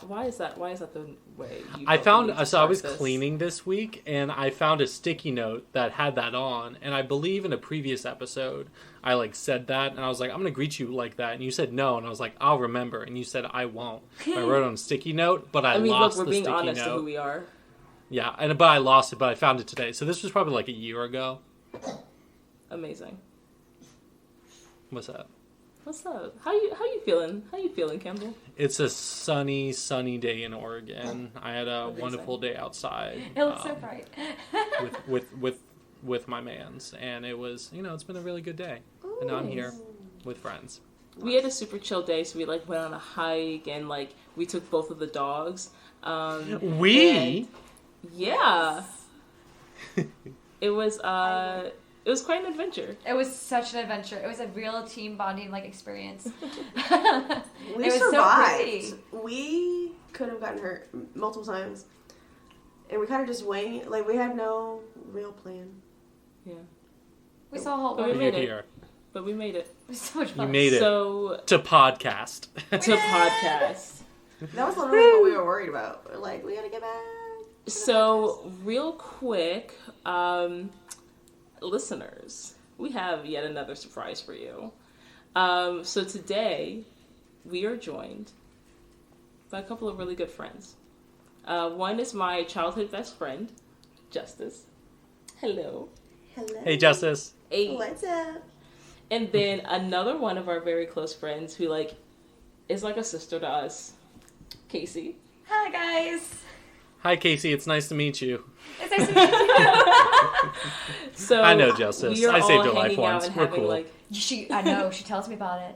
Why is that the way you I found, so I was this? cleaning this week, and I found a sticky note that had that on, and I believe in a previous episode, I, like, said that, and I was like, I'm going to greet you like that, and you said no, and I was like, I'll remember, and you said I won't. I wrote on a sticky note, but I lost the sticky note. We're being honest to who we are. Yeah, but I lost it, but I found it today, so this was probably, like, a year ago. Amazing. What's up? What's up? How you feeling? How you feeling, Campbell? It's a sunny day in Oregon. I had a wonderful day outside. It looks so bright. with my mans, and it was, it's been a really good day. Ooh. And now I'm here with friends. We had a super chill day, so we like went on a hike and like we took both of the dogs. Yeah. It was quite an adventure. It was such an adventure. It was a real team bonding experience. We survived. So we could have gotten hurt multiple times, and we kind of just winged. Like we had no real plan. Yeah. We saw a whole. But we made it. But we made it. It was so much fun. You made it. So to podcast. podcast. That was literally what we were worried about. We're like, we gotta get back. So real quick. Listeners, we have yet another surprise for you. So today, we are joined by a couple of really good friends. One is my childhood best friend, Justice. Hello. Hello. Hey, Justice. Hey. What's up? And then another one of our very close friends who, is like a sister to us, Casey. Hi, guys. Hi, Casey. It's nice to meet you. It's nice to meet you. So I know Justice. I saved your life once. We're cool. I know. She tells me about it.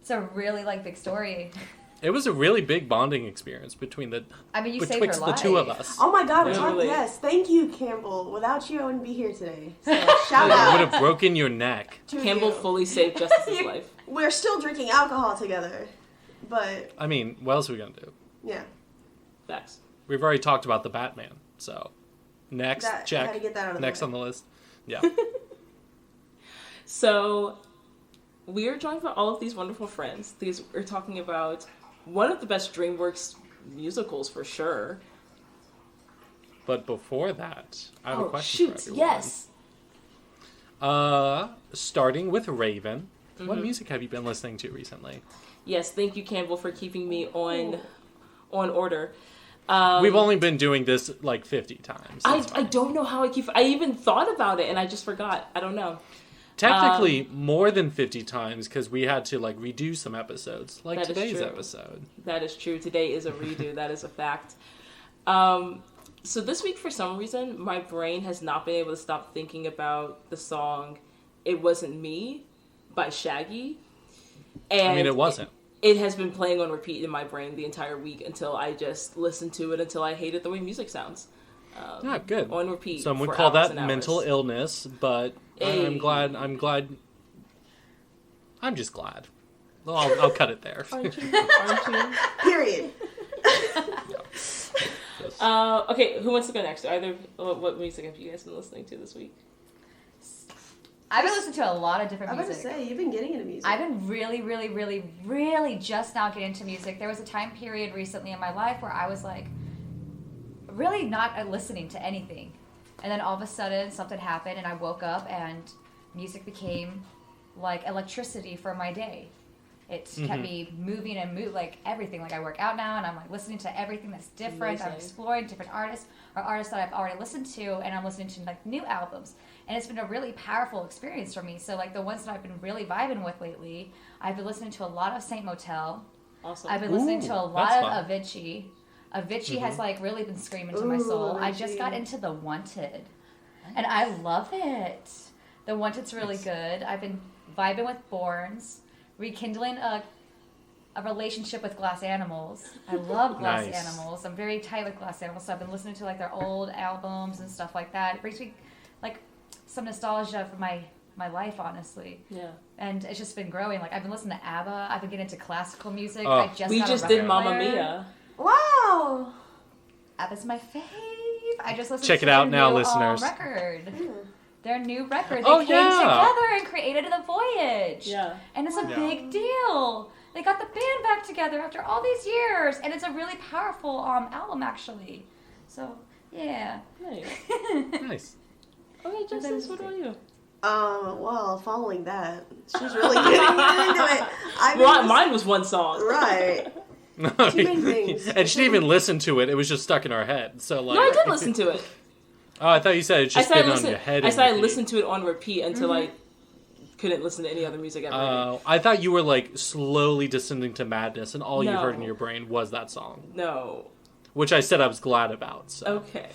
It's a really big story. It was a really big bonding experience between the you saved her life. The two of us. Oh my God! Really? Yes, thank you, Campbell. Without you, I wouldn't be here today. So shout out. I would have broken your neck. Campbell fully saved Justice's life. We're still drinking alcohol together, but what else are we gonna do? Yeah. Facts. We've already talked about the Batman, so next check. I had to get that out of next the way. on the list. Yeah. So we are joined by all of these wonderful friends. We're talking about one of the best DreamWorks musicals for sure. But before that, I have a question for everyone. Yes. Starting with Raven, what music have you been listening to recently? Yes, thank you, Campbell, for keeping me on order. We've only been doing this 50 times. I don't know how I even thought about it and I just forgot. I don't know. Technically, more than 50 times because we had to redo some episodes, like today's episode. That is true. Today is a redo. That is a fact. So this week, for some reason, my brain has not been able to stop thinking about the song "It Wasn't Me" by Shaggy. And it wasn't. It has been playing on repeat in my brain the entire week until I just listened to it until I hated the way music sounds. Good. On repeat. Some would call that mental illness, but I'm glad. I'm just glad. I'll cut it there. Aren't you? Period. Okay, who wants to go next? What music have you guys been listening to this week? I've been listening to a lot of different music. I was going to say, you've been getting into music. I've been really, really, really, really just now getting into music. There was a time period recently in my life where I was really not listening to anything. And then all of a sudden something happened and I woke up and music became like electricity for my day. It kept me moving and everything. I work out now and I'm listening to everything that's different. Amazing. I'm exploring different artists or artists that I've already listened to, and I'm listening to new albums. And it's been a really powerful experience for me. So the ones that I've been really vibing with lately, I've been listening to a lot of Saint Motel. Awesome. I've been listening to a lot of Avicii. Avicii has really been screaming to my soul. Avicii. I just got into The Wanted. And I love it. The Wanted's really good. I've been vibing with Borns. Rekindling a relationship with Glass Animals. I love Glass Animals. I'm very tight with Glass Animals, so I've been listening to their old albums and stuff like that. It brings me some nostalgia for my life, honestly. Yeah. And it's just been growing. I've been listening to ABBA. I've been getting into classical music. We just did Mamma Mia. Wow. ABBA's my fave. I just listened Check to it out their now, new, listeners. Record. Their new record. They came together and created The Voyage. Yeah. And it's a big deal. They got the band back together after all these years, and it's a really powerful album, actually. So, yeah. Nice. Nice. Okay, Justice, what about you? Well, following that, she's really getting into it. Mine was one song. Right. Too many things. And she didn't even listen to it. It was just stuck in her head. So like. No, I did listen to it. Oh, I thought you said it's just been on your head. I said I listened to it on repeat until I couldn't listen to any other music ever. Oh, I thought you were like slowly descending to madness, and all you heard in your brain was that song. No. Which I said I was glad about. So. Okay.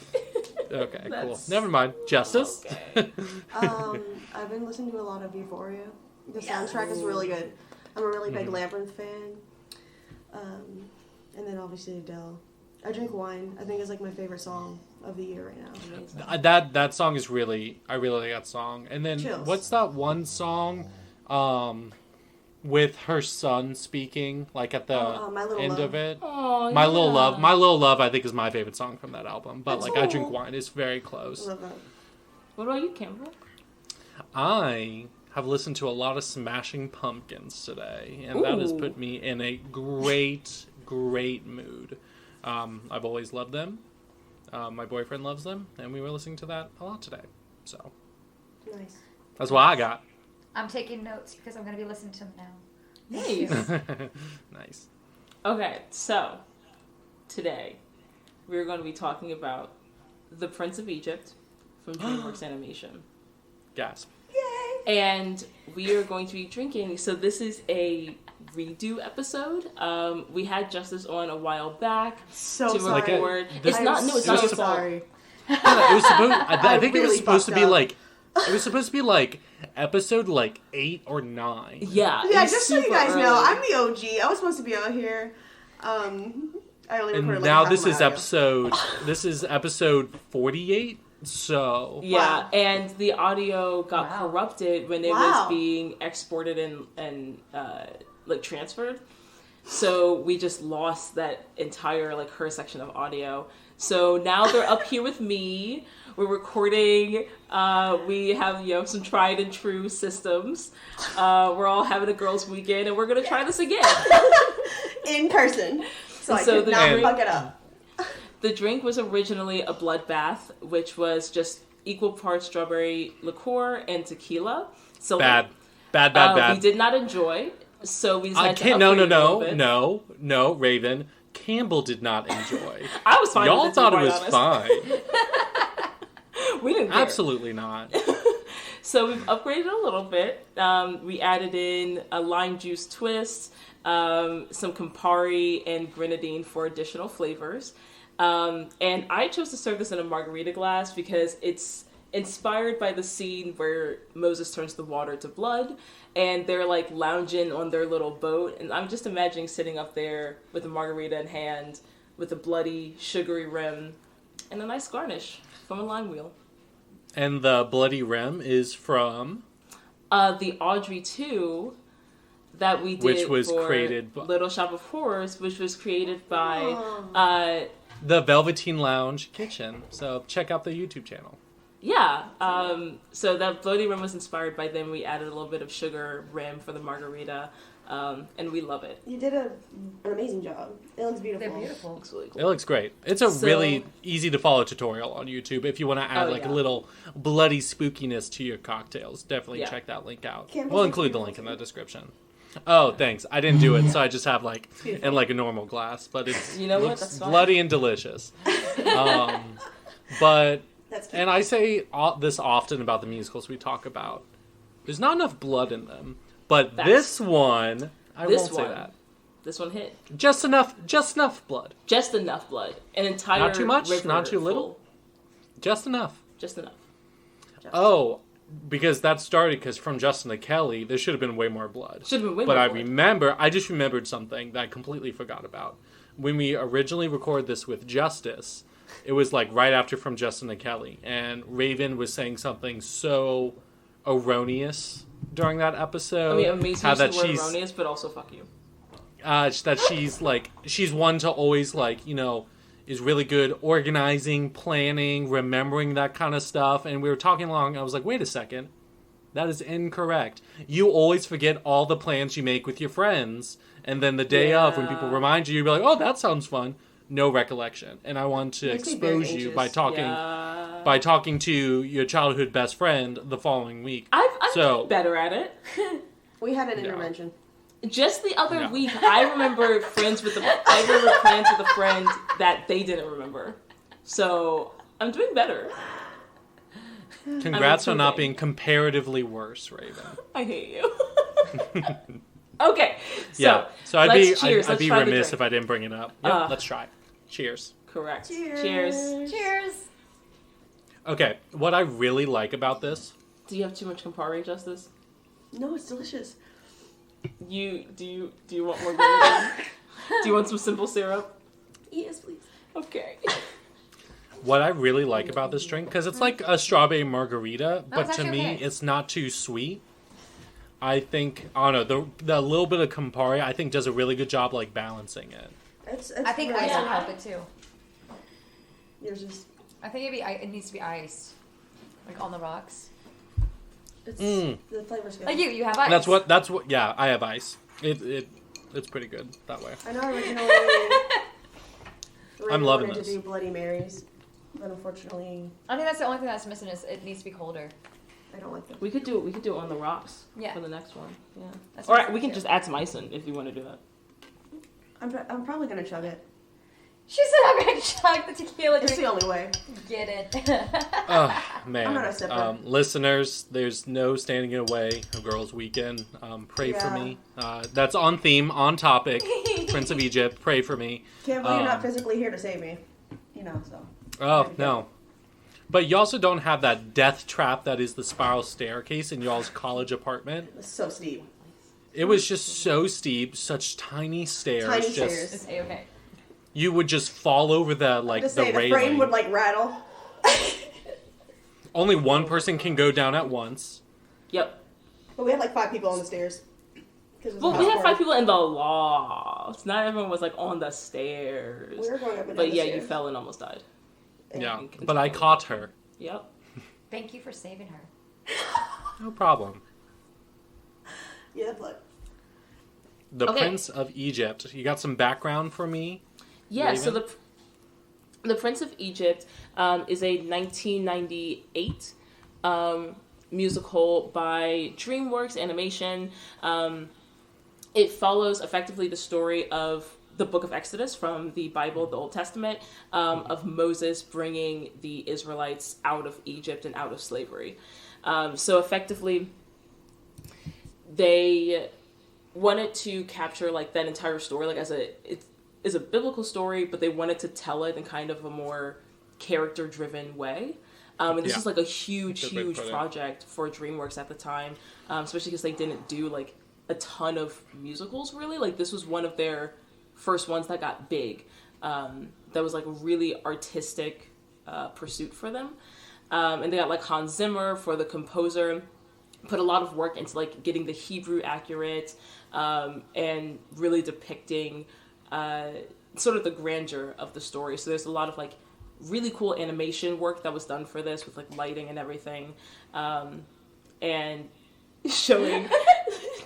Okay, cool. Never mind. Justice? Okay. I've been listening to a lot of Euphoria. The soundtrack is really good. I'm a really big Labyrinth fan. And then obviously Adele. I Drink Wine, I think, is like my favorite song of the year right now. That song is really, I really like that song. And then Chills. What's that one song with her son speaking, like at the end Love. of it? Oh, My Little Love. My Little Love, I think, is my favorite song from that album. But like I Drink Wine is very close. Love that. What about you, Campbell? I have listened to a lot of Smashing Pumpkins today, and that has put me in a great, great mood. I've always loved them. My boyfriend loves them, and we were listening to that a lot today. So, Nice. that's what I got. I'm taking notes because I'm going to be listening to them now. Nice. Nice. Okay, so today we're going to be talking about The Prince of Egypt from DreamWorks Animation. Gasp. Yay! And we are going to be drinking. So this is a redo episode. We had Justice on a while back So to sorry. record. It's not your fault. Sorry. It was supposed. I think it was really supposed to fucked be up. like. It was supposed to be like episode like 8 or 9. Yeah. Yeah, it's just so you super guys early. know, I'm the OG. I was supposed to be out here. I only recorded And like now half this of is my episode. This is episode 48. So Yeah, Wow. and the audio got corrupted when it was being exported and like transferred. So we just lost that entire like her section of audio. So now they're up here with me. We're recording. We have some tried and true systems. We're all having a girls' weekend, and we're gonna try this again in person, so I So could the not drink- fuck it up. The drink was originally a Bloodbath, which was just equal parts strawberry liqueur and tequila. So bad. We did not enjoy. So we decided I can't. to upgrade it a little bit. No, Raven. Campbell did not enjoy. I was fine. Y'all with it, thought to it be was quite honest. fine. We didn't care. Absolutely not. So we've upgraded a little bit. We added in a lime juice twist, some Campari and grenadine for additional flavors. And I chose to serve this in a margarita glass because it's inspired by the scene where Moses turns the water to blood and they're like lounging on their little boat. And I'm just imagining sitting up there with a margarita in hand with a bloody, sugary rim and a nice garnish from a lime wheel. And the bloody rim is from The Audrey 2 that we did, which was for created by Little Shop of Horrors, which was created by the Velveteen Lounge Kitchen. So check out the YouTube channel. Yeah, so that bloody rim was inspired by them. We added a little bit of sugar rim for the margarita, and we love it. You did an amazing job. It looks beautiful. They're beautiful. Looks really cool. It looks great. It's a really easy to follow tutorial on YouTube if you want to add a little bloody spookiness to your cocktails. Definitely check that link out. We'll include the link in the description. Oh, thanks. I didn't do it, so I just have like in like a normal glass, but it's What? That's fine. bloody and delicious. But and I say this often about the musicals we talk about. There's not enough blood in them, but this one, I won't say that. This one hit. Just enough blood. Just enough blood. An entire Not too much, river not too little. full. Just enough. Just enough. Oh, because that started because from Justin to Kelly, there should have been way more blood. Should have been way but more I blood. I just remembered something that I completely forgot about. When we originally recorded this with Justice, it was like right after From Justin to Kelly, and Raven was saying something so erroneous during that episode. I mean, amazing use that of the word she's erroneous, but also fuck you. that she's one to always is really good organizing, planning, remembering that kind of stuff. And we were talking along, I was like, wait a second. That is incorrect. You always forget all the plans you make with your friends, And then the day of, when people remind you, you'll be like, oh, that sounds fun. No recollection. And I want to expose you by talking to your childhood best friend the following week. I'm getting better at it. We had an intervention. Just the other week, I remember plans with a friend that they didn't remember. So I'm doing better. Congrats on not being comparatively worse, Raven. I hate you. Okay. So I'd be remiss if I didn't bring it up. Yep, let's try. Cheers. Correct. Cheers. Okay, what I really like about this. Do you have too much Campari, Justice? No, it's delicious. Do you want more grenadine? Do you want some simple syrup? Yes, please. Okay. What I really like about this drink, because it's like a strawberry margarita, but to me, it's not too sweet. I think, I don't know, the little bit of Campari, I think, does a really good job, like, balancing it. I think ice would help it, too. Yours is... I think it needs to be iced. Like, on the rocks. It's the flavor's good. Like you have ice. That's what, yeah, I have ice. It's pretty good that way. I know originally... I'm loving this. To do Bloody Marys, but unfortunately... I think that's the only thing that's missing is it needs to be colder. I don't like that. We could do it on the rocks for the next one. Yeah. All right, we can just add some ice in if you want to do that. I'm probably going to chug it. She said I'm going to chug the tequila drink. It's the only way. Get it. Oh, man. I'm not a sipper. Listeners, there's no standing in the way of Girls' Weekend. Pray for me. That's on theme, on topic. Prince of Egypt, pray for me. Can't believe you're not physically here to save me. So. Oh, no. But you also don't have that death trap that is the spiral staircase in y'all's college apartment. It's so steep. It was just so steep, such tiny stairs. It's A-okay. You would just fall over the railing. The frame would rattle. Only one person can go down at once. Yep. But we had 5 people on the stairs. Well, we had 5 people in the loft. Not everyone was on the stairs. We were going up and down But the yeah, stairs. you fell and almost died. Yeah, but I caught her. Yep. Thank you for saving her. No problem. Yeah, but... The Prince of Egypt. You got some background for me? Yeah, Raven? so the Prince of Egypt is a 1998 musical by DreamWorks Animation. It follows effectively the story of the Book of Exodus from the Bible, the Old Testament, of Moses bringing the Israelites out of Egypt and out of slavery. So effectively, they wanted to capture that entire story as it's a biblical story, but they wanted to tell it in kind of a more character-driven way. And this was a huge project for DreamWorks at the time, especially because they didn't do a ton of musicals really. This was one of their first ones that got big. That was a really artistic pursuit for them. And they got Hans Zimmer for the composer, put a lot of work into getting the Hebrew accurate, and really depicting sort of the grandeur of the story. So there's a lot of really cool animation work that was done for this with lighting and everything, and showing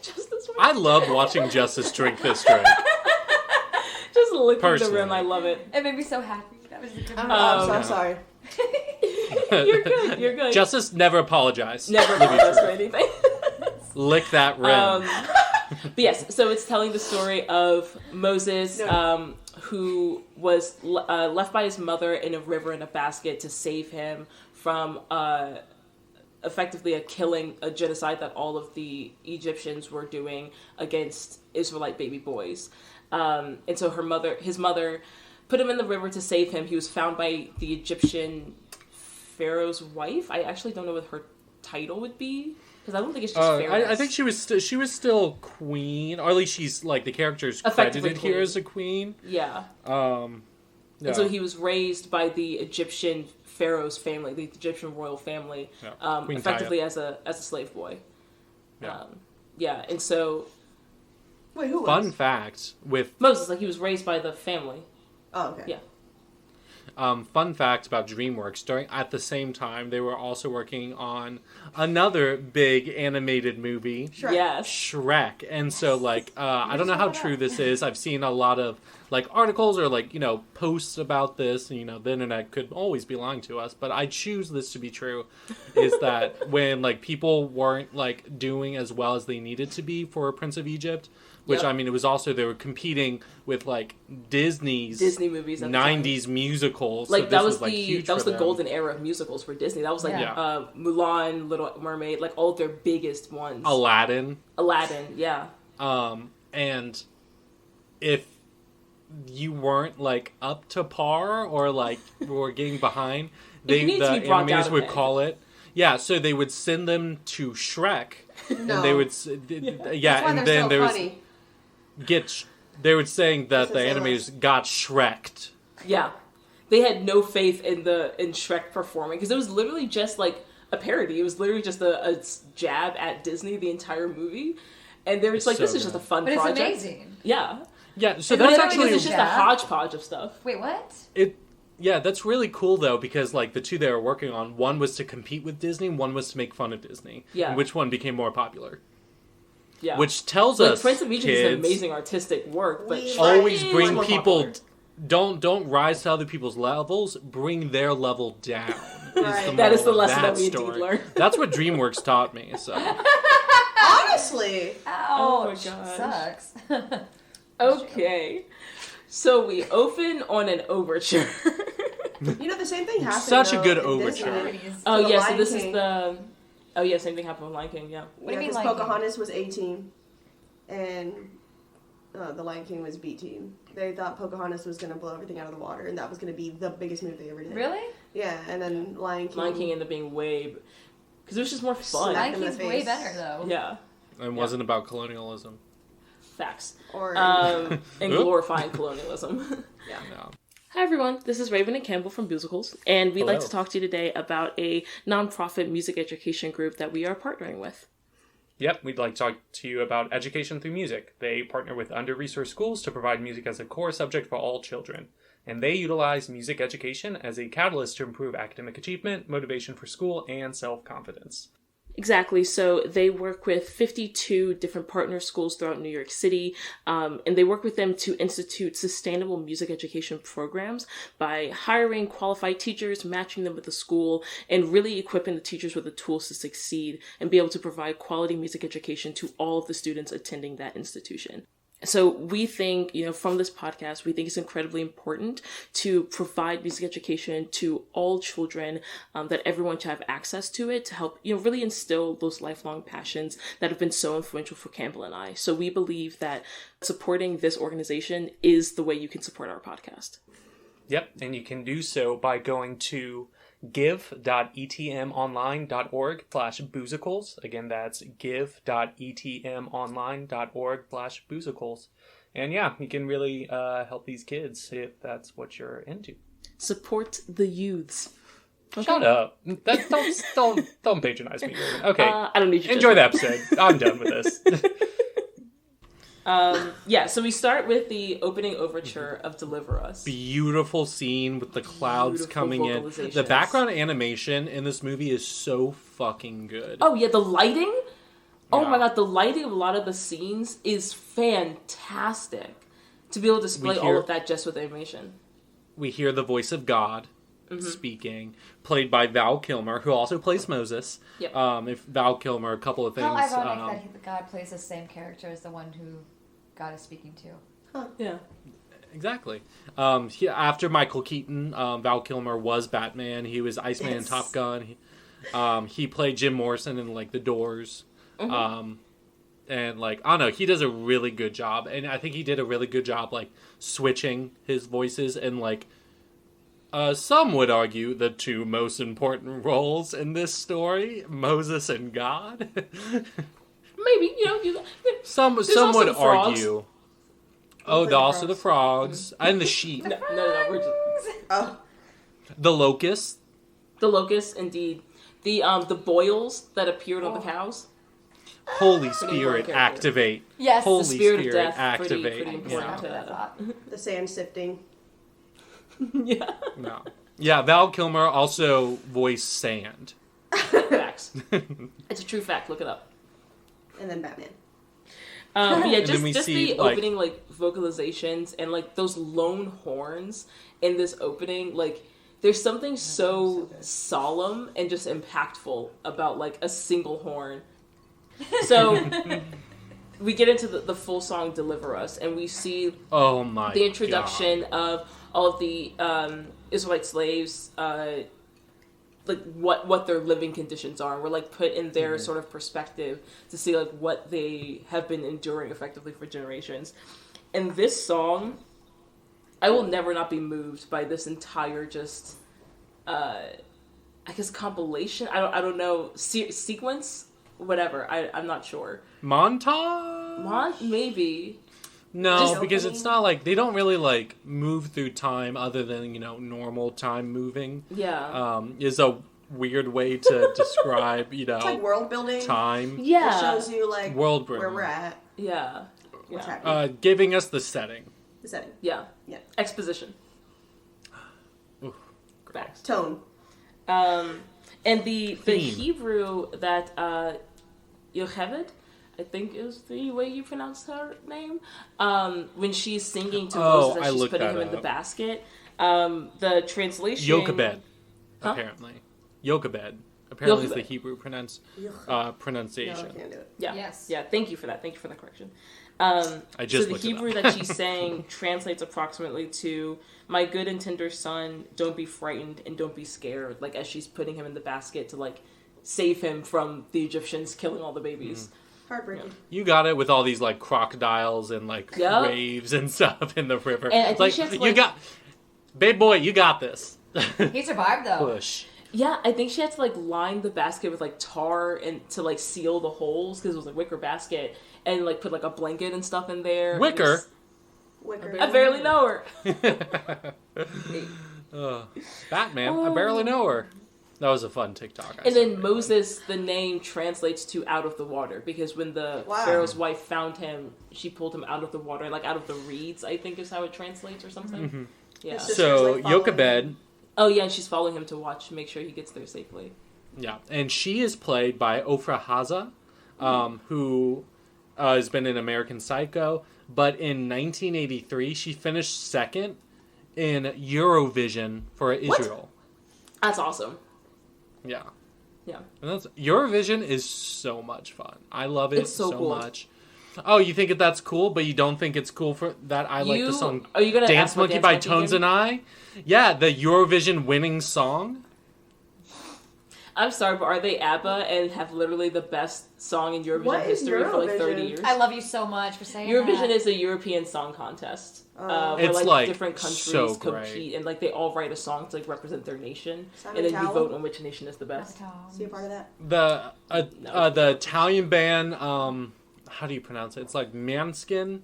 Justice. I love watching Justice drink this drink. Just licking the rim, I love it. It made me so happy. That was a good I'm sorry. You're good. Justice, never apologize. Never apologize for anything. Lick that rim. But yes, so it's telling the story of Moses, who was left by his mother in a river in a basket to save him from effectively a genocide that all of the Egyptians were doing against Israelite baby boys. And so his mother put him in the river to save him. He was found by the Egyptian Pharaoh's wife. I actually don't know what her title would be, because I don't think it's just Pharaoh. I think she was still queen, or at least she's the character's credited here as a queen. Yeah. Yeah. And so he was raised by the Egyptian Pharaoh's family, the Egyptian royal family, effectively as a slave boy. Yeah. And so. Wait, who was? Fun fact with Moses, he was raised by the family. Oh, okay. fun fact about DreamWorks, at the same time, they were also working on another big animated movie. Shrek. Yes. Shrek. And so, like, I don't know how true this is. I've seen a lot of, like, articles or, like, you know, posts about this. You know, the internet could always be lying to us. But I choose this to be true, is that when, like, people weren't, like, doing as well as they needed to be for Prince of Egypt, which, I mean, it was also, they were competing with, like, Disney movies 90s musicals. Like, so that was huge the for them. golden era of musicals for Disney. That was, like, Mulan, Little Mermaid, like, all of their biggest ones. Aladdin, yeah. And if you weren't, like, up to par or, like, were getting behind, the animators would call it. Yeah, so they would send them to Shrek. No. And they would, and then there was... they were saying that the animators got Shrek'd. Yeah. They had no faith in Shrek performing, because it was literally just like a parody. It was literally just a jab at Disney the entire movie. And they were just like, this is just a fun project. But it's amazing. Yeah. Yeah, so that's actually... It's just a hodgepodge of stuff. Wait, what? Yeah, that's really cool, though, because, like, the two they were working on, one was to compete with Disney, one was to make fun of Disney. Yeah. And which one became more popular? Yeah. Which tells us, Prince of Egypt is an amazing artistic work, but always bring people... Don't rise to other people's levels, bring their level down. Right. That is the lesson that we need to learn. That's what DreamWorks taught me, so... Honestly! Oh my gosh. Sucks. Okay. So we open on an overture. You know, the same thing happened. Such a good overture. Oh, yeah, so this is the... Oh, yeah, same thing happened with Lion King, yeah. What do you mean, because Pocahontas was A-team, and the Lion King was B-team. They thought Pocahontas was going to blow everything out of the water, and that was going to be the biggest movie they ever did. Really? Yeah, and then Lion King ended up being way... Because it was just more fun. Lion King's way better, though. Yeah. And wasn't about colonialism. Facts. Or and glorifying colonialism. Yeah. No. Hi everyone, this is Raven and Campbell from Musicals, and we'd like to talk to you today about a nonprofit music education group that we are partnering with. Yep, we'd like to talk to you about Education Through Music. They partner with under-resourced schools to provide music as a core subject for all children. And they utilize music education as a catalyst to improve academic achievement, motivation for school, and self-confidence. Exactly. So they work with 52 different partner schools throughout New York City, and they work with them to institute sustainable music education programs by hiring qualified teachers, matching them with the school, and really equipping the teachers with the tools to succeed and be able to provide quality music education to all of the students attending that institution. So we think, from this podcast, we think it's incredibly important to provide music education to all children, that everyone should have access to it to help, really instill those lifelong passions that have been so influential for Campbell and I. So we believe that supporting this organization is the way you can support our podcast. Yep, and you can do so by going to give.etmonline.org/boozicles. Again, that's give.etmonline.org/boozicles. And yeah, you can really help these kids if that's what you're into. Support the youths. Okay. Shut up. Don't patronize me. Okay. I don't need you. Enjoy the episode. I'm done with this. So we start with the opening overture of Deliver Us. Beautiful scene with the clouds coming in. The background animation in this movie is so fucking good. Oh, yeah, the lighting? Yeah. Oh my god, the lighting of a lot of the scenes is fantastic. To be able to display all of that just with animation. We hear the voice of God speaking, played by Val Kilmer, who also plays Moses. Yep. If Val Kilmer, a couple of things. How ironic that God plays the same character as the one who God is speaking to. Huh. Yeah. Exactly. After Michael Keaton, Val Kilmer was Batman. He was Iceman in Top Gun. He played Jim Morrison in The Doors. And I don't know, he does a really good job. And I think he did a really good job switching his voices and some would argue the two most important roles in this story, Moses and God. Maybe, some would argue. Also the frogs and the sheep. No, we're just... The locusts. The locusts, indeed. The boils that appeared on the cows. Holy Spirit, activate. Yes. Holy the spirit Spirit, of death, activate. pretty important to that. The sand sifting. Yeah. No. Yeah, Val Kilmer also voiced Sand. Facts. It's a true fact. Look it up. And then Batman. But yeah, And then we just see, the like- opening like vocalizations and like those lone horns in this opening, like there's something so solemn and just impactful about like a single horn. So we get into the full song "Deliver Us" and we see Oh my the introduction of all of the Israelite slaves, like what their living conditions are. We're like put in their sort of perspective to see like what they have been enduring effectively for generations. And this song, I will never not be moved by this entire just, I guess compilation. I don't know sequence, whatever. I'm not sure. Montage? Maybe. No, Just because opening. it's not like they don't really like move through time other than normal time moving. Yeah. Is a weird way to describe It's like world building. time. It Yeah. shows you like World where building. we're at, Yeah. what's Yeah. happening, Giving us the setting. the setting, Yeah. Yeah. Exposition. Oof. Facts. tone. And the Theme. Hebrew that Yocheved, I think is the way you pronounce her name, when she's singing to Oh, Moses I as she's looked putting that him in the up. basket, the translation... Yochebed, Huh? apparently. Yochebed. Apparently is the Yochebed. Hebrew No, pronunciation. I can't do it. Yeah. Yes. Yeah, thank you for that. Thank you for that correction. I just so the looked it Hebrew up. that she's saying translates approximately to, "My good and tender son, don't be frightened and don't be scared," like as she's putting him in the basket to like save him from the Egyptians killing all the babies. Heartbreaking. You got it with all these like crocodiles and like Yup. waves and stuff in the river. And I think like she has to, you like- got, babe boy, you got this. He survived though. Push. Yeah, I think she had to like line the basket with like tar and to like seal the holes because it was a wicker basket and like put like a blanket and stuff in there. and Wicker? it's- Wicker. I barely know her. Batman, I barely know her. That was a fun TikTok. I And saw. then Moses, the name translates to out of the water because when the Wow. Pharaoh's wife found him, she pulled him out of the water, like out of the reeds, I think is how it translates or something. Yeah. It's just- So Sisters, like, following Yochebed, Oh yeah, and she's following him to watch, make sure he gets there safely. yeah, and she is played by Ofra Haza, who has been in American Psycho. But in 1983, she finished second in Eurovision for Israel. That's awesome. Yeah. Yeah. And that's Eurovision is so much fun. I love it It's so cool. much. Oh, you think that's cool, but you don't think it's cool for that I like the song Are you gonna Dance ask what Monkey by Tones again? and I? Yeah, the Eurovision winning song. I'm sorry, but are they ABBA and have literally the best song in Eurovision What is history for like 30 Eurovision? years? I love you so much for saying Eurovision that. is a European song contest. Where It's, like, like, different countries so great. compete and like they all write a song to like represent their nation, Simon and then you Cowell? vote on which nation is the best. See a part of that? The Italian band, how do you pronounce it? It's like Manskin.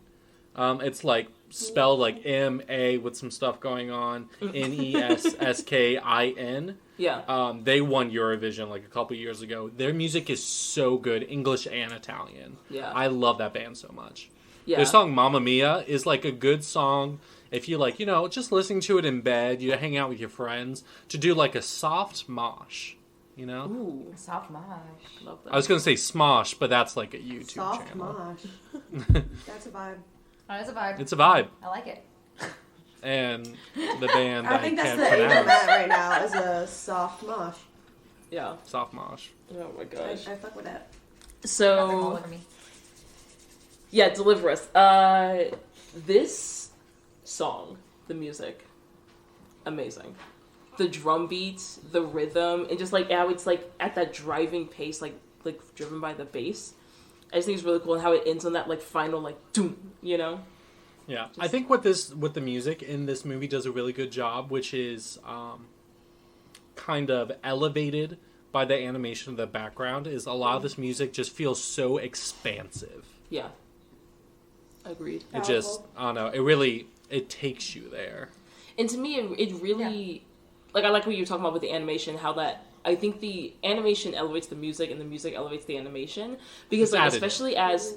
It's like spelled like M-A with some stuff going on. Nesskin. Yeah. They won Eurovision like a couple years ago. Their music is so good, English and Italian. Yeah. I love that band so much. Yeah. Their song Mamma Mia is like a good song if you like, just listening to it in bed, you hang out with your friends, to do like a soft mosh, Ooh, Soft mosh. love that. I was going to say smosh, but that's like a YouTube Soft channel. mosh. That's a vibe. Oh, that's a vibe. It's a vibe. I like it. And the band I think that's can't the age I'm pronounce. at right now is a soft mosh. Yeah. Soft mosh. Oh my I gosh. fuck with that. Nothing all So over me. yeah, Deliver Us. This song, the music, amazing. The drum beats, the rhythm, and just like how it's like at that driving pace, like driven by the bass. I just think it's really cool and how it ends on that like final like doom, Yeah, I think what the music in this movie does a really good job, which is kind of elevated by the animation of the background, is a lot of this music just feels so expansive. Yeah. Agreed. It just, I don't know, it takes you there. And to me, it really, like, I like what you were talking about with the animation, how that, I think the animation elevates the music and the music elevates the animation. Because, It's like, additive. especially as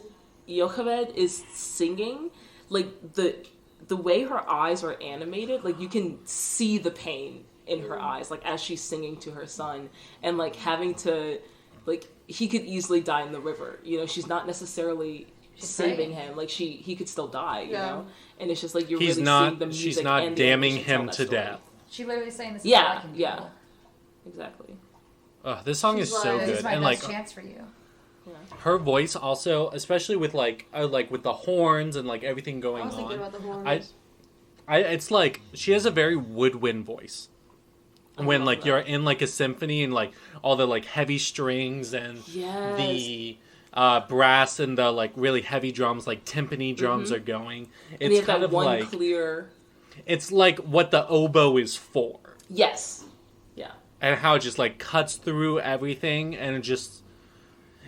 Yocheved is singing, like, the way her eyes are animated, like you can see the pain in her eyes, like as she's singing to her son, and like having to, like he could easily die in the river. You know, she's not necessarily saving him. Like he could still die. You know, and it's just like you're really seeing the music. She's not and damning him to death. She literally saying this. Is all I can do. Exactly. This song is so good, This is my and best like chance for you. her voice also, especially with like with the horns and like everything going on. I was thinking about the horns. It's like she has a very woodwind voice. When like you're in like a symphony and like all the like heavy strings and the brass and the like really heavy drums, like timpani drums are going. It's kind of like clear. It's like what the oboe is for. Yes. Yeah. And how it just like cuts through everything, and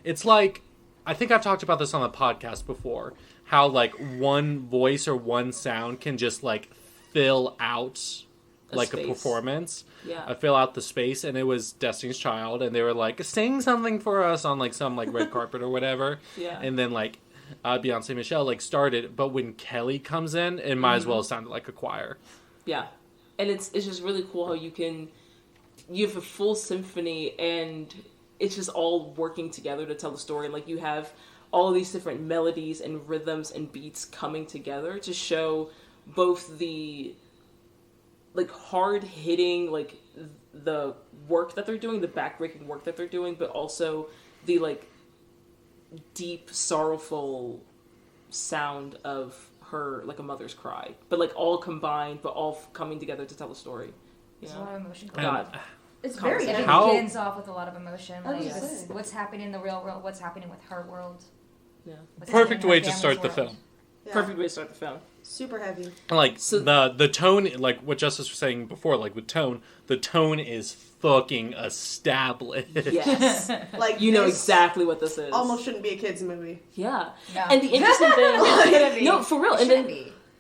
it's like, I think I've talked about this on the podcast before, how like one voice or one sound can just like fill out a performance. Yeah. Fill out the space. And it was Destiny's Child, and they were like, sing something for us on like some like red carpet or whatever. Yeah. And then like Beyonce Michelle like started, but when Kelly comes in, it might as well have sounded like a choir. Yeah. And it's just really cool how you have a full symphony and it's just all working together to tell the story. And like you have all these different melodies and rhythms and beats coming together to show both the like hard hitting, like the work that they're doing, the backbreaking work that they're doing, but also the like deep, sorrowful sound of her, like a mother's cry, but like all combined, but all coming together to tell a story. There's a lot of emotion. It's very it begins off with a lot of emotion. Like what's happening in the real world, what's happening with her world. Yeah. Perfect way to start the film. Yeah. Perfect way to start the film. Super heavy. Like the tone, like what Justice was saying before, like with tone, the tone is fucking established. Yes. Like you know exactly what this is. Almost shouldn't be a kids movie. Yeah. No. And the interesting thing no, for real. And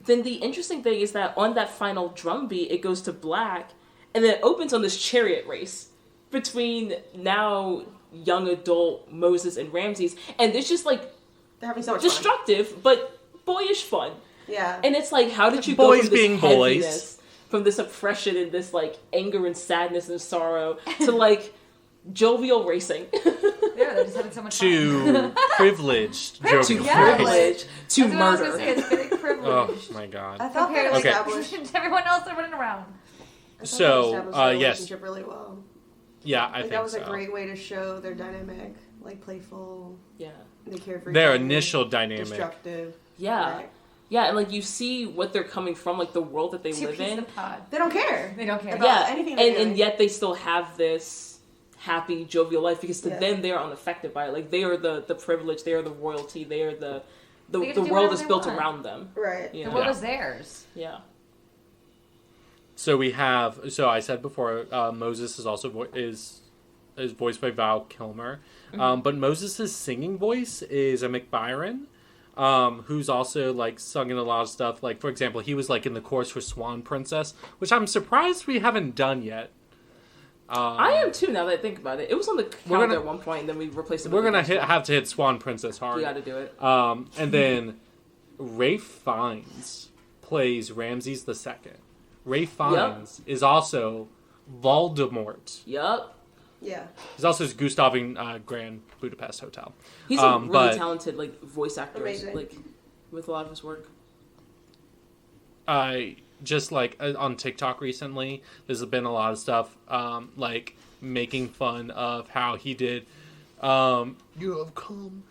then the interesting thing is that on that final drum beat it goes to black and then it opens on this chariot race between now young adult Moses and Ramses, and it's just like they're having so much destructive fun. But boyish fun. Yeah. And it's like, how did you go from this heaviness, from this oppression and this like anger and sadness and sorrow to like jovial racing? Yeah, they're just having so much fun. To privileged jovial privilege to That's murder. What I was gonna say, it's very privileged. Oh my god. I thought they established everyone else are running around. So yes, relationship really well. Yeah, I think that was so. a great way to show their dynamic, like playful. Yeah. They care for their initial dynamic. Destructive. Yeah. Right. Yeah, and like you see what they're coming from, like the world that they live in. They don't care. They don't care about anything. And yet they still have this happy, jovial life because to them they are unaffected by it. Like they are the privilege, they are the royalty, they are the world is built around them. Right. The world is theirs. Yeah. So we have. So I said before, Moses is also is voiced by Val Kilmer, but Moses' singing voice is a McByron, who's also like sung in a lot of stuff. Like for example, he was like in the chorus for Swan Princess, which I'm surprised we haven't done yet. I am too. Now that I think about it, it was on the calendar at one point, and then we replaced it. We're gonna have to hit Swan Princess hard. We got to do it. And then Ralph Fiennes plays Ramses II. Ralph Fiennes is also Voldemort. Yup. Yeah. He's also Gustav in Grand Budapest Hotel. He's a really talented like voice actor, like with a lot of his work. Just like on TikTok recently, there's been a lot of stuff like making fun of how he did. You have come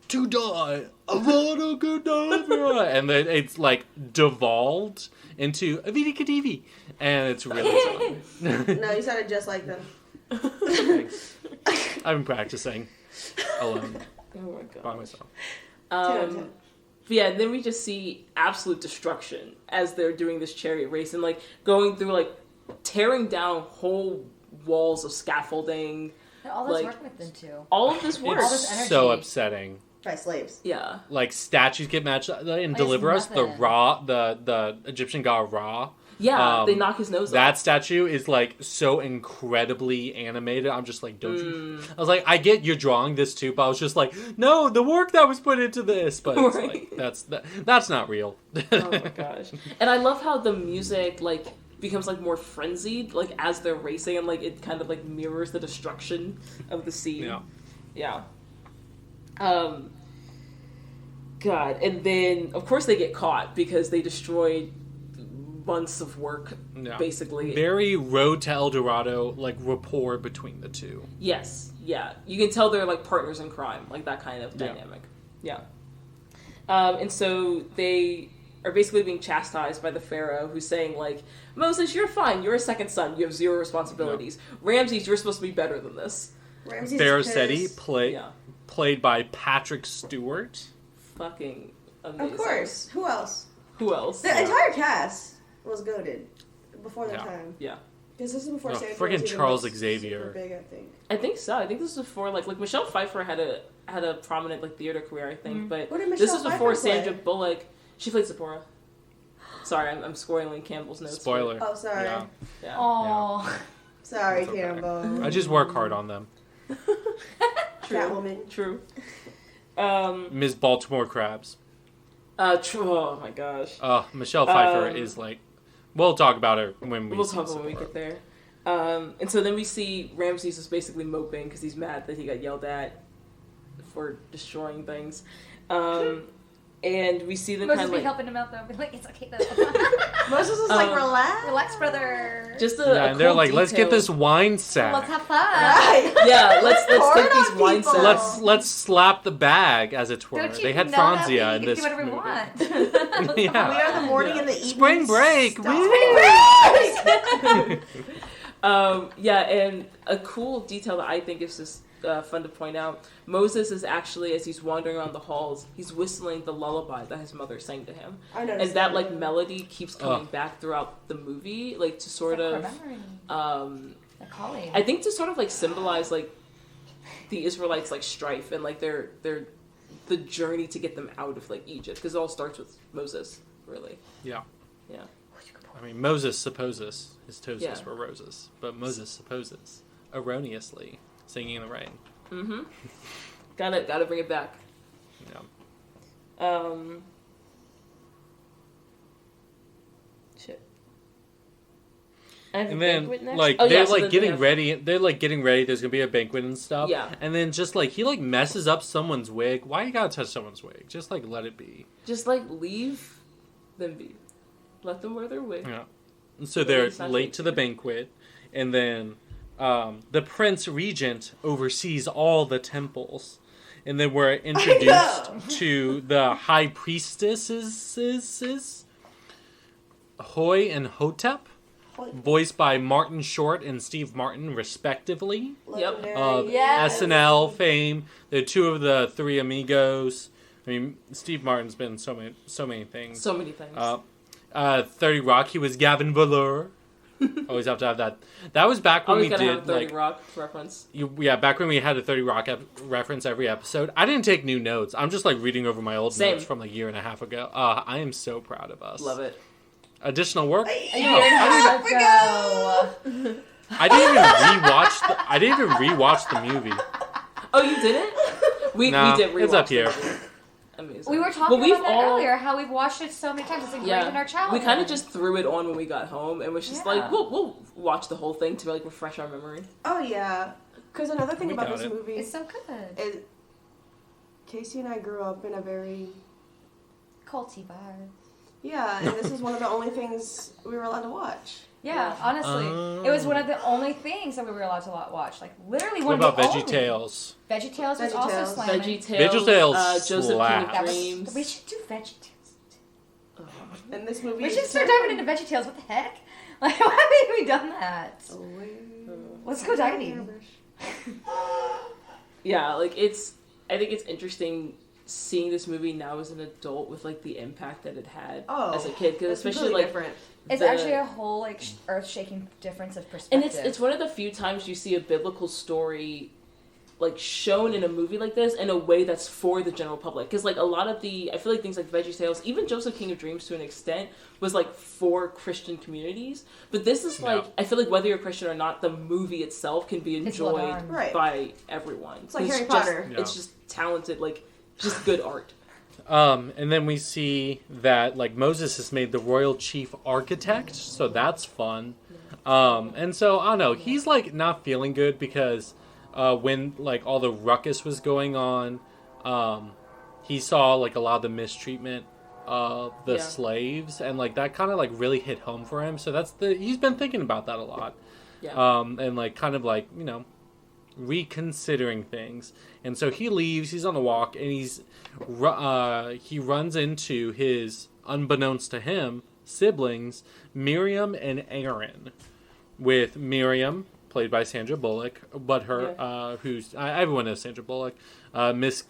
to die. Avada Kedavra, and then it's like devolved into Avidi Kadivi, and it's really funny. No, you sounded just like them. Thanks. I've been practicing alone by myself. But yeah, and then we just see absolute destruction as they're doing this chariot race and like going through like tearing down whole walls of scaffolding. And all this work with them too. All of this work. It's all this energy. so upsetting. By slaves. Yeah. Like statues get matched and Deliver Us, the Egyptian god Ra Yeah, they knock his nose off. That statue is like so incredibly animated. I'm just like, don't you? I was like, I get you're drawing this too, but I was just like, no, the work that was put into this. But it's like, that's not real. Oh my gosh! And I love how the music like becomes like more frenzied, like as they're racing, and like it kind of like mirrors the destruction of the scene. Yeah. God, and then of course they get caught because they destroyed months of work, basically. Very Road to El Dorado, like, rapport between the two. Yes, yeah. You can tell they're, like, partners in crime, like that kind of dynamic. Yeah. And so they are basically being chastised by the Pharaoh, who's saying, like, Moses, you're fine. You're a second son. You have zero responsibilities. Ramses, you're supposed to be better than this. Pharaoh played by Patrick Stewart. Fucking amazing. Of course. Who else? The entire cast was goated before their time. Yeah. Because this is before freaking Charles Xavier. Big, I think so. I think this was before like Michelle Pfeiffer had a prominent like theater career, I think. But this is before Sandra Bullock. She played Zipporah. Sorry, I'm spoiling Campbell's notes. Spoiler. Oh, sorry. Yeah. Oh. Sorry, Campbell. I just work hard on them. Catwoman. True. Ms. Baltimore Crabs. True. Oh my gosh. Michelle Pfeiffer is like. We'll talk about her when we. We'll talk when we get there. And so then we see Ramses is basically moping because he's mad that he got yelled at for destroying things. And we see them kind of like helping him out though. Be like, it's okay though. Moses is like, relax, brother. Just and they're like, detail. let's get this wine sack. Let's have fun. Right. Yeah, let's take these wine sacks. Let's slap the bag, as it were. They had Franzia in this movie. We We are the morning and the evening. Spring break. And a cool detail that I think is just fun to point out. Moses is actually, as he's wandering around the halls, he's whistling the lullaby that his mother sang to him. And that like melody keeps coming back throughout the movie, like to sort of I think to sort of like symbolize like the Israelites like strife and like their the journey to get them out of like Egypt, because it all starts with Moses, really. Yeah. I mean, Moses supposes his toes were roses, but Moses supposes erroneously singing in the rain. Mm-hmm. Gotta bring it back. Yeah. Shit. And then, like, they're like getting ready. They're like getting ready. There's gonna be a banquet and stuff. Yeah. And then just like he like messes up someone's wig. Why you gotta touch someone's wig? Just like let it be. Just like leave them be. Let them wear their wig. Yeah. And so they're late to the banquet, and then the Prince Regent oversees all the temples, and then we're introduced to the high priestesses, Hoy and Hotep, voiced by Martin Short and Steve Martin, respectively. Yep. Of SNL fame. They're two of the three amigos. I mean, Steve Martin's been so many things. So many things. 30 Rock, he was Gavin Volure. Always have to have that. That was back when we did have 30 like Rock reference. Back when we had a 30 Rock reference every episode. I didn't take new notes. I'm just like reading over my old notes from like a year and a half ago. I am so proud of us. Love it. Additional work? A year and a half ago. I didn't even rewatch the movie. Oh, you didn't? We did rewatch. It's up here. Amazing. We were talking about that earlier, how we've watched it so many times. It's ingrained in our childhood. We kind of just threw it on when we got home, and was just like, we'll watch the whole thing to like refresh our memory. Oh yeah, because another thing about this movie, it's so good. Casey and I grew up in a very culty vibe. Yeah, and this is one of the only things we were allowed to watch. Yeah, honestly. It was one of the only things that we were allowed to watch. Like, literally one of the only. What about VeggieTales? VeggieTales was also slamming. VeggieTales Josephine Dreams. We should do VeggieTales. And this movie we should start diving into VeggieTales. What the heck? Like, why haven't we done that? Let's go diving. Yeah, like, I think it's interesting seeing this movie now as an adult with like the impact that it had as a kid, because especially like different. It's actually a whole like earth-shaking difference of perspective. And it's one of the few times you see a biblical story like shown in a movie like this in a way that's for the general public. Because like a lot of I feel like things like VeggieTales, even Joseph King of Dreams to an extent, was like for Christian communities. But this is like, I feel like whether you're Christian or not, the movie itself can be enjoyed by everyone. It's like Harry Potter. It's just talented, like just good art. And then we see that like Moses has made the royal chief architect, so that's fun. And so I don't know, he's like not feeling good because when like all the ruckus was going on, he saw like a lot of the mistreatment of the slaves, and like that kind of like really hit home for him. So he's been thinking about that a lot. And like kind of like, you know, reconsidering things. And so he leaves, he's on the walk, and he runs into his, unbeknownst to him, siblings, Miriam and Aaron, with Miriam, played by Sandra Bullock, but her, who's, everyone knows Sandra Bullock, Miss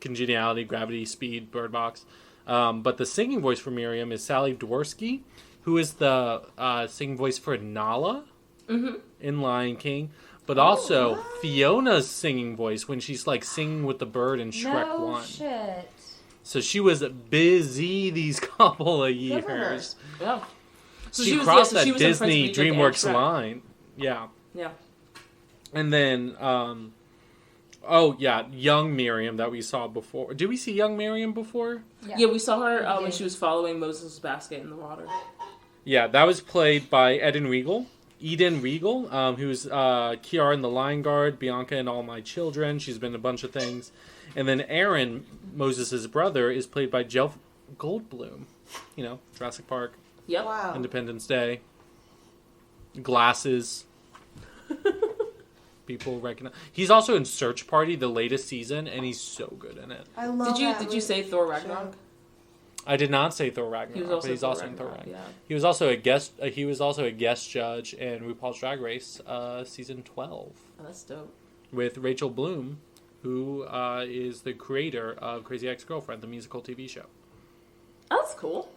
Congeniality, Gravity, Speed, Bird Box. But the singing voice for Miriam is Sally Dworsky, who is the singing voice for Nala in Lion King. But also Fiona's singing voice when she's like singing with the bird in Shrek 1. Shit. So she was busy these couple of years. Yeah. So she was, crossed so that Disney DreamWorks line. Yeah. Yeah. And then, young Miriam that we saw before. Did we see young Miriam before? Yeah, we saw her when she was following Moses' basket in the water. Yeah, that was played by Eden Regal, who's Kiara in The Lion Guard, Bianca in All My Children. She's been in a bunch of things. And then Aaron, Moses' brother, is played by Jeff Goldblum. You know, Jurassic Park. Yep. Wow. Independence Day. Glasses. People recognize. He's also in Search Party, the latest season, and he's so good in it. I love Did you say Thor Ragnarok? I did not say Thor Ragnarok, but he's also in Thor Ragnarok. Yeah. He was also a guest judge in RuPaul's Drag Race season 12. Oh, that's dope. With Rachel Bloom, who is the creator of Crazy Ex-Girlfriend, the musical TV show. Oh, that's cool.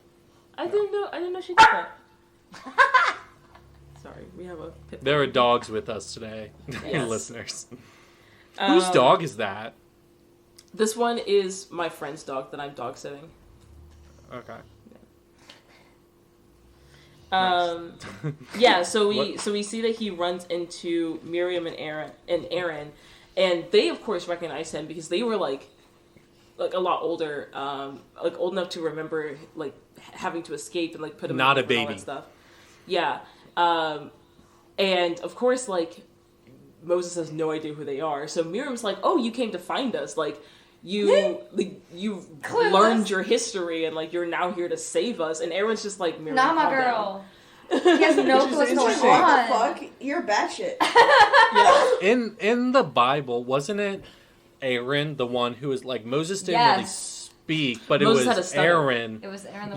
I didn't know she did that. Sorry, we have a pit. There are dogs with us today, listeners. Whose dog is that? This one is my friend's dog that I'm dog sitting. Okay. So we see that he runs into Miriam and Aaron, and they of course recognize him because they were like a lot older, like old enough to remember like having to escape and like put him not in a baby and all that stuff. Yeah, and of course like Moses has no idea who they are, so Miriam's like, "Oh, you came to find us, like." You learned your history and like you're now here to save us, and Aaron's just like, Miriam, not my girl. He has no clue what's going on. What the fuck? You're batshit. Yeah. In the Bible, wasn't it Aaron the one who was like Moses didn't really speak, but Moses it was Aaron. It was Aaron.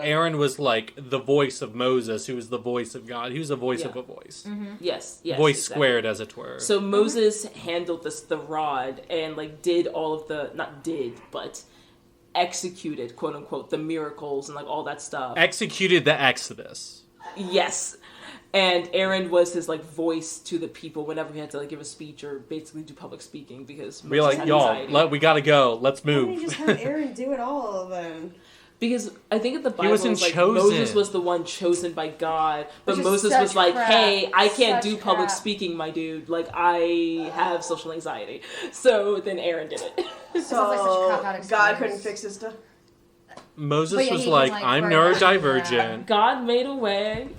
Aaron was like the voice of Moses, who was the voice of God. He was the voice of a voice. Mm-hmm. Yes, voice squared, as it were. So Moses handled the rod and like did all of but executed, quote unquote, the miracles and like all that stuff. Executed the Exodus. Yes. And Aaron was his like voice to the people whenever he had to like give a speech or basically do public speaking because we're like, y'all, we gotta go. Let's move. Why didn't you just have Aaron do it all then? Because I think in the Bible, he wasn't like, chosen. Moses was the one chosen by God, but Moses was like, "Hey, I can't do public speaking, my dude. Like, I have social anxiety." So then Aaron did it. So God couldn't fix his stuff. Moses was like, "I'm neurodivergent." God made a way.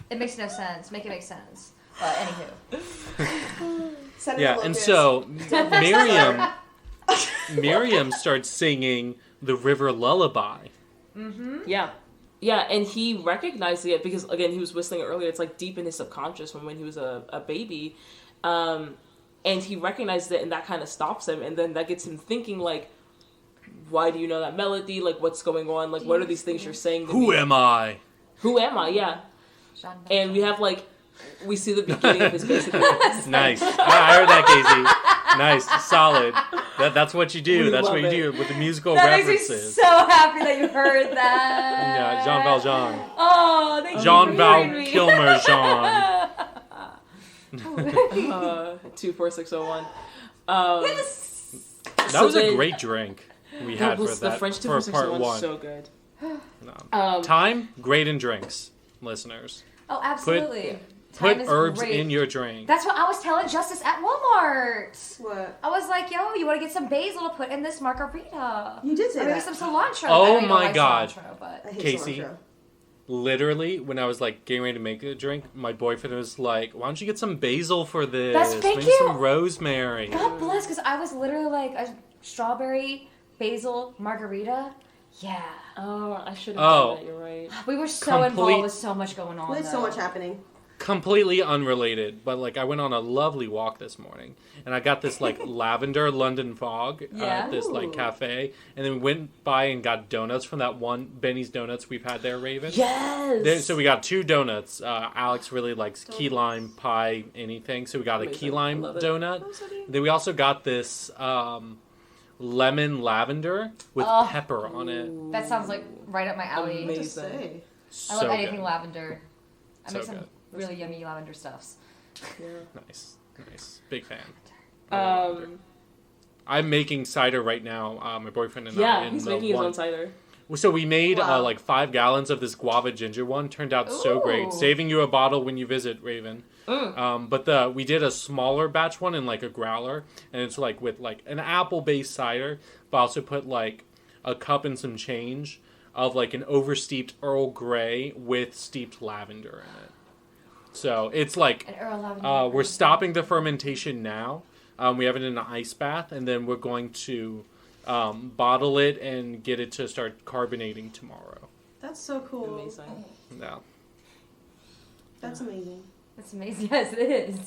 It makes no sense. Make it make sense. But anywho. And so Miriam starts singing the river lullaby. Mm-hmm. Yeah, and he recognized it because again he was whistling it earlier. It's like deep in his subconscious from when he was a baby, and he recognized it, and that kind of stops him, and then that gets him thinking like, why do you know that melody? Like, what's going on? Like, what are these things you're saying to me? Who am I? Yeah. And we see the beginning of his basic Nice. I heard that, Casey. Nice. Solid. That's what you do. That's what you do with the musical references. Makes me so happy that you heard that. Yeah, Jean Valjean. Oh, thank you. Jean Val Kilmer Jean. 24601. That was a great drink we had for that. The French for part 1. So good. No. Thyme, great in drinks, listeners. Oh, absolutely. Put herbs in your drink. That's what I was telling Justice at Walmart. What? I was like, yo, you want to get some basil to put in this margarita? You did say that. Maybe some cilantro. Oh I know my like God. cilantro, but... I hate Casey, cilantro. literally, when I was like getting ready to make a drink, my boyfriend was like, why don't you get some basil for this? Thank Maybe you. some rosemary. God bless, because I was literally like a strawberry basil margarita. Yeah. Oh, I should have done that. You're right. We were so involved with so much going on. There's so much happening. Completely unrelated, but like I went on a lovely walk this morning and I got this like lavender London fog at this like cafe, and then we went by and got donuts from that one Benny's Donuts we've had there, Raven. Yes. So we got 2 donuts. Alex really likes key lime pie anything, so we got a key lime donut. Then we also got this lemon lavender with pepper on it. That sounds like right up my alley. Amazing. I love anything lavender. I So make some good. really yummy lavender stuffs. Yeah. Nice. Big fan. I'm making cider right now. My boyfriend and I. Yeah, he's making his own cider. So we made like 5 gallons of this guava ginger one. Turned out so great. Saving you a bottle when you visit, Raven. But we did a smaller batch one in like a growler, and it's like with like an apple-based cider, but also put like a cup and some change of like an oversteeped Earl Grey with steeped lavender in it. So it's like we're stopping the fermentation now. We have it in an ice bath, and then we're going to bottle it and get it to start carbonating tomorrow. That's so cool. Amazing. Yeah. That's amazing. That's amazing. Yes, it is.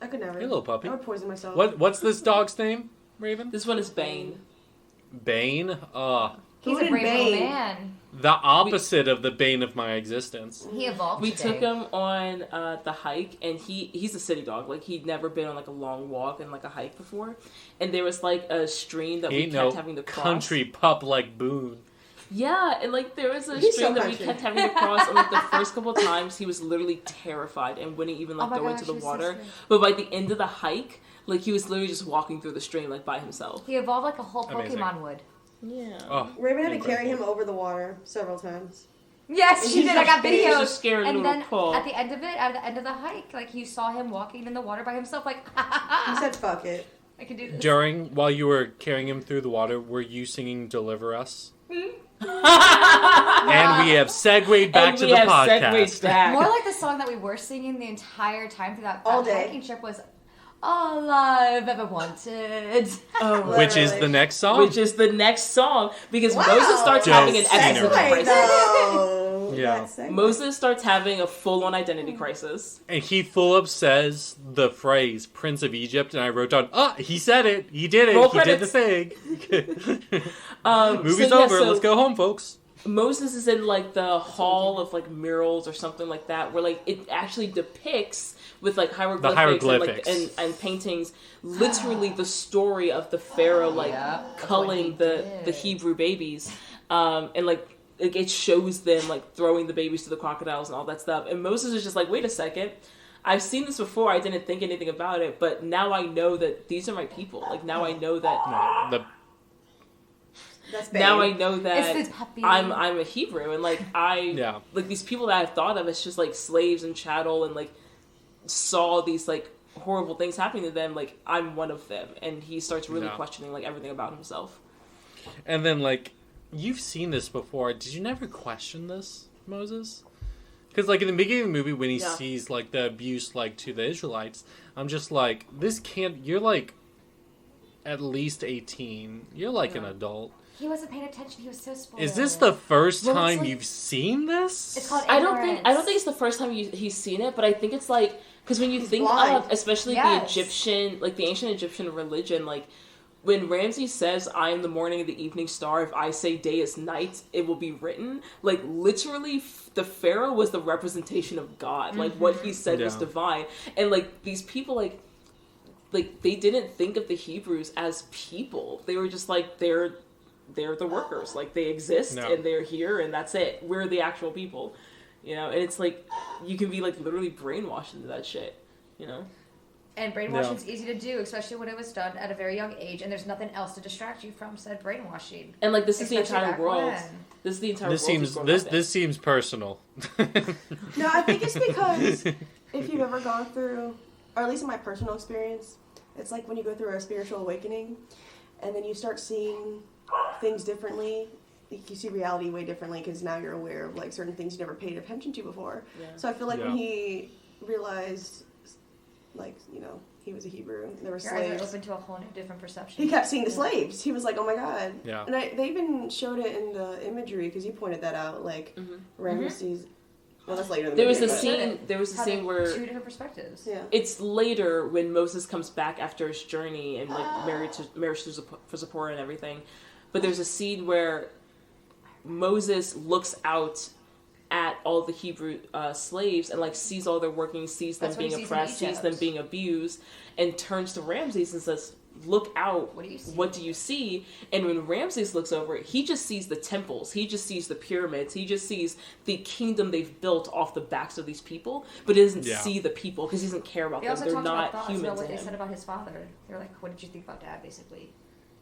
I could never. Hey, little puppy. I would poison myself. What's this dog's name, Raven? This one is Bane. Bane? He's a brave little man. The opposite of the bane of my existence. He evolved We today. took him on the hike, and he's a city dog. Like, he'd never been on like a long walk and like a hike before. And there was like a stream that we kept having to cross. Country pup like Boone. Yeah, and like there was a He's stream so that we country. kept having to cross, and like the first couple times he was literally terrified and wouldn't even like go into the water. But by the end of the hike, like he was literally just walking through the stream like by himself. He evolved like a whole Amazing. Pokemon would. Yeah. Oh, Raven had to carry him over the water several times. Yes, she did. I got He's videos. just scared And little then paw. at the end of it, at the end of the hike, like you saw him walking in the water by himself, like He said, "Fuck it." I can do this. while you were carrying him through the water, were you singing "Deliver Us"? And we have segued back to the podcast. More like the song that we were singing the entire time through that All day. hiking trip was "All I've Ever Wanted." Oh, Which is the next song. Which is the next song, because Moses starts having an existential crisis. Yeah. Moses starts having a full-on identity crisis. And full up says the phrase "Prince of Egypt," and I wrote down, he said it. He did it. Roll he credits. did the thing. Movie's so, yeah, over. so- Let's go home, folks. Moses is in like the hall of like murals or something like that, where like it actually depicts with like hieroglyphics, and paintings literally the story of the Pharaoh like culling the Hebrew babies, and like it shows them like throwing the babies to the crocodiles and all that stuff. And Moses is just like, wait a second, I've seen this before. I didn't think anything about it, but now I know that these are my people. Like now I know that. Now I know that I'm a Hebrew, and like like these people that I've thought of as just like slaves and chattel, and like saw these like horrible things happening to them. Like I'm one of them, and he starts really questioning like everything about himself. And then like you've seen this before. Did you never question this, Moses? Because like in the beginning of the movie, when he sees like the abuse like to the Israelites, I'm just like, this can't. You're like at least 18. You're like an adult. He wasn't paying attention. He was so spoiled. Is this the first time you've seen this? It's called I ignorance. don't think it's the first time he's seen it, but I think it's like because when you think of especially the Egyptian, like the ancient Egyptian religion, like when Ramses says, "I am the morning and the evening star. If I say day is night, it will be written." Like literally, the Pharaoh was the representation of God. Like what he said was divine, and like these people, like they didn't think of the Hebrews as people. They were just like they're the workers, like they exist and they're here and that's it. We're the actual people, you know. And it's like you can be like literally brainwashed into that shit, you know. And brainwashing's easy to do, especially when it was done at a very young age, and there's nothing else to distract you from said brainwashing. And like this is the entire world. This is the entire world. This seems personal. No, I think it's because if you've ever gone through, or at least in my personal experience, it's like when you go through a spiritual awakening, and then you start seeing things differently. You see reality way differently because now you're aware of like certain things you never paid attention to before. Yeah. So I feel like when he realized, like, you know, he was a Hebrew and there were slaves. Your eyes are open to a whole new different perception. He kept seeing the slaves. He was like, oh my god. Yeah. And they even showed it in the imagery because you pointed that out. Like, Ramesses. Well, that's later in the There movie, was a scene where two different perspectives. Yeah. It's later when Moses comes back after his journey and like marriage for Zipporah and everything. But there's a scene where Moses looks out at all the Hebrew slaves and like sees all their working, sees them being oppressed, sees them being abused, and turns to Ramses and says, "Look out! What do you see?" And when Ramses looks over, he just sees the temples, he just sees the pyramids, he just sees the kingdom they've built off the backs of these people, but he doesn't see the people because he doesn't care about them. They're not human about to what him. they said about his father. They were like, "What did you think about Dad?" Basically.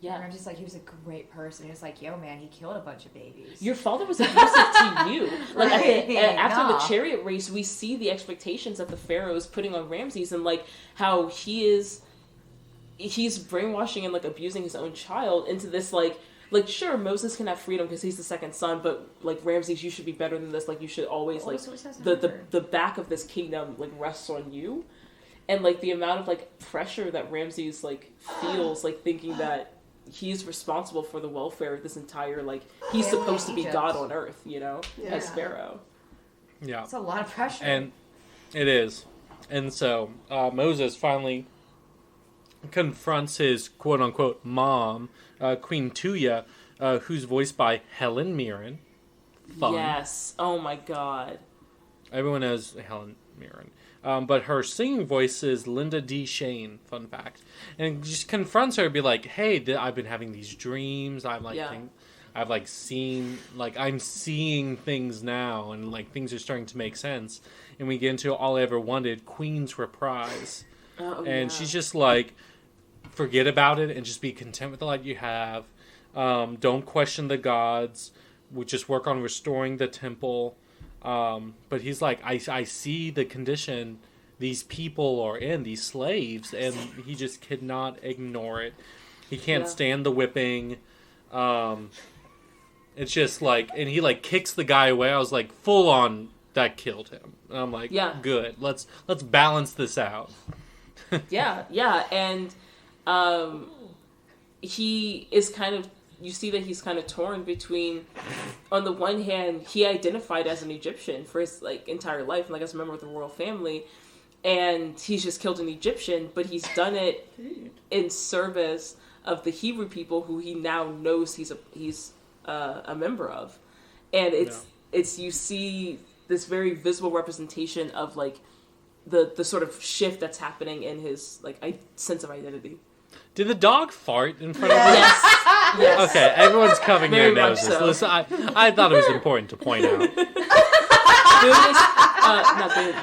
Yeah. And I'm just like, he was a great person. He was like, yo, man, he killed a bunch of babies. Your father was abusive to you. Like after the chariot race, we see the expectations that the Pharaoh is putting on Ramses, and like how he's brainwashing and like abusing his own child into this like sure, Moses can have freedom because he's the second son, but like Ramses, you should be better than this. Like you should always like the back of this kingdom like rests on you, and like the amount of like pressure that Ramses like feels like thinking that he's responsible for the welfare of this entire, like, he's supposed to be God on earth, you know, as Pharaoh. Yeah. It's a lot of pressure. And it is. And so Moses finally confronts his quote-unquote mom, Queen Tuya, who's voiced by Helen Mirren. Fun. Yes. Oh my god. Everyone knows Helen Mirren. But her singing voice is Linda D. Shane, fun fact. And just confronts her and be like, hey, I've been having these dreams. I'm seeing things now, and like things are starting to make sense. And we get into All I Ever Wanted, Queen's Reprise. She's just like, forget about it and just be content with the life you have. Don't question the gods. We just work on restoring the temple. But he's like, I see the condition these people are in, these slaves, and he just could not ignore it. He can't stand the whipping. It's just like, and he like kicks the guy away. I was like, full on, that killed him. And I'm like, good. Let's balance this out. And he is kind of, you see that he's kind of torn between, on the one hand, he identified as an Egyptian for his like entire life, and like as a member of the royal family, and he's just killed an Egyptian, but he's done it in service of the Hebrew people who he now knows he's a member of, and it's you see this very visible representation of like the sort of shift that's happening in his like sense of identity. Did the dog fart in front of us? Yes. Okay, everyone's covering their noses. So. Listen, I thought it was important to point out.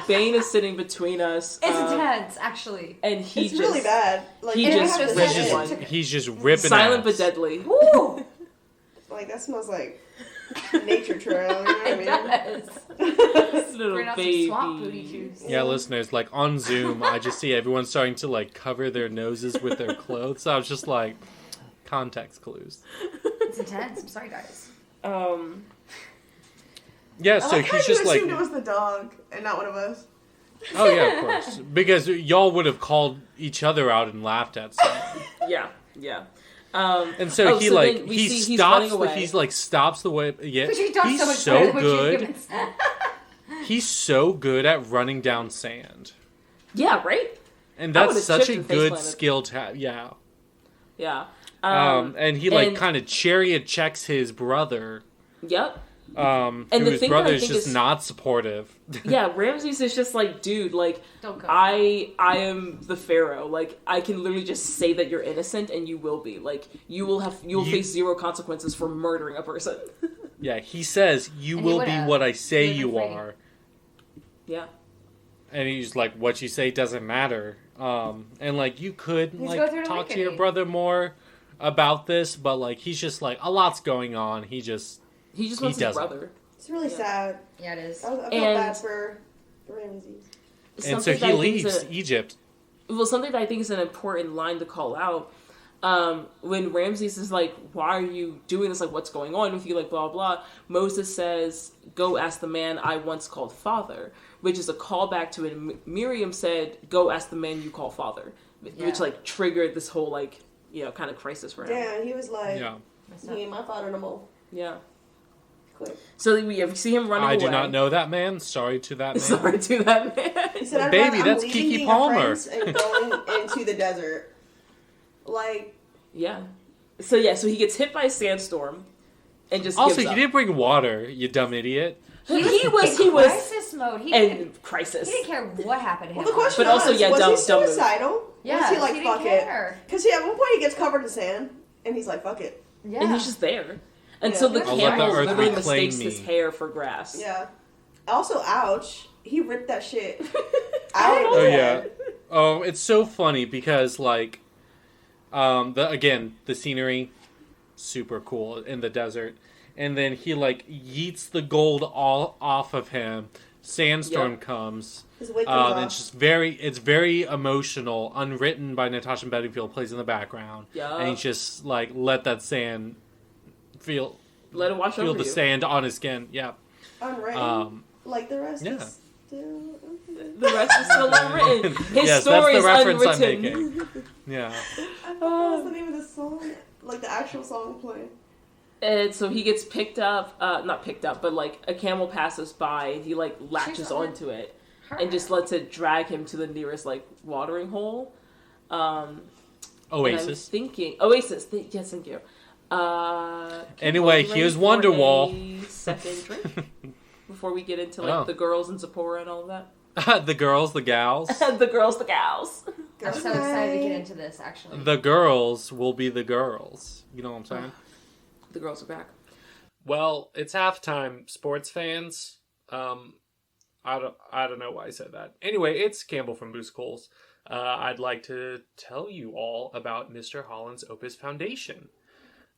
Bane is sitting between us. It's intense, actually. And it's really bad. Like, he's just ripping silent ass. but deadly. Woo! Like, that smells like nature trail, you know what I mean? It does. Little baby. Swamp booty juice. Yeah, listeners, like on Zoom, I just see everyone starting to like cover their noses with their clothes. So I was just like, context clues. It's intense. I'm sorry, guys. Yeah, so he's just like. You assumed it was the dog and not one of us. Oh yeah, of course, because y'all would have called each other out and laughed at something. Yeah. And so he stops the way. Yeah, he's so good. He's so good at running down sand. Yeah, right. And that's such a good skill to have. Yeah. Yeah. And he like kind of chariot checks his brother. Yep. And his brother is just not supportive. Yeah, Ramses is just like, dude, like, don't go. I am the Pharaoh. Like, I can literally just say that you're innocent, and you will be. Like, you will face zero consequences for murdering a person. Yeah, he says, you will be what I say you are. Yeah. And he's like, what you say doesn't matter. And like, you could He's like going through an talk to your awakening. brother more about this, but like, he's just like, a lot's going on. He just wants his doesn't. brother. It's really sad. Yeah, it is. I feel And- bad for Ramses. And so he leaves Egypt. Well, something that I think is an important line to call out. When Ramses is like, why are you doing this? Like, what's going on with you? Like, blah, blah. Moses says, go ask the man I once called father, which is a callback to when Miriam said, go ask the man you call father, which like triggered this whole like, kind of crisis for him. Yeah, he was like, Yeah. he ain't my father no more. Yeah. Quick. So we see him running away. I do not know that man. Sorry to that man. Sorry to that man. He said, Baby, I'm that's leaving Keke being Palmer. a prince and going into the desert. Like, Yeah. So he gets hit by a sandstorm and just Also, gives you up. didn't bring water, you dumb idiot. He in was crisis mode. He didn't crisis. care what happened to him. well, the question But also, was, yeah, was dumb- he dumb- suicidal? Yeah, was he like, he fuck didn't care. it? Because at one point he gets covered in sand, and he's like, fuck it. Yeah. And he's just there. And Yeah. so the I'll let the camel earth literally reclaim mistakes his me. hair for grass. Yeah. Also, ouch. He ripped that shit out of Oh his yeah. head. Oh, it's so funny because like, the scenery, super cool in the desert, and then he like yeets the gold all off of him. Sandstorm Yep. comes. His wig comes off. It's just very emotional. Unwritten by Natasha Bedingfield plays in the background, Yeah. and he's just like let that sand feel Let it wash feel over the you. sand on his skin. Yeah. Unwritten. Like the rest yeah. is still... The rest is still unwritten. His Yes, story that's is the reference I'm unwritten. making. Yeah. I thought that was the name of the song. Like the actual song playing. And so he gets picked up, not picked up, but like a camel passes by and he like latches She's on onto it and just lets it drag him to the nearest like watering hole. And I'm Oasis. thinking Oasis. Yes, thank you. Anyway, Campbell, here's ready for Wonderwall. a second drink before we get into like the girls and Zipporah and all of that. The girls, the gals. The girls, the gals. I'm so excited to get into this, actually. The girls will be the girls. You know what I'm saying? The girls are back. Well, it's halftime, sports fans. I don't know why I said that. Anyway, it's Campbell from Boost Coles. I'd like to tell you all about Mr. Holland's Opus Foundation.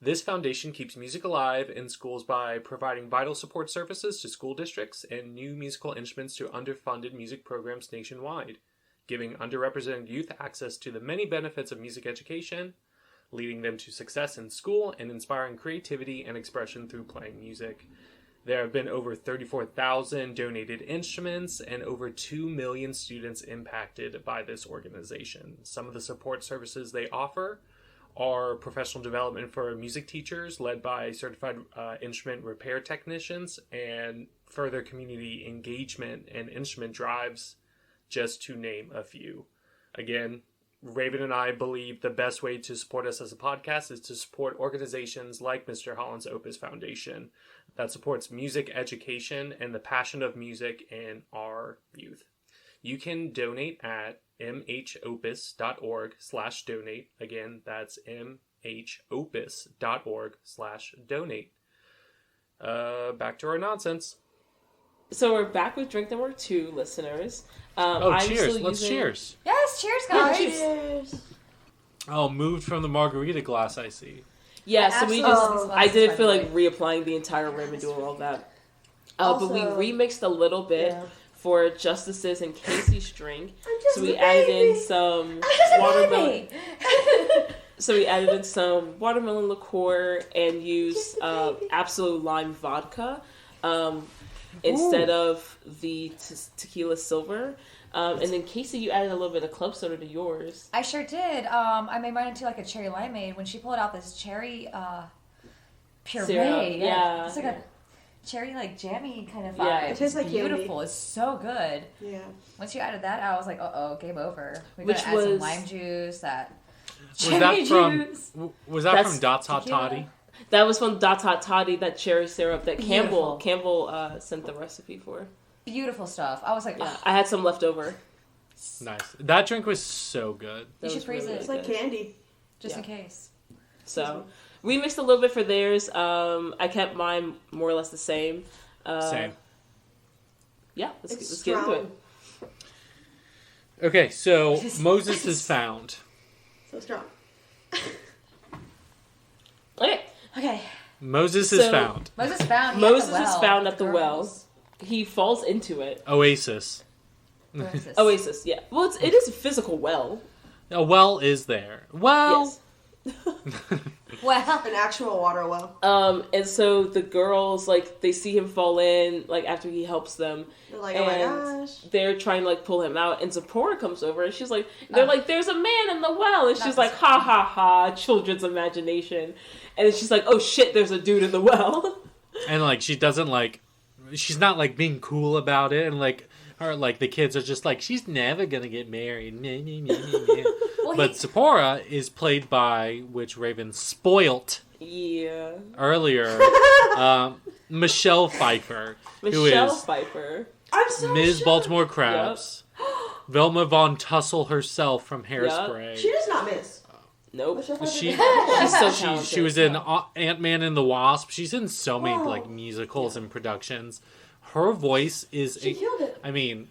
This foundation keeps music alive in schools by providing vital support services to school districts and new musical instruments to underfunded music programs nationwide, giving underrepresented youth access to the many benefits of music education, leading them to success in school, and inspiring creativity and expression through playing music. There have been over 34,000 donated instruments and over 2 million students impacted by this organization. Some of the support services they offer are professional development for music teachers led by certified instrument repair technicians, and further community engagement and instrument drives, just to name a few. Again, Raven and I believe the best way to support us as a podcast is to support organizations like Mr. Holland's Opus Foundation that supports music education and the passion of music in our youth. You can donate at mhopus.org/donate. Again, that's mhopus.org/donate. Back to our nonsense. So we're back with drink number 2, listeners. Cheers. Let's cheers. Yes, cheers, guys. Cheers. Oh, moved from the margarita glass, I see. Yeah, I so we absolutely just, love these I didn't glasses, feel by the like reapplying the entire rim and doing all that. But we Also- remixed a little bit Yeah. for Justice's and Casey's drink. I'm just So we a added baby. in some Just a watermelon. baby. So we added in some watermelon liqueur and used Just a baby. Absolute Lime vodka instead of the tequila silver. And then Casey, you added a little bit of club soda to yours. I sure did. I made mine into like a cherry limeade. When she pulled out this cherry puree, Syrup, yeah. it's like a cherry like jammy kind of vibe. Yeah. It tastes like It's candy. beautiful. It's so good. Yeah. Once you added that, I was like, game over. We Which gotta add some was- lime juice. That Was cherry that from juice. was that That's from Dot's Hot tequila. Toddy? That was from Dot Hot Toddy, that cherry syrup that Beautiful. Campbell sent the recipe for. Beautiful stuff. I was like, Yeah, I had some left over. Nice. That drink was so good. That You should was freeze it. It's like good. candy. just in Yeah. case. So we mixed a little bit for theirs. I kept mine more or less the same. Same. Yeah, let's It's get into it. strong. Okay, so Moses is found. So strong. Okay. Moses is found. Moses found. Moses is found at the well. He falls into it. Oasis. Oasis, yeah. Well, it is a physical well. A well is there. Well. Yes. Well, An actual water well. And so the girls, like, they see him fall in, like, after he helps them. They're like, oh my gosh. They're trying to, like, pull him out. And Zipporah comes over and she's like, they're like, there's a man in the well. And she's like, ha ha ha, children's imagination. And then she's like, oh shit, there's a dude in the well. And, like, she doesn't, like, she's not, like, being cool about it. And, like, her, like, the kids are just like, she's never gonna get married. Well, but Zipporah is played by, which Raven spoilt earlier, Michelle Pfeiffer. Michelle Pfeiffer. I'm so Ms. shocked. Baltimore Crabs. Yep. Velma Von Tussle herself from Hairspray. Yep. She does not miss. Nope. She's so talented. She was in Ant-Man and the Wasp. She's in so many like musicals and productions. Her voice is... She killed it. I mean...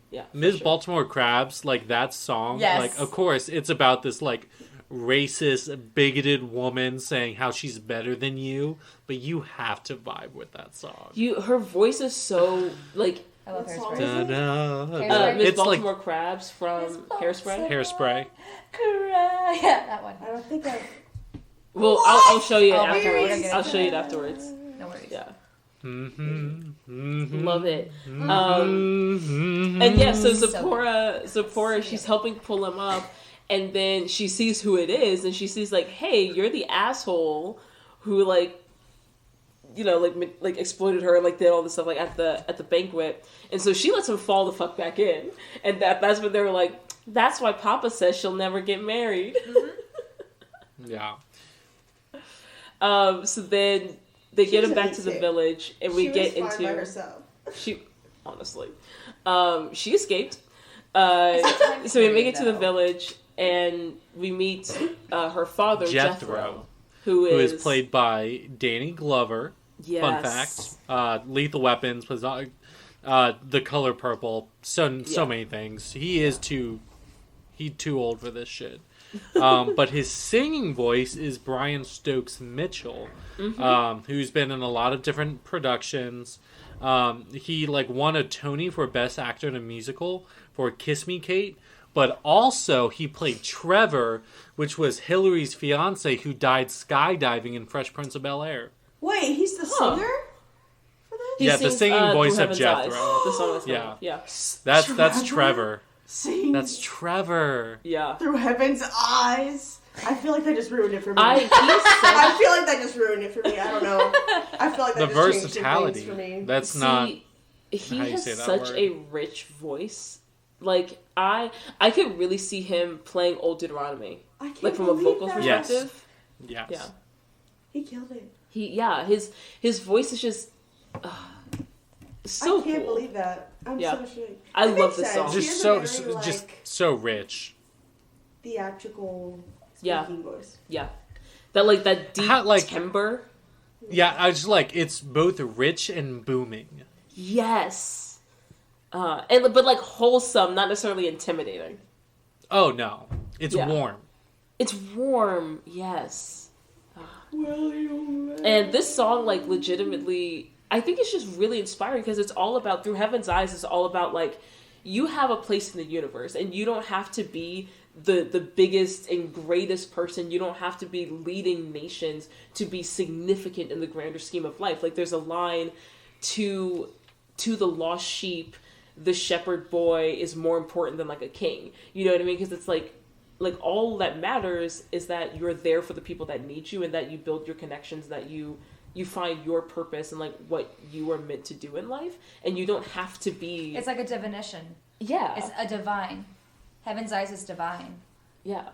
Yeah, Ms. Baltimore Crabs, like, that song, like, of course, it's about this, like, racist, bigoted woman saying how she's better than you, but you have to vibe with that song. Her voice is so, like... I love Hairspray. Ms. Baltimore Crabs from Hairspray. Hairspray. Yeah, that one. I don't think I... Well, I'll show you it afterwards. I'll show you it afterwards. No worries. Yeah. Mm-hmm. Love it. And yeah, so Zipporah, she's helping pull him up, and then she sees who it is, and she sees like, hey, you're the asshole who like, you know, like exploited her and like did all this stuff like at the banquet, and so she lets him fall the fuck back in, and that's when they were like, that's why Papa says she'll never get married. Yeah. So then. They get him back to the village, and we get into. By herself. She honestly, she escaped. So we make it to the village, and we meet her father, Jethro, who is played by Danny Glover. Yes. Fun fact: Lethal Weapons was The Color Purple. So many things. He's too old for this shit. But his singing voice is Brian Stokes Mitchell, who's been in a lot of different productions. He like won a Tony for Best Actor in a Musical for Kiss Me Kate, but also he played Trevor, which was Hillary's fiance who died skydiving in Fresh Prince of Bel-Air. Wait, he's the singer for this? He sings, the singing voice of Jethro. The song That's Trevor. Sings That's Trevor. Yeah. Through Heaven's Eyes. I feel like that just ruined it for me. I feel like that just ruined it for me. I don't know. I feel like that the just versatility. Changed for me. That's not. He how you has say that such word. a rich voice. Like I could really see him playing Old Deuteronomy. I can't like from a vocal perspective. Yes. Yeah. He killed it. His voice is just so I can't cool. believe that. I'm so shocked. I love this song. Just so rich. Theatrical speaking voice. Yeah. That deep timbre. Yeah, I just like it's both rich and booming. Yes. But like wholesome, not necessarily intimidating. Oh no. It's warm. It's warm, yes. And this song, like, legitimately, I think it's just really inspiring because it's all about, Through Heaven's Eyes, it's all about, like, you have a place in the universe and you don't have to be the biggest and greatest person. You don't have to be leading nations to be significant in the grander scheme of life. Like, there's a line to the lost sheep, the shepherd boy is more important than, like, a king. You know what I mean? Because it's like all that matters is that you're there for the people that need you and that you build your connections, that you find your purpose and like what you are meant to do in life, and you don't have to be. It's like a divination. Yeah, it's a divine. Heaven's Eyes is divine. Yeah,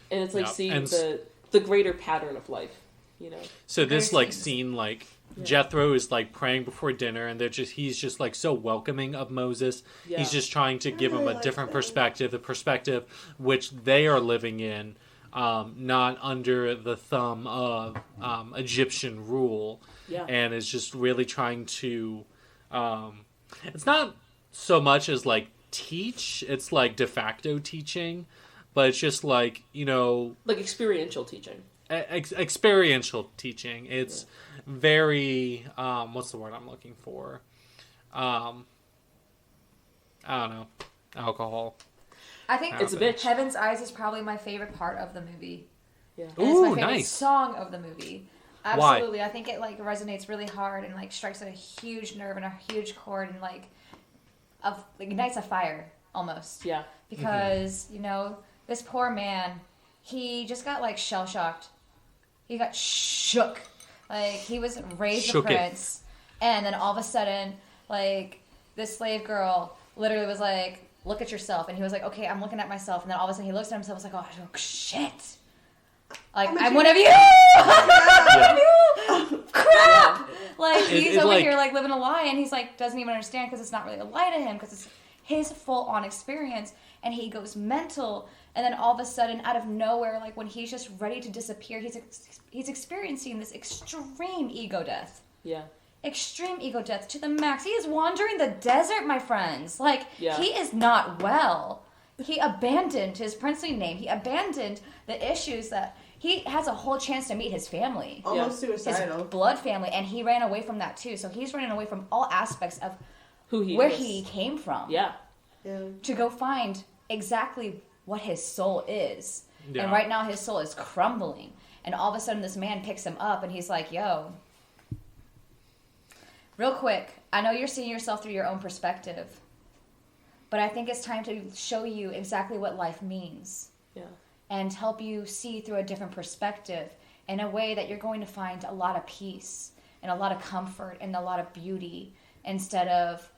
and it's like seeing the greater pattern of life, you know. So this like scene, like Jethro is like praying before dinner, and he's just like so welcoming of Moses. Yeah. He's just trying to give him a different perspective, the perspective which they are living in. Not under the thumb of Egyptian rule, and is just really trying to. It's not so much as like teach. It's like de facto teaching, but it's just like, you know, like experiential teaching. Experiential teaching. It's very what's the word I'm looking for? I don't know. Alcohol. I think it's a bitch. Heaven's Eyes is probably my favorite part of the movie. Yeah. And it's my favorite song of the movie. Absolutely. Why? I think it like resonates really hard and like strikes at a huge nerve and a huge chord and like ignites a fire almost. Yeah. Because, you know, this poor man, he just got like shell shocked. He got shook. Like he was raised a prince. And then all of a sudden, like this slave girl literally was like, look at yourself. And he was like, okay, I'm looking at myself. And then all of a sudden he looks at himself and was like, oh shit. Like, I'm one of you! Crap! Like, he's over here, like, living a lie, and he's, like, doesn't even understand because it's not really a lie to him because it's his full-on experience, and he goes mental, and then all of a sudden, out of nowhere, like, when he's just ready to disappear, he's experiencing this extreme ego death. Yeah. Extreme ego death to the max. He is wandering the desert, my friends. Like, he is not well. He abandoned his princely name. He abandoned the issues that he has a whole chance to meet his family. Almost suicidal. His blood family. And he ran away from that too. So he's running away from all aspects of where he came from. Yeah. To go find exactly what his soul is. Yeah. And right now his soul is crumbling. And all of a sudden this man picks him up and he's like, yo, real quick, I know you're seeing yourself through your own perspective. But I think it's time to show you exactly what life means. Yeah. And help you see through a different perspective in a way that you're going to find a lot of peace and a lot of comfort and a lot of beauty instead of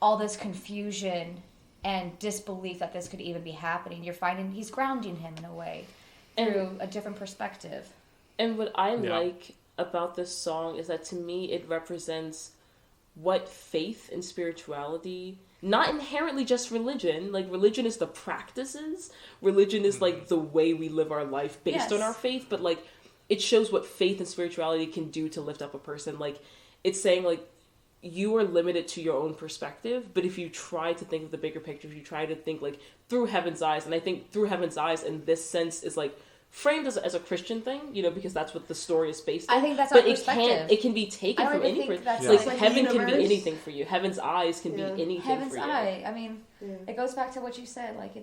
all this confusion and disbelief that this could even be happening. You're finding he's grounding him in a way through a different perspective. And what I like about this song is that to me it represents what faith and spirituality, not inherently just religion, like religion is the practices, religion is like the way we live our life based on our faith, but like it shows what faith and spirituality can do to lift up a person. Like it's saying like you are limited to your own perspective, but if you try to think of the bigger picture, if you try to think like through heaven's eyes, and I think through heaven's eyes in this sense is like framed as a Christian thing, you know, because that's what the story is based on. I think that's our perspective. It can be taken from any perspective. Like heaven can be anything for you. Heaven's eyes can be anything Heaven's for you. eye. I mean, it goes back to what you said. Like,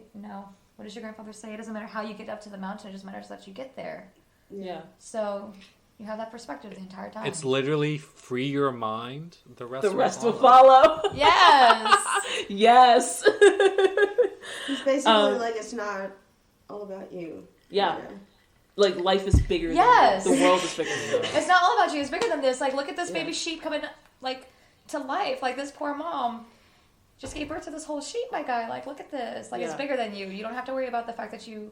what does your grandfather say? It doesn't matter how you get up to the mountain. It just matters that you get there. Yeah. So you have that perspective the entire time. It's literally free your mind. The rest will follow. Yes. Yes. It's basically like it's not all about you. Yeah. Like life is bigger than you. The world is bigger than you. It's not all about you. It's bigger than this. Like look at this baby sheep coming like to life. Like this poor mom just gave birth to this whole sheep, my guy. Like look at this. Like it's bigger than you. You don't have to worry about the fact that you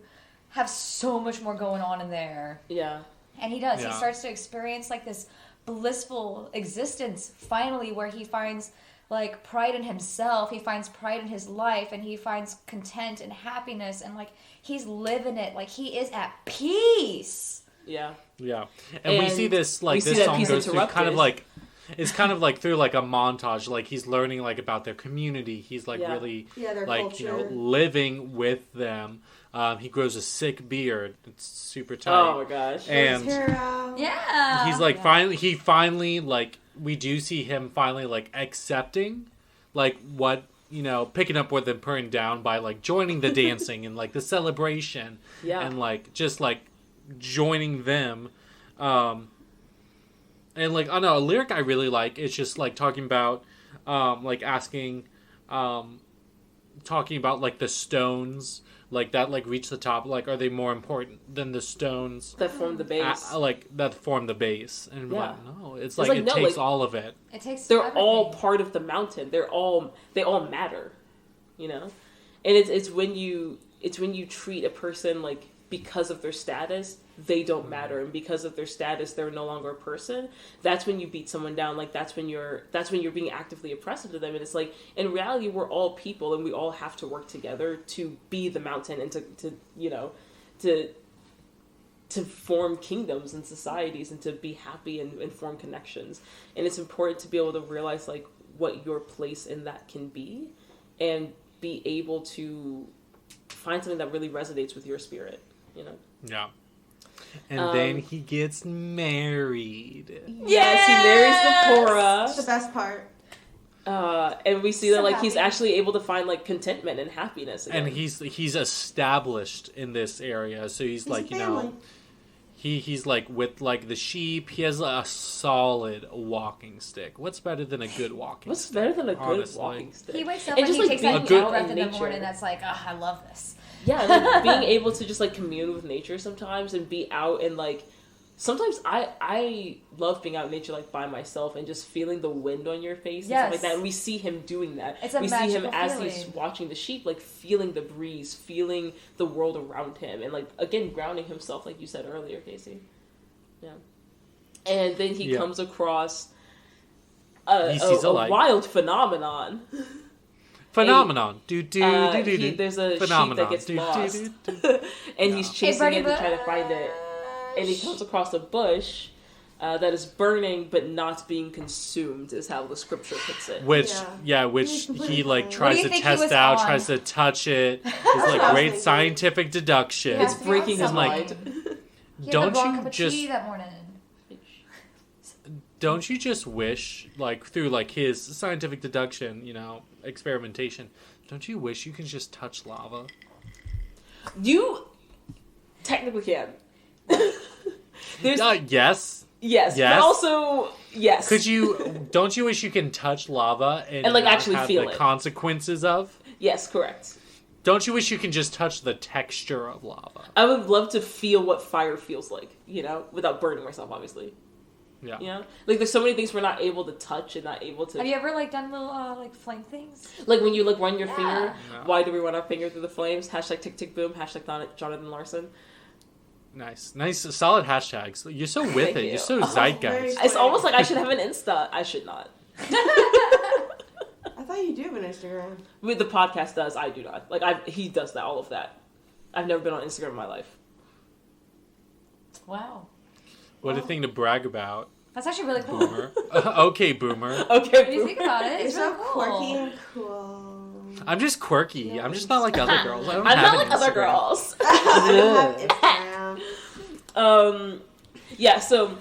have so much more going on in there. Yeah. And he does. Yeah. He starts to experience like this blissful existence finally where he finds like pride in himself, he finds pride in his life, and he finds content and happiness, and like he's living it, like he is at peace. Yeah. Yeah. And we see this like this song goes through kind of like it's kind of like through like a montage, like he's learning like about their community. He's like really their like culture. You know, living with them. He grows a sick beard. It's super tight. Oh my gosh. And he's like finally like we do see him finally like accepting like what, you know, picking up where they're burned down by like joining the dancing and like the celebration and like just like joining them. And like I don't know, a lyric I really like is just like talking about like asking talking about like the stones like that like reach the top, like are they more important than the stones that form the base? That form the base. And we're like, no, it's like it takes all of it. It takes they're everything. All part of the mountain. They all matter, you know? And it's when you treat a person like because of their status, they don't matter, and because of their status they're no longer a person. That's when you beat someone down. Like that's when you're being actively oppressive to them. And it's like in reality we're all people and we all have to work together to be the mountain and to you know to form kingdoms and societies and to be happy and form connections. And it's important to be able to realize like what your place in that can be and be able to find something that really resonates with your spirit, you know? Yeah. And then he gets married. Yes, he marries Zipporah. That's the best part. And we see So that, like, happy. he's actually able to find, like, contentment and happiness again. And he's established in this area, so he's like, a you family. know, he's like with like the sheep. He has a solid walking stick. What's better than a good walking What's stick? better than a good honestly? walking stick? He wakes up And and just, he like, takes being that out deep breath in in the nature. morning. That's like, I love this. Yeah, like, being able to just, like, commune with nature sometimes and be out and, like, sometimes I love being out in nature, like, by myself and just feeling the wind on your face and stuff like Yes. that. And we see him doing that. It's a we see him magical as he's feeling. watching the sheep, like, feeling the breeze, feeling the world around him, and, like, again, grounding himself, like you said earlier, Casey. Yeah. And then he comes across He sees a light. wild phenomenon. Phenomenon. Do. There's a Phenomenon. sheep that gets Do, lost. do, do. And he's chasing Bernie it to try to find it. And he comes across a bush that is burning but not being consumed, is how the scripture puts it. Which Yeah. which He's he completely like fine. tries What do to you think he test was out, on? tries to touch it. It's what like I was great thinking. scientific deduction. Yeah. It's breaking his Something. mind. He had Don't the wrong you cup of just- tea that morning. Don't you just wish, like, through, like, his scientific deduction, you know, experimentation, don't you wish you could just touch lava? You technically can. There's Yes. yes, yes. but also yes. Don't you wish you can touch lava and like, not actually have feel the it. consequences of? Yes, correct. Don't you wish you can just touch the texture of lava? I would love to feel what fire feels like, you know, without burning myself, obviously. Yeah. You know? Like, there's so many things we're not able to touch and not able to... Have you ever like done little like flame things? Like, when you, like, run your Yeah. finger, No. why do we run our finger through the flames? Hashtag tick tick boom, hashtag Jonathan Larson. Nice, solid hashtags. You're so with Thank it. you. You're so Oh, zeitgeist. It's almost like I should have an Insta. I should not. I thought you do have an Instagram. With the podcast does, I do not. Like, he does that, all of that. I've never been on Instagram in my life. Wow, What a thing to brag about, that's actually really cool. boomer. Okay, boomer. Okay, When you think about it, You're it's so really cool. quirky and cool. I'm just quirky. I'm just not like other girls. I don't I'm have not an like other Instagram. girls. I have Instagram. Yeah, so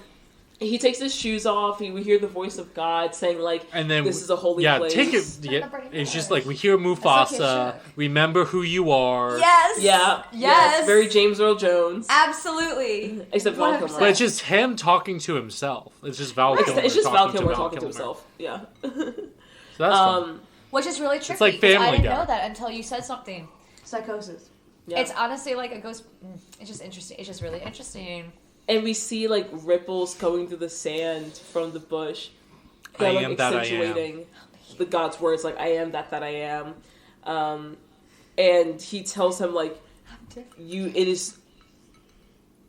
he takes his shoes off. We hear the voice of God saying, like, And then this is a holy yeah, place. take it. Turn Yeah, the brain it's just on. like we hear Mufasa. Kitschen. Remember who you are. Yes. Yeah. Yes. Very James Earl Jones. Absolutely. Except Val 100%. Kilmer. But it's just him talking to himself. It's just Val Kilmer. It's just Val Kilmer Val talking to Kilmer. himself. Yeah. So that's fun. Which is really tricky. like 'cause Family I didn't Guy. know that until you said something. Psychosis. Yeah. It's honestly like it goes. It's just interesting. It's just really interesting. And we see, like, ripples going through the sand from the bush. I They're, like, am that I am. accentuating the God's words, like, I am that I am. And he tells him, like, it is,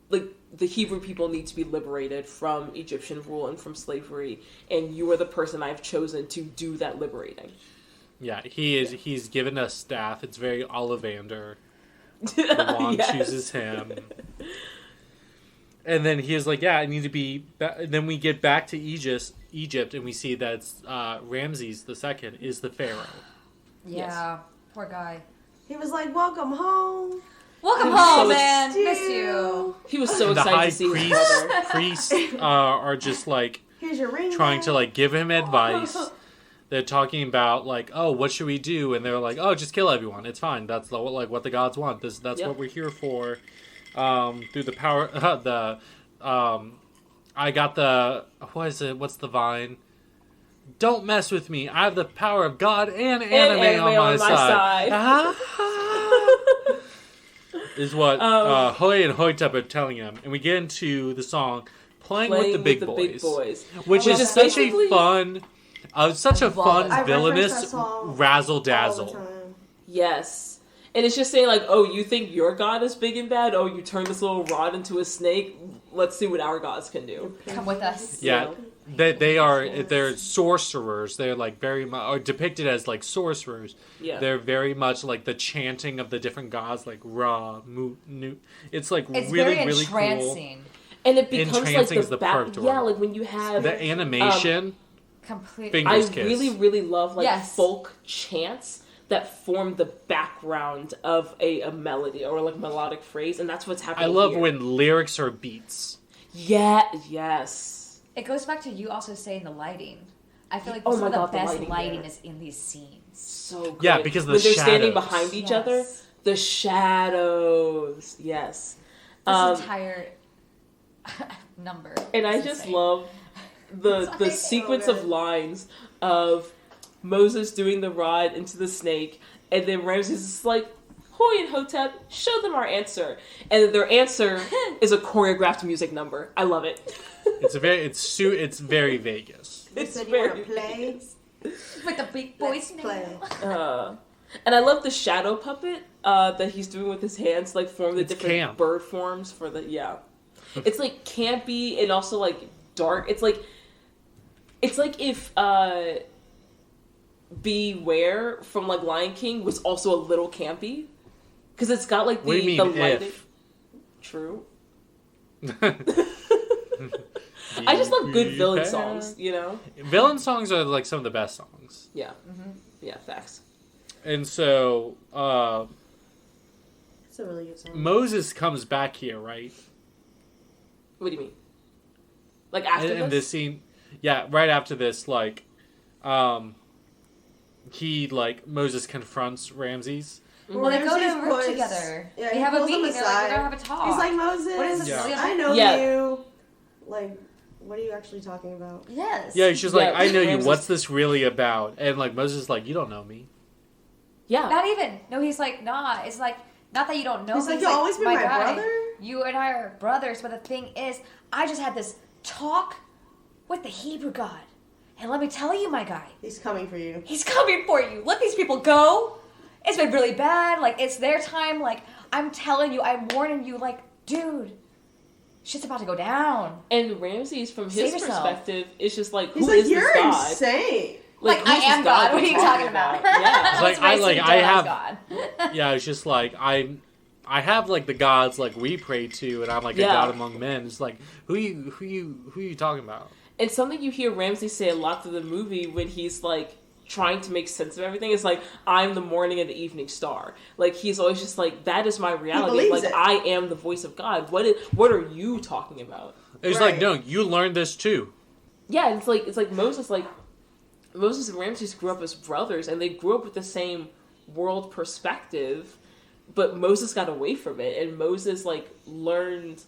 like, the Hebrew people need to be liberated from Egyptian rule and from slavery, and you are the person I've chosen to do that liberating. Yeah, he is. He's given a staff. It's very Ollivander. The wand Yes. chooses him. And then he is like, yeah, I need to be... Then we get back to Egypt, and we see that it's, Ramses II is the pharaoh. Yeah. Poor guy. He was like, "Welcome home. Welcome was home, so man. Dude. Miss you. He was so The excited high to see his brother. priests are just like Here's your ring. trying to back." like give him advice. They're talking about like, oh, what should we do? And they're like, oh, just kill everyone. It's fine. That's what the gods want. That's Yep. what we're here for. Through the power, I got the what is it? What's the vine? Don't mess with me. I have the power of God and anime on my side. Is what Hoy and Hoytep are telling him, and we get into the song "Playing with the Big Boys," which is is such basically- a fun, such a fun I reference villainous that song razzle all the dazzle. time. Yes. And it's just saying, like, oh, you think your god is big and bad? Oh, you turn this little rod into a snake? Let's see what our gods can do. Come with us. Yeah, they're sorcerers. They're like very much are depicted as like sorcerers. Yeah. They're very much like the chanting of the different gods, like Ra, Mu, Nu. It's like It's really, very really entrancing. And it becomes like Entrancing is the the back. perfect Yeah, word. like when you have. cool. The animation, Completely. I fingers kiss. really, really love like Yes. folk chants. that form the background of a melody or like melodic phrase, and that's what's happening. I love here. when lyrics are beats. Yeah, yes. It goes back to you also saying the lighting. I feel like Oh some my of the God, the best lighting lighting there. is in these scenes. So good. Yeah, because of when the they're standing shadows. behind each Yes. other, the shadows. Yes. This entire number. And I is just insane. love the So sequence good. of lines of Moses doing the ride into the snake, and then Ramses is like, Hoy and Hotep, show them our answer. And their answer is a choreographed music number. I love it. It's very Vegas. You It's said you very want to play? with the big boys Let's play. now. And I love the shadow puppet that he's doing with his hands, like form the It's different camp. bird forms for the It's like campy and also like dark. It's like if Beware from like Lion King was also a little campy because it's got like What do you the mean, lighting. if? True. I just love good villain Beware. songs, you know. Villain songs are like some of the best songs. Yeah. Yeah. Facts. And so It's a really good song. Moses comes back here, right? What do you mean? Like after In this scene, yeah, right after this, like, Moses confronts Ramses. Well, they go Ramses to work puts- together. Yeah, they he have a pulls him meeting. They're like, aside. we're gonna have a talk. He's like, Moses, What is this? Yeah. I know Yeah. you. Like, what are you actually talking about? Yes. Yeah, she's like, Yeah, I know you. Ramses- What's this really about? And like Moses is like, you don't know me. Yeah. Not even. No, he's like, nah. It's like, not that you don't know He's me. like, you'll always be my guy. brother? You and I are brothers, but the thing is, I just had this talk with the Hebrew God. And let me tell you, my guy, He's coming for you. he's coming for you. Let these people go. It's been really bad. Like, it's their time. Like, I'm telling you, I'm warning you. Like, dude, shit's about to go down. And Ramses, from Save his yourself. perspective, is just like, He's who like, is you're this God? insane. Like, who's I this am God. What are we're you talking about? Yeah. It's like, That's basically I God's have- God. Yeah, it's just like I have like the gods like we pray to, and I'm like Yeah. a god among men. It's like who you talking about? And something you hear Ramsey say a lot through the movie when he's like trying to make sense of everything is like, I'm the morning and the evening star. Like he's always just like, that is my reality. believes Like it. I am the voice of God. What are you talking about? It's Right. like, no, you learned this too. Yeah, it's like Moses and Ramses grew up as brothers and they grew up with the same world perspective, but Moses got away from it and Moses like learned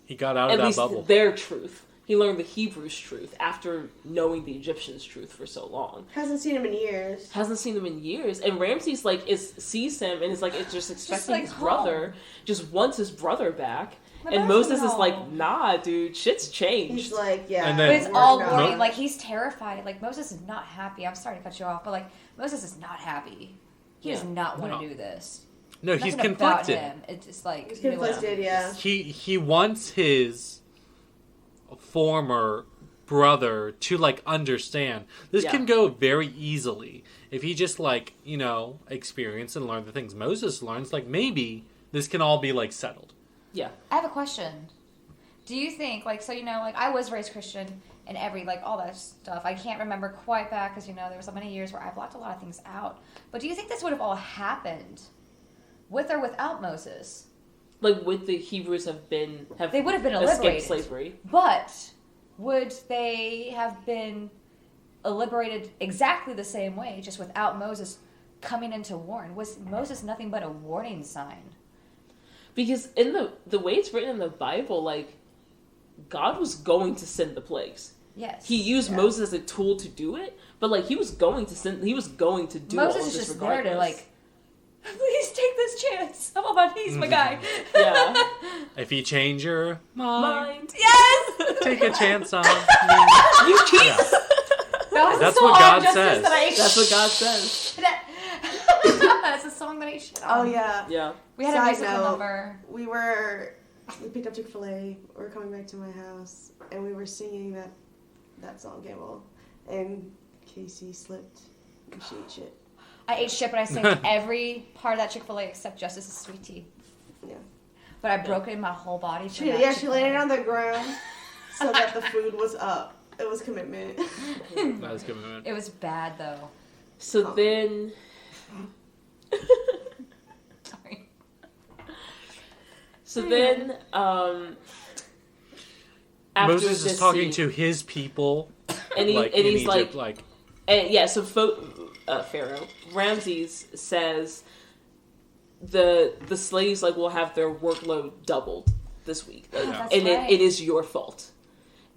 He got out of at that least bubble. their truth. He learned the Hebrews' truth after knowing the Egyptians' truth for so long. Hasn't seen him in years. Hasn't seen them in years, and Ramses like sees him and is like it's just expecting like his home. brother, just wants his brother back. My And brother's Moses is home. like, nah, dude, shit's changed. He's like, yeah. And But then- it's we're all not- warning. Like, he's terrified. Like, Moses is not happy. I'm sorry to cut you off, but, like, Moses is not happy. He does Yeah. not want No. to do this. No, he's Nothing about conflicted. him. It's just like... He's conflicted, yeah. He wants his former brother to like understand. This Yeah. can go very easily if he just like, you know, experience and learn the things Moses learns. Like maybe this can all be like settled. Yeah. I have a question. Do you think, like, so, you know, like, I was raised Christian and all that stuff. I can't remember quite back because, you know, there were so many years where I blocked a lot of things out. But do you think this would have all happened with or without Moses? Like would the Hebrews have They would have been escaped liberated. slavery? But would they have been liberated exactly the same way, just without Moses coming in to warn? Was Moses nothing but a warning sign? Because in the way it's written in the Bible, like God was going to send the plagues. Yes. He used Yeah. Moses as a tool to do it, but like he was going to do Moses all of is this just there regardless. to, like, please take this chance. I'm on my knees, my guy. Yeah. If you change your mind, Mind. Yes! take a chance on me. You keep. Yeah. That was That's a song, what God Justice, says. That I That's what God says. That's a song that I shit on. Oh, yeah. Yeah. We had a Side musical note, number. We picked up Chick-fil-A. We were coming back to my house, and we were singing that song, Campbell. And Casey slipped, and she ate shit. I ate shit, but I sang every part of that Chick-fil-A except Justice's sweet tea. Yeah. But I broke it in my whole body. for She that laid Chick-fil-A. it on the ground so that the food was up. It was commitment. That was good. It was bad, though. So then Sorry. So then, after Moses this is talking scene, to his people, and, in he's Egypt, like, and yeah. So Pharaoh Ramses says the slaves will have their workload doubled this week, That's and right. it is your fault.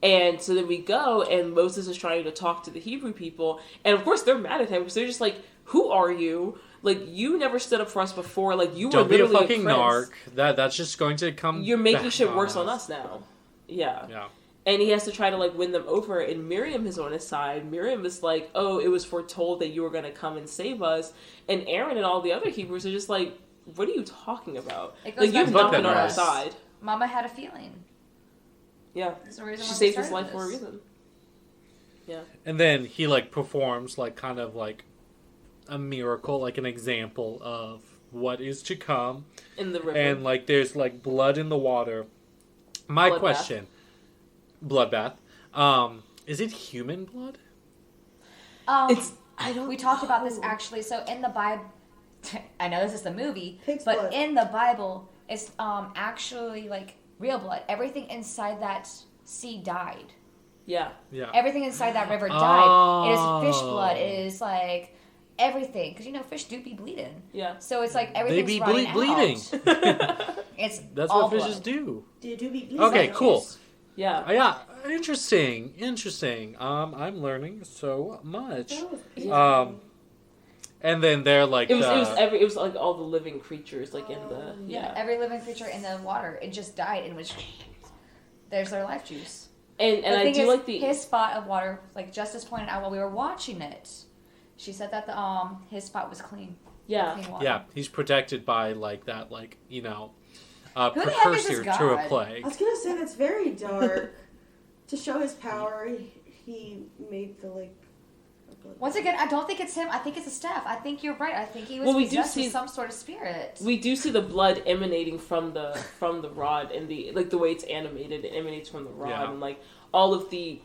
And so then we go, and Moses is trying to talk to the Hebrew people, and of course they're mad at him because they're just like, "Who are you? Like, you never stood up for us before. Like, you don't were be a literally fucking narc. That's just going to come. You're making back shit on worse on us now." Yeah. And he has to try to win them over. And Miriam is on his side. Miriam is like, "Oh, it was foretold that you were going to come and save us." And Aaron and all the other Hebrews are just like, "What are you talking about? Like, you've not been on our side." Mama had a feeling. Yeah. There's a reason She why saved his life for a reason. Yeah. And then he performs kind of a miracle, an example of what is to come. In the river. And there's blood in the water. My Bloodbath. question. Bloodbath. Is it human blood? We talked about this actually. So in the Bible, I know this is the movie, Pig's but blood. in the Bible, it's actually real blood. Everything inside that sea died. Yeah. Yeah. Everything inside that river died. It is fish blood. It is everything, because fish do be bleeding. Yeah. So it's everything's They be running bleeding. out. It's That's all what fishes blood. do. Do be bleeding? Okay, cool. Yeah. Yeah, interesting. I'm learning so much. And then they're It was all the living creatures in the Every living creature in the water, it just died and was. There's their life juice. And The I thing do is, the his spot of water, Justice pointed out while we were watching it. She said that his spot was clean. yeah. Clean water. Yeah, he's protected by that Who the heck is precursor this to a god? plague. I was gonna say that's very dark. To show his power, he made the Once again, I don't think it's him. I think it's a staff. I think you're right. I think he was Well, we do possessed see- with some sort of spirit. We do see the blood emanating from the rod, and the way it's animated, it emanates from the rod, Yeah. and all of the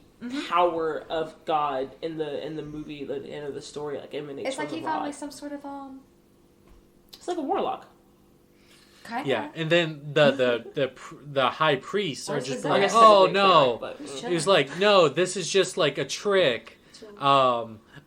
power of God in the movie, the end of the story, emanates It's from the he rod. found some sort of It's like a warlock. kind Yeah, of. and then the high priests are Where's just the I like, guess oh technically no. correct, but, Sure. He was like, no, this is just a trick.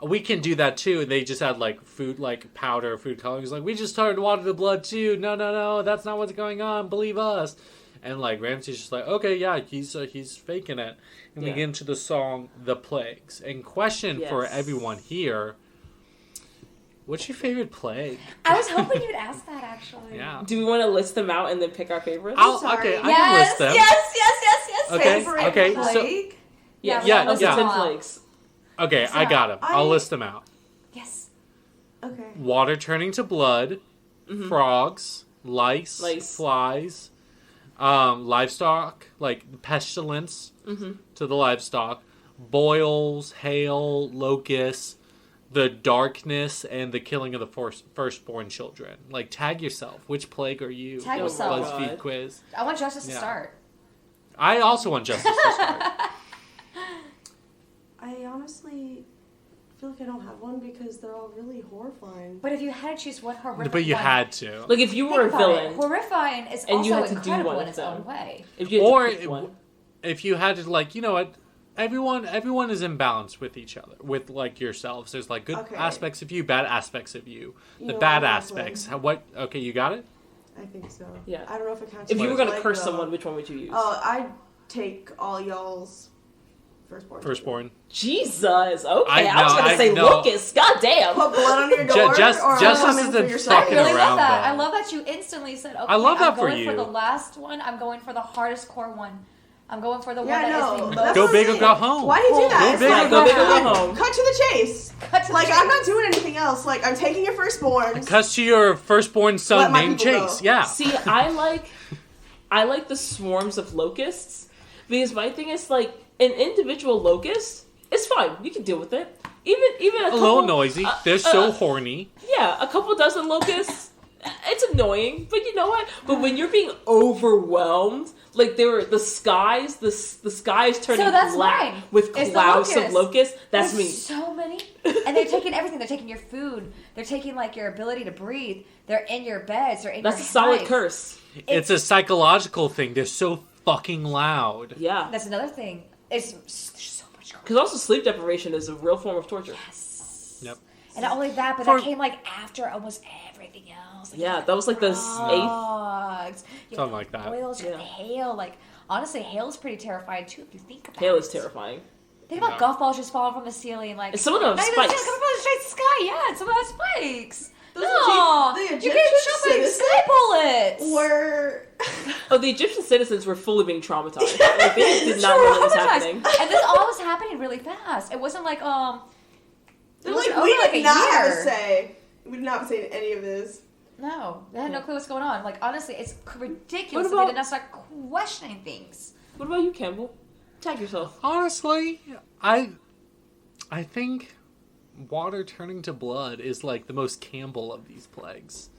We can do that too. And they just had food, powder, food coloring. He's we just started to water the blood too. No, that's not what's going on. Believe us. And Ramsey's just okay, yeah, he's faking it. And we Yeah. get into the song "The Plagues." And question for Yes. everyone here: what's your favorite plague? I was hoping you'd ask that actually. Yeah. do we want to list them out and then pick our favorites? Okay, I can Yes, list them. yes. Okay, Favorite okay, so- plague? Yeah, Yeah, let's yeah. do 10 plagues. Okay, I got them. I'll list them out. Yes. Okay. Water turning to blood, frogs, lice, Lice. flies, livestock, pestilence to the livestock, boils, hail, locusts, the darkness, and the killing of the firstborn children. Tag yourself. Which plague are you? Tag Oh, yourself. God. BuzzFeed quiz. I want Justice to Yeah. start. I also want Justice to start. I honestly feel like I don't have one because they're all really horrifying. But if you had to choose one horrific But you one, had to. If you think were a about villain, it. Horrifying is and you also had to do incredible one in of its them. own way. if you had Or to pick one. if you had to, you know what? Everyone is in balance with each other, with yourselves. There's good Okay. aspects of you, bad aspects of you. You The know, bad I have aspects. one. What? Okay, you got it. I think so. Yeah. I don't know if it counts. If you as were going to plague, curse though. someone, which one would you use? Oh, I'd take all y'all's firstborn. Firstborn. Jesus. Okay, I I was know, going to I say know. locusts. God damn. Put blood on your door, Justice or is I'm coming the for your fucking I soul. really around love that. them. I love that you instantly said, okay, I love that I'm for going you. for the last one. I'm going for the hardest core one. I'm going for the one Yeah, that no. is the That's most... Go what big I'm or go saying. home. Why do you do that? Go It's big or like, go big or go home. home. Cut to the chase. Cut to the Like, chase. I'm not doing anything else. Like, I'm taking your firstborns. Cuts to your firstborn son Let my named people go. Chase. Yeah. See, I like the swarms of locusts because my thing is an individual locust. It's fine. You can deal with it. Even a A couple, little noisy. They're so horny. Yeah, a couple dozen locusts. it's annoying, but you know what? But when you're being overwhelmed, like the sky is turning black with clouds of locusts. That's me. So many, and they're taking everything. They're taking your food. They're taking like your ability to breathe. They're in your beds. They're in That's your a solid life. curse. It's a psychological thing. They're so fucking loud. Yeah, that's another thing. It's so much. Because also sleep deprivation is a real form of torture. Yes. Yep. And not only that, but that came like after almost everything else. Like, yeah, that was like the 8th. Something like that. Oils, you have the hail. Like, honestly, hail is pretty terrifying too if you think about it. Hail is terrifying. Think about golf balls just falling from the ceiling. Like, and some of them have spikes. Coming from straight to the sky, yeah, and some of them have spikes. The You get shot by sky bullets. The Egyptian citizens were fully being traumatized. Like, they did not know what was happening. And this all was happening really fast. It wasn't like, They're like, we did not have a say. We did not say any of this. No, they had no clue what's going on. Like, honestly, it's ridiculous that they did not start questioning things. What about you, Campbell? Tag yourself. Honestly, I think water turning to blood is like the most Campbell of these plagues.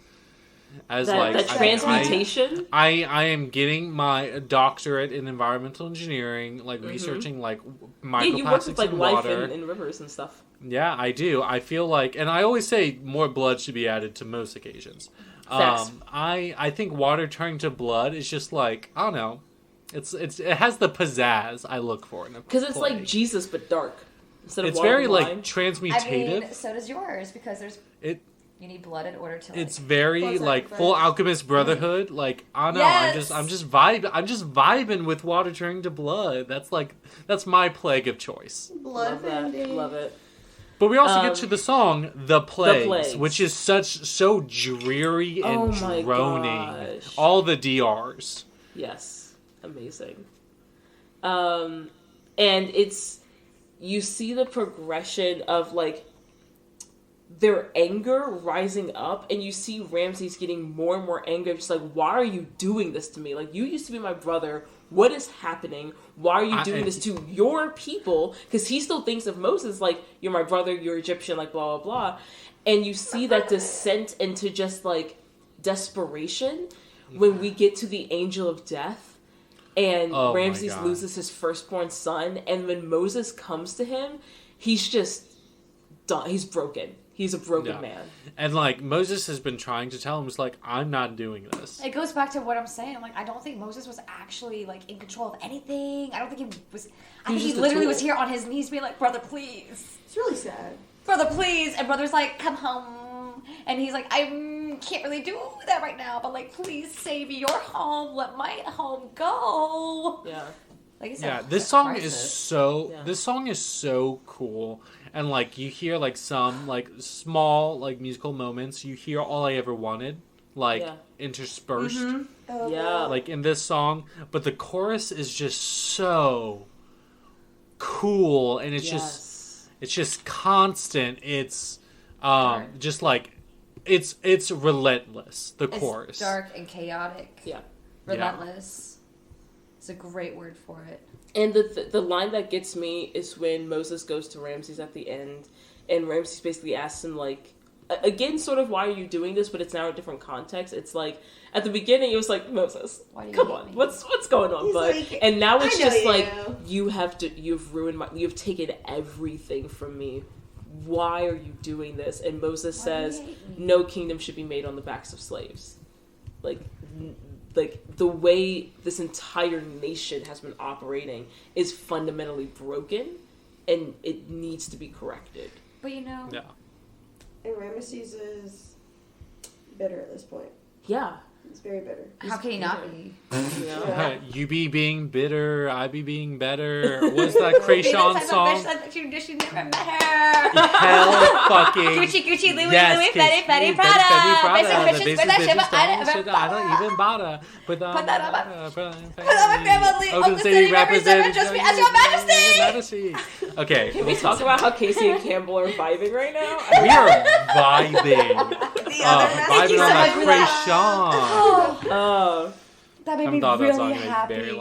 As that transmutation. I am getting my doctorate in environmental engineering, like researching like microplastics you work with like in life water. in rivers and stuff. Yeah, I do. I feel like, and I always say more blood should be added to most occasions. I think water turning to blood is just like, I don't know. It has the pizzazz I look for in a because it's like Jesus but dark. Instead of it's water very like wine. transmutative. I mean, so does yours because you need blood in order to. Like, it's very like full alchemist brotherhood. Like I don't know, I'm just vibing with water turning to blood. That's my plague of choice. Blood bending. Love it. But we also get to the song "The Plagues," which is so dreary and droning. Gosh. All the DRs. Yes, amazing. And it's you see the progression of like their anger rising up, and you see Ramses getting more and more angry. Just like, why are you doing this to me? Like, you used to be my brother. What is happening? Why are you doing this to your people? Because he still thinks of Moses like, you're my brother, you're Egyptian, like, blah, blah, blah. And you see that descent into just, like, desperation when we get to the angel of death. And Ramses loses his firstborn son. And when Moses comes to him, he's just done. He's broken. He's a broken man. And, like, Moses has been trying to tell him, it's like, I'm not doing this. It goes back to what I'm saying. Like, I don't think Moses was actually, like, in control of anything. I don't think he was... I think he literally was here on his knees being like, brother, please. It's really sad. Brother, please. And brother's like, come home. And he's like, I can't really do that right now, but, like, please save your home. Let my home go. Yeah. Like you said, this song is so cool. And, like, you hear, like, some, like, small, like, musical moments. You hear All I Ever Wanted, like, interspersed. Mm-hmm. Oh, yeah. Like, in this song. But the chorus is just so cool. And it's just constant. It's, just, like, it's relentless, the chorus. It's dark and chaotic. Yeah. Relentless. It's a great word for it. And the line that gets me is when Moses goes to Ramses at the end, and Ramses basically asks him, like, again, sort of, why are you doing this? But it's now a different context. It's like, at the beginning, it was like, Moses, come on, what's going on, bud? Like, and now it's just like, you've ruined you've taken everything from me. Why are you doing this? And Moses says, no kingdom should be made on the backs of slaves. Like the way this entire nation has been operating is fundamentally broken, and it needs to be corrected. But you know, and Ramesses is bitter at this point. Yeah, he's very bitter. How can he not be? You be being bitter, I be being better. What's that Krayshawn song? Hell fucking Gucci, Gucci, Louis, yes, Louis, Fetty, Prada. I don't even bother. Put that up. Put my family. Oakland City represented. Trust me as your majesty. Okay. Can we talk about how Casey and Campbell are vibing right now? We are vibing. Vibing on that Krayshawn. That made me really happy.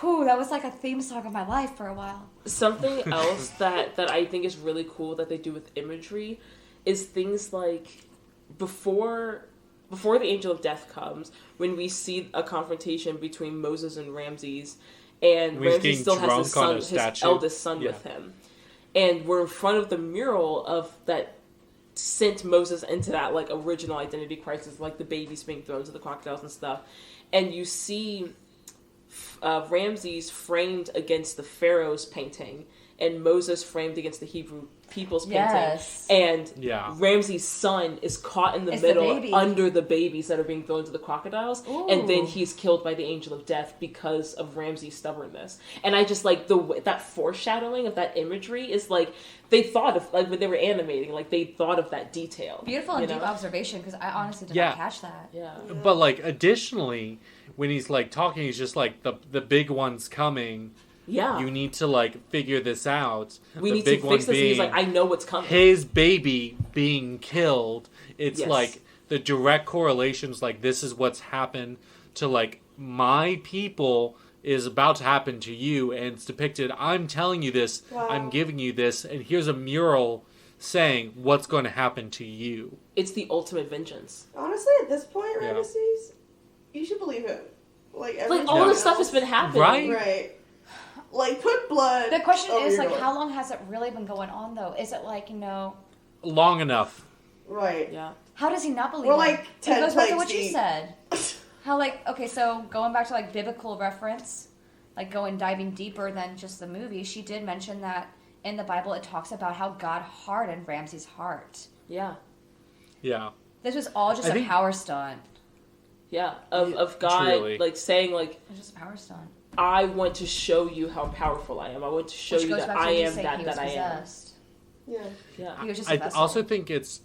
That was like a theme song of my life for a while. Something else that I think is really cool that they do with imagery is things like before before the angel of death comes, when we see a confrontation between Moses and Ramses, and Ramses still has his eldest son with him, and we're in front of the mural of that sent Moses into that like original identity crisis, like the babies being thrown to the crocodiles and stuff, and you see Ramses framed against the Pharaoh's painting, and Moses framed against the Hebrew people's painting, and Ramses' son is caught in the middle under the babies that are being thrown to the crocodiles. Ooh. And then he's killed by the angel of death because of Ramses' stubbornness. And I just like that foreshadowing of that imagery is like they thought of, like when they were animating, like they thought of that detail. Beautiful and deep observation, because I honestly did not catch that. Yeah. But like additionally, when he's like talking, he's just like the big one's coming. Yeah. You need to, like, figure this out. We need to fix this. And he's like, I know what's coming. His baby being killed. It's, like, the direct correlations, like, this is what's happened to, like, my people is about to happen to you. And it's depicted, I'm telling you this, I'm giving you this, and here's a mural saying what's going to happen to you. It's the ultimate vengeance. Honestly, at this point, Ramesses, you should believe it. Like all this stuff has been happening. Right. Like, put blood. The question is, like, how long has it really been going on, though? Is it, like, long enough. Right. Yeah. How does he not believe We're, like, 10 It goes back to what deep. you said. How, like, okay, so going back to, like, biblical reference, like, diving deeper than just the movie, she did mention that in the Bible it talks about how God hardened Ramses' heart. Yeah. Yeah. This was all just a power stunt. Yeah. Of God, truly. like, saying, like... It was just a power stunt. I want to show you how powerful I am. I want to show you that I am that I am. Yeah. He was just I also think it's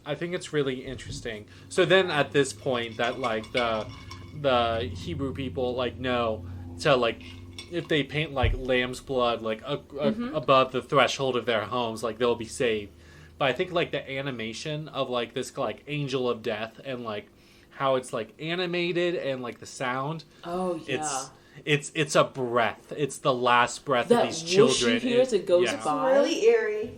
really interesting. So then at this point that like the Hebrew people like know to like if they paint like lamb's blood like above the threshold of their homes, like they'll be saved. But I think like the animation of like this like angel of death and like how it's like animated and like the sound. Oh yeah. It's a breath. It's the last breath of these children. That whoosh it goes by. It's really eerie.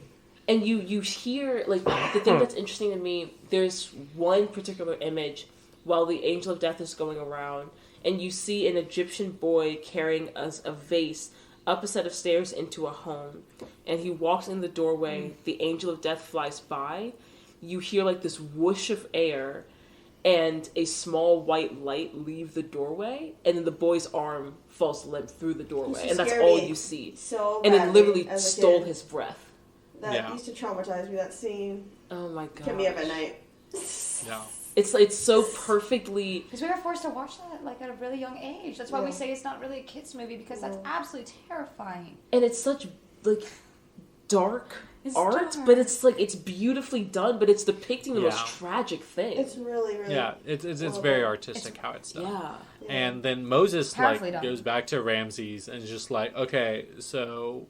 And you hear, like, the thing that's interesting to me, there's one particular image while the angel of death is going around, and you see an Egyptian boy carrying a vase up a set of stairs into a home. And he walks in the doorway, the angel of death flies by, you hear, like, this whoosh of air, and a small white light leave the doorway, and then the boy's arm falls limp through the doorway, and that's all you see. So and it literally stole his breath. That used to traumatize me. That scene. Oh my god. Kept me up at night. Yeah. It's so perfectly. Because we were forced to watch that like at a really young age. That's why we say it's not really a kids movie, because that's absolutely terrifying. And it's such like dark art, but it's like it's beautifully done, but it's depicting the most tragic thing. It's really it's very artistic how it's done. Yeah. And then Moses Powerfully like done. goes back to Ramses and is just like, okay, so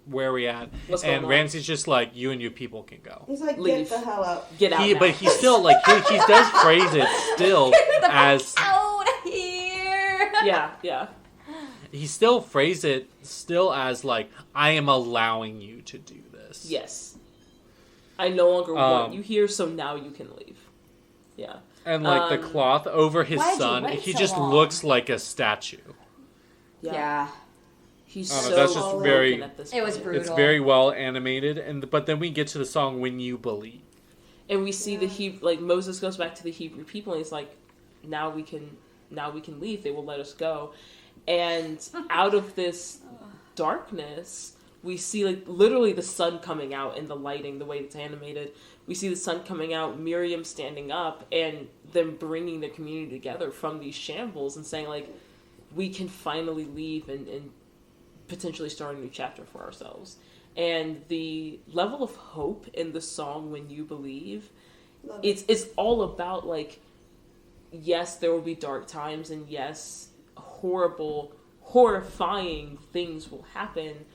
where are we at? What's going and on? Ramses just like, you and your people can go. He's like, Leave. get the hell out. Get out. Now. But he still like he does phrase it still as out here. Yeah. He still phrased it still as like, I am allowing you to do this. Yes. I no longer want you here, so now you can leave. Yeah. And like the cloth over his son, he so just long? looks like a statue. Yeah. He's know, so that's just very- at this It was point. brutal. It's very well animated, but then we get to the song "When You Believe." And we see like Moses goes back to the Hebrew people, and he's like, now we can leave. They will let us go. And out of this darkness, we see like literally the sun coming out in the lighting, the way it's animated. We see the sun coming out, Miriam standing up, and them bringing the community together from these shambles and saying like, we can finally leave and potentially start a new chapter for ourselves. And the level of hope in the song "When You Believe," it's all about like, yes, there will be dark times, and yes, horrifying things will happen,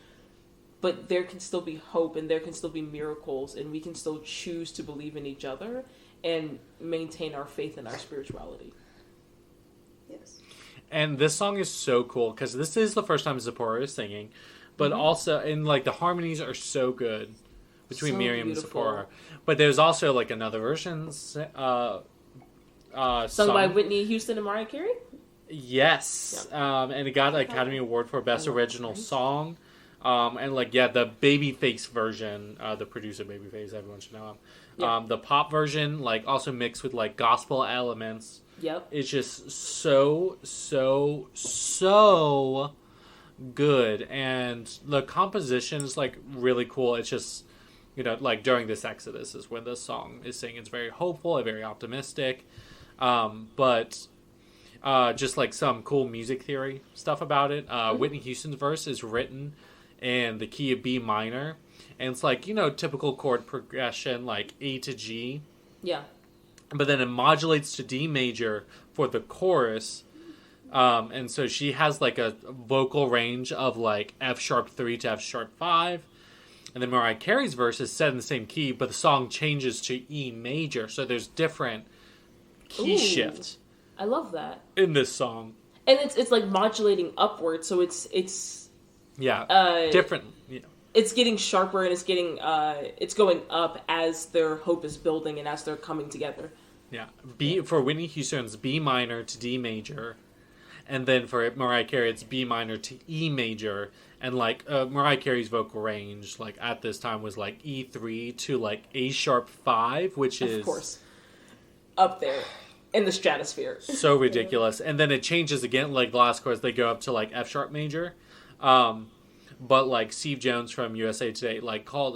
but there can still be hope, and there can still be miracles, and we can still choose to believe in each other and maintain our faith and our spirituality. Yes. And this song is so cool because this is the first time Zipporah is singing, but also, and like the harmonies are so good between So Miriam beautiful. and Zipporah. But there's also like another version Sung by Whitney Houston and Mariah Carey? Yes. And it got an Academy Award for Best Original Song. And the Babyface version, the producer Babyface, everyone should know him. Yep. The pop version, also mixed with gospel elements. Yep. It's just so good. And the composition is really cool. It's just, during this Exodus is when the song is singing. It's very hopeful and very optimistic. But just some cool music theory stuff about it. Whitney Houston's verse is written in the key of B minor, and it's typical chord progression, A to G. Yeah. But then it modulates to D major for the chorus, and so she has a vocal range of F sharp 3 to F sharp 5, and then Mariah Carey's verse is set in the same key, but the song changes to E major, so there's different key shifts. I love that in this song, and it's modulating upward, so it's different. It's getting sharper and it's getting it's going up as their hope is building and as they're coming together. Yeah, for Whitney Houston, it's B minor to D major, and then for Mariah Carey, it's B minor to E major. And Mariah Carey's vocal range, at this time was E3 to A sharp 5, which is of course up there in the stratosphere. So ridiculous. And then it changes again, the last chorus, they go up to F sharp major. But Steve Jones from USA Today,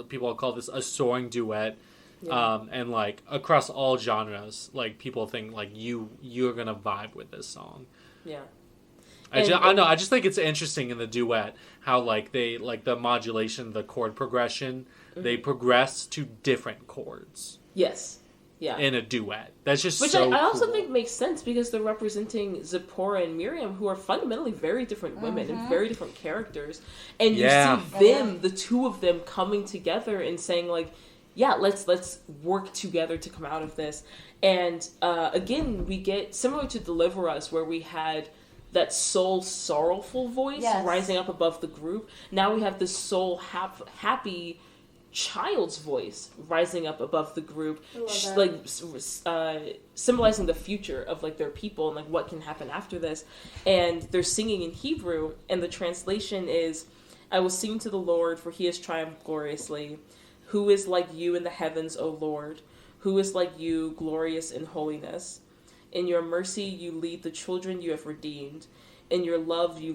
people call this a soaring duet. Yeah. And across all genres, people think you're gonna vibe with this song. Yeah. I just think it's interesting in the duet how they the modulation, the chord progression, they progress to different chords. Yes. Yeah. In a duet. That's just Which so I also cool. think makes sense because they're representing Zipporah and Miriam, who are fundamentally very different women and very different characters. And you see them, the two of them, coming together and saying let's work together to come out of this. And again, we get similar to Deliver Us, where we had that soul sorrowful voice rising up above the group. Now we have this soul happy child's voice rising up above the group, symbolizing the future of their people and what can happen after this. And they're singing in Hebrew, and the translation is, "I will sing to the Lord, for he has triumphed gloriously. Who is like you in the heavens, O Lord? Who is like you, glorious in holiness? In your mercy you lead the children you have redeemed. In your love you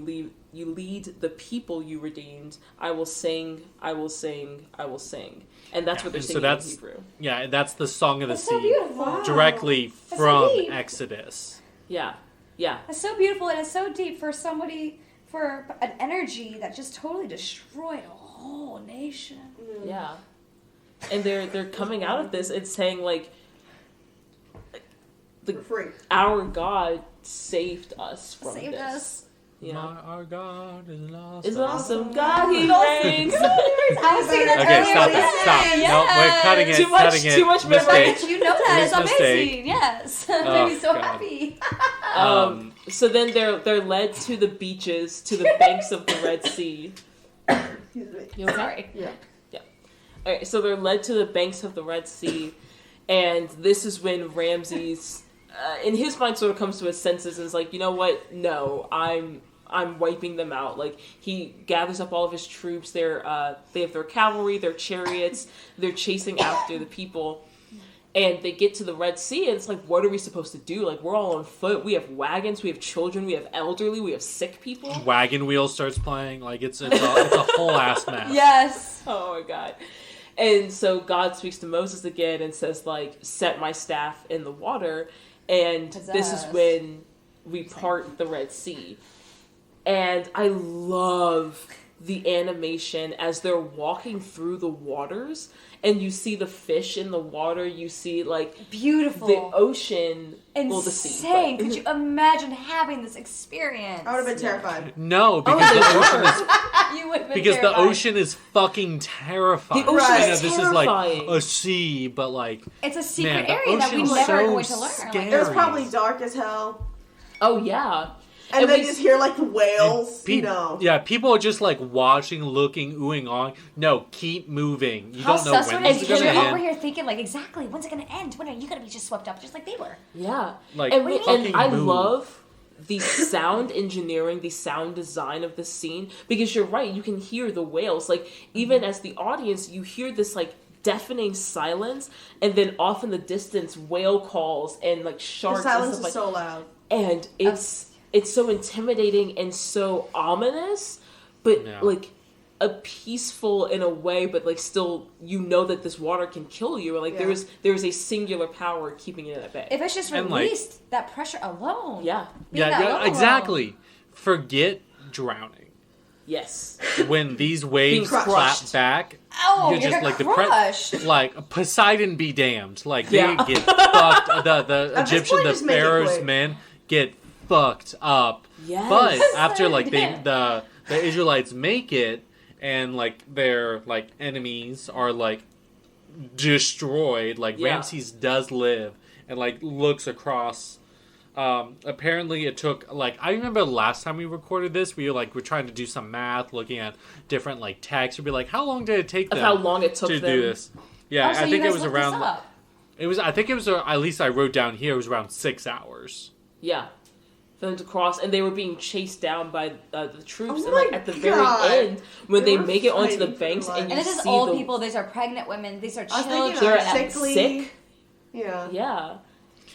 lead the people you redeemed. I will sing, I will sing, I will sing." And that's what they're singing in Hebrew. Yeah, that's the Song of the Sea. Beautiful. Directly from Exodus. Yeah, yeah. It's so beautiful and it's so deep for an energy that just totally destroyed a whole nation. Yeah. And they're coming out of this and saying our God saved us from this. Us. You know? Our God is an awesome. Is awesome God. He reigns. I was saying that Okay, stop. Yes. No, we're cutting it. Too much mistake. You know that. It's Mistake. amazing. Yes. Made me so happy. So then they're led to the beaches, to the banks of the Red Sea. Excuse me. You okay? Sorry. Yeah. Okay, so they're led to the banks of the Red Sea, and this is when Ramses, in his mind, sort of comes to his senses and is like, you know what? No, I'm wiping them out. He gathers up all of his troops. They have their cavalry, their chariots. They're chasing after the people, and they get to the Red Sea, and it's what are we supposed to do? We're all on foot. We have wagons. We have children. We have elderly. We have sick people. Wagon Wheel starts playing. It's a whole ass mess. Yes. Oh my God. And so God speaks to Moses again and says, set my staff in the water. And this is when we part the Red Sea. And I love the animation as they're walking through the waters. And you see the fish in the water. You see, beautiful. The ocean. Insane. Well, the sea. Could you imagine having this experience? I would have been terrified. No, because the ocean is... You would have been Because terrified. the ocean is fucking terrifying. The ocean is this terrifying. is a sea, but it's a secret the area that we ocean's never are so going to learn. scary. It was probably dark as hell. Oh, yeah. And then just hear, like, the whales. No. Yeah, people are just, like, watching, looking, oohing, on. No, keep moving. You How don't know when suspect it's is going to you're end. over here thinking, like, exactly, when's it going to end? When are you going to be just swept up just like they were? Yeah. Like, and I move. love the sound engineering, the sound design of the scene, because you're right, you can hear the whales. Like, even as the audience, you hear this, like, deafening silence, and then off in the distance, whale calls and, like, sharks. The silence and stuff is so loud. And it's so intimidating and so ominous, but, like, a peaceful in a way, but, like, still, you know that this water can kill you. Like, there's a singular power keeping it at bay. If it's just released, like, that pressure alone. Yeah. Yeah, exactly. Forget drowning. Yes. When these waves clap back, you're just like crushed. Like Poseidon be damned. Like they get fucked. The Egyptian, the Pharaoh's men get fucked up. Yes. But after like the Israelites make it, and like their like enemies are like destroyed, like Ramses does live and like looks across. Apparently it took, like, I remember last time we recorded this, we were trying to do some math, looking at different, like, texts, we'd be like, how long did it take them how long it took to them. do this? Yeah, I think it was around, I think it was, at least I wrote down here, it was around 6 hours. Yeah. For them to cross, and they were being chased down by the troops, Oh and, like, at the very end, when they make it onto the banks, and you this is see old people, these are pregnant women, these are children. They're sick. Yeah. Yeah.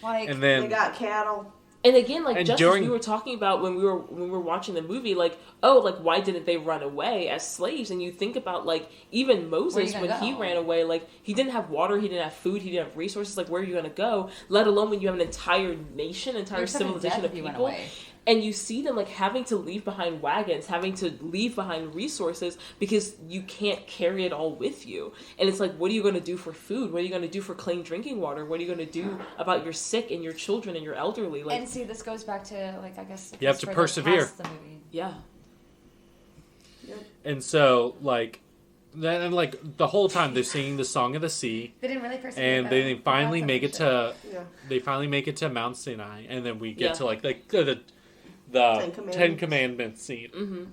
Like, and then they got cattle. And again, like, just as we were talking about when we were watching the movie, like, oh, like, why didn't they run away as slaves? And you think about, like, even Moses, when he ran away, like, he didn't have water, he didn't have food, he didn't have resources, like, where are you going to go? Let alone when you have an entire nation, entire civilization of people. And you see them, like, having to leave behind wagons, having to leave behind resources because you can't carry it all with you. And it's like, what are you going to do for food? What are you going to do for clean drinking water? What are you going to do about your sick and your children and your elderly? Like, and see, this goes back to, like, I guess... You have to persevere. The movie. Yeah. Yep. And so, like... Then, and like the whole time they're singing the Song of the Sea, they didn't really persevere, and they finally make it to they finally make it to Mount Sinai, and then we get to like the Ten Commandments scene,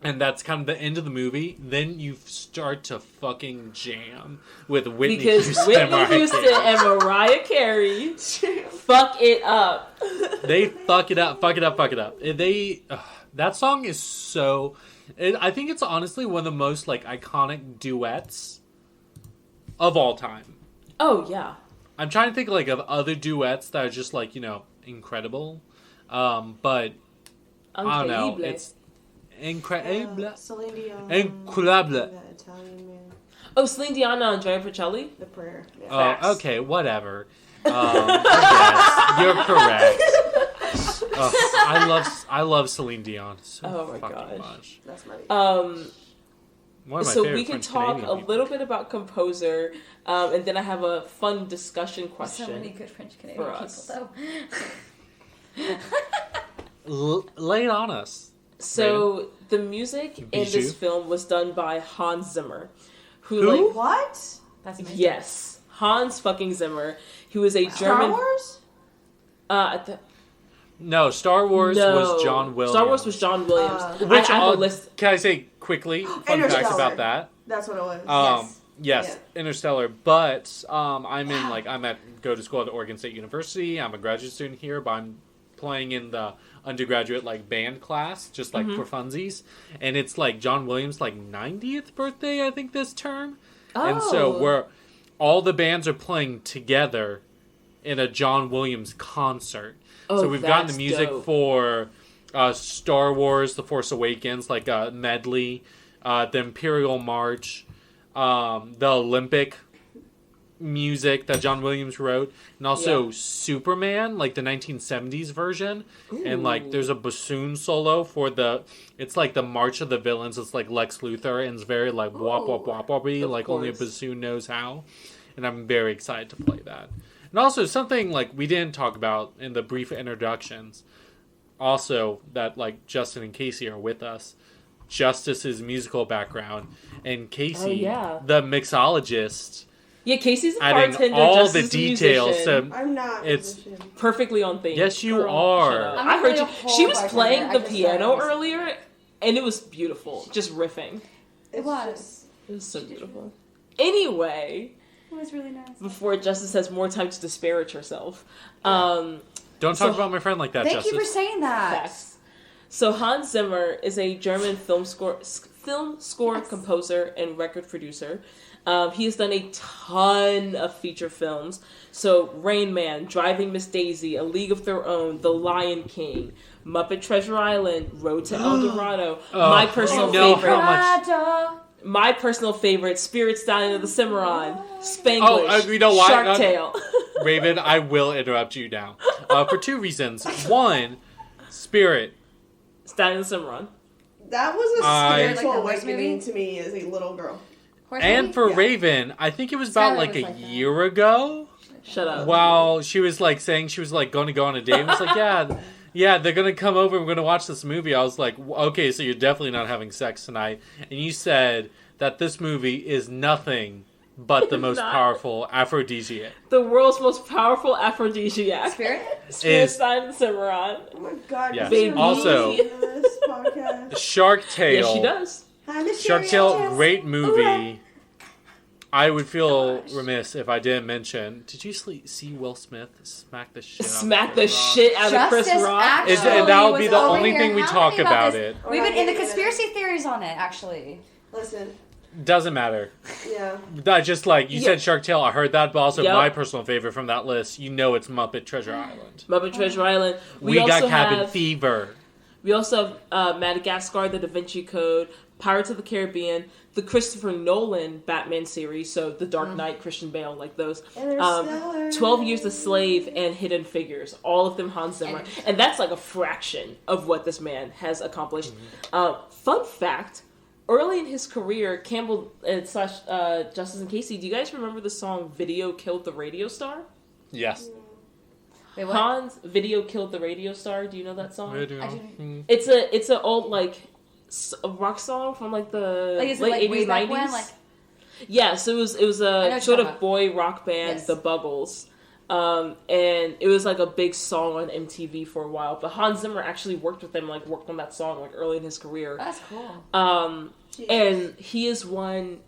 and that's kind of the end of the movie. Then you start to fucking jam with Whitney Houston, and Mariah Carey fuck it up. They fuck it up. That song is so. I think it's honestly one of the most like iconic duets of all time. Oh yeah. I'm trying to think like of other duets that are just like, you know, incredible. But I don't know. It's incredible. Celine Dion. Incredible. Italian man. Oh, Celine Dion and Andrea Bocelli? The prayer. Yeah. Oh, okay, whatever. Yes, you're correct. I love Celine Dion so fucking much. That's my one of my so favorite we can French talk Canadian a little bit about composer, and then I have a fun discussion question. So many good French Canadian people, though. Lay it on us. So the music in this film was done by Hans Zimmer, Who? like what? That's amazing. Yes, Hans fucking Zimmer. He was a German. Star Wars? No, Star Wars was John Williams. Star Wars was John Williams. Which I have a list. Can I say quickly fun fact about that? That's what it was. Yes, Interstellar. But I'm at go to school at Oregon State University. I'm a graduate student here, but I'm playing in the undergraduate like band class, just like for funsies. And it's like John Williams' like 90th birthday, I think, this term. Oh. And so all the bands are playing together in a John Williams concert. Oh, so we've gotten the music for Star Wars, The Force Awakens, like a medley, the Imperial March, the Olympic music that John Williams wrote, and also Superman, like the 1970s version. Ooh. And like there's a bassoon solo for it's like the March of the Villains. It's like Lex Luthor, and it's very like wop wop wop woppy, like only a bassoon knows how. And I'm very excited to play that. And also something like we didn't talk about in the brief introductions, also that like Justin and Casey are with us. Justice's musical background, and Casey, the mixologist, Yeah, Casey's a adding bartender. all Justice the is a details. musician. So I'm not a It's- musician. Perfectly on theme. yes, you Girl, are. shut up. I'm I not heard really you. a whole She was bartender. playing I the just piano started. earlier, and it was beautiful. Just riffing. It was. It was so beautiful. Anyway, It was really nice. before Justice has more time to disparage herself, Don't talk So- about my friend like that, Thank Justice. you for saying that. facts. So Hans Zimmer is a German film score Yes. composer and record producer. He has done a ton of feature films. So Rain Man, Driving Miss Daisy, A League of Their Own, The Lion King, Muppet Treasure Island, Road to El Dorado. My personal you know favorite. how much- Prada. My personal favorite, Spirit Stallion of the Cimarron, Spanglish, you know what? Shark Tale. Raven, I will interrupt you now. For two reasons. One, Spirit. Stallion of the Cimarron. That was a I- spiritual Like the horse awakening movie? to me as a little girl. Horse And movie? for Yeah. Raven, I think it was about Skylar like was a like that. year ago. Shut up. While she was like saying she was like going to go on a date. It was like, yeah, they're going to come over and we're going to watch this movie. I was like, okay, so you're definitely not having sex tonight. And you said that this movie is nothing but the most Not. powerful aphrodisiac. The world's most powerful aphrodisiac. Spirit? Spirit Is- Stallion of the Cimarron. Oh my god, Yeah. Miss Ray Also- is in this podcast. Shark Tale. Yes, she does. Hi, Miss Shark Ray. Tale, great movie. Hooray. I would feel remiss if I didn't mention. Did you see Will Smith smack the shit out of Smack the Chris Rock? shit out of Chris Justice Rock. actually And that would be was the over only here thing we telling talk me about this. it. We've been in the We're not conspiracy theories on it, actually. Listen, Doesn't matter. yeah. That just like you Yeah. said, Shark Tale. I heard that, but also Yep. my personal favorite from that list. You know, it's Muppet Treasure Island. Muppet Treasure Island. We got also cabin have, fever. We also have Madagascar, The Da Vinci Code, Pirates of the Caribbean, the Christopher Nolan Batman series, so The Dark Knight, Christian Bale, like those. Interstellar. 12 Years a Slave and Hidden Figures, all of them Hans Zimmer. And that's like a fraction of what this man has accomplished. Fun fact, early in his career, Campbell and / Justice and Casey, do you guys remember the song Video Killed the Radio Star? Yes. Wait, what? Hans, Video Killed the Radio Star, do you know that song? I didn't- It's a old like a rock song from like the Like, is it late like 80s, way back 90s. when? Like, Yes, it was I know a what sort you're of talking boy rock band, Yes. the Buggles. And it was like a big song on MTV for a while. But Hans Zimmer actually worked with them, like worked on that song like early in his career. that's cool. And he has won.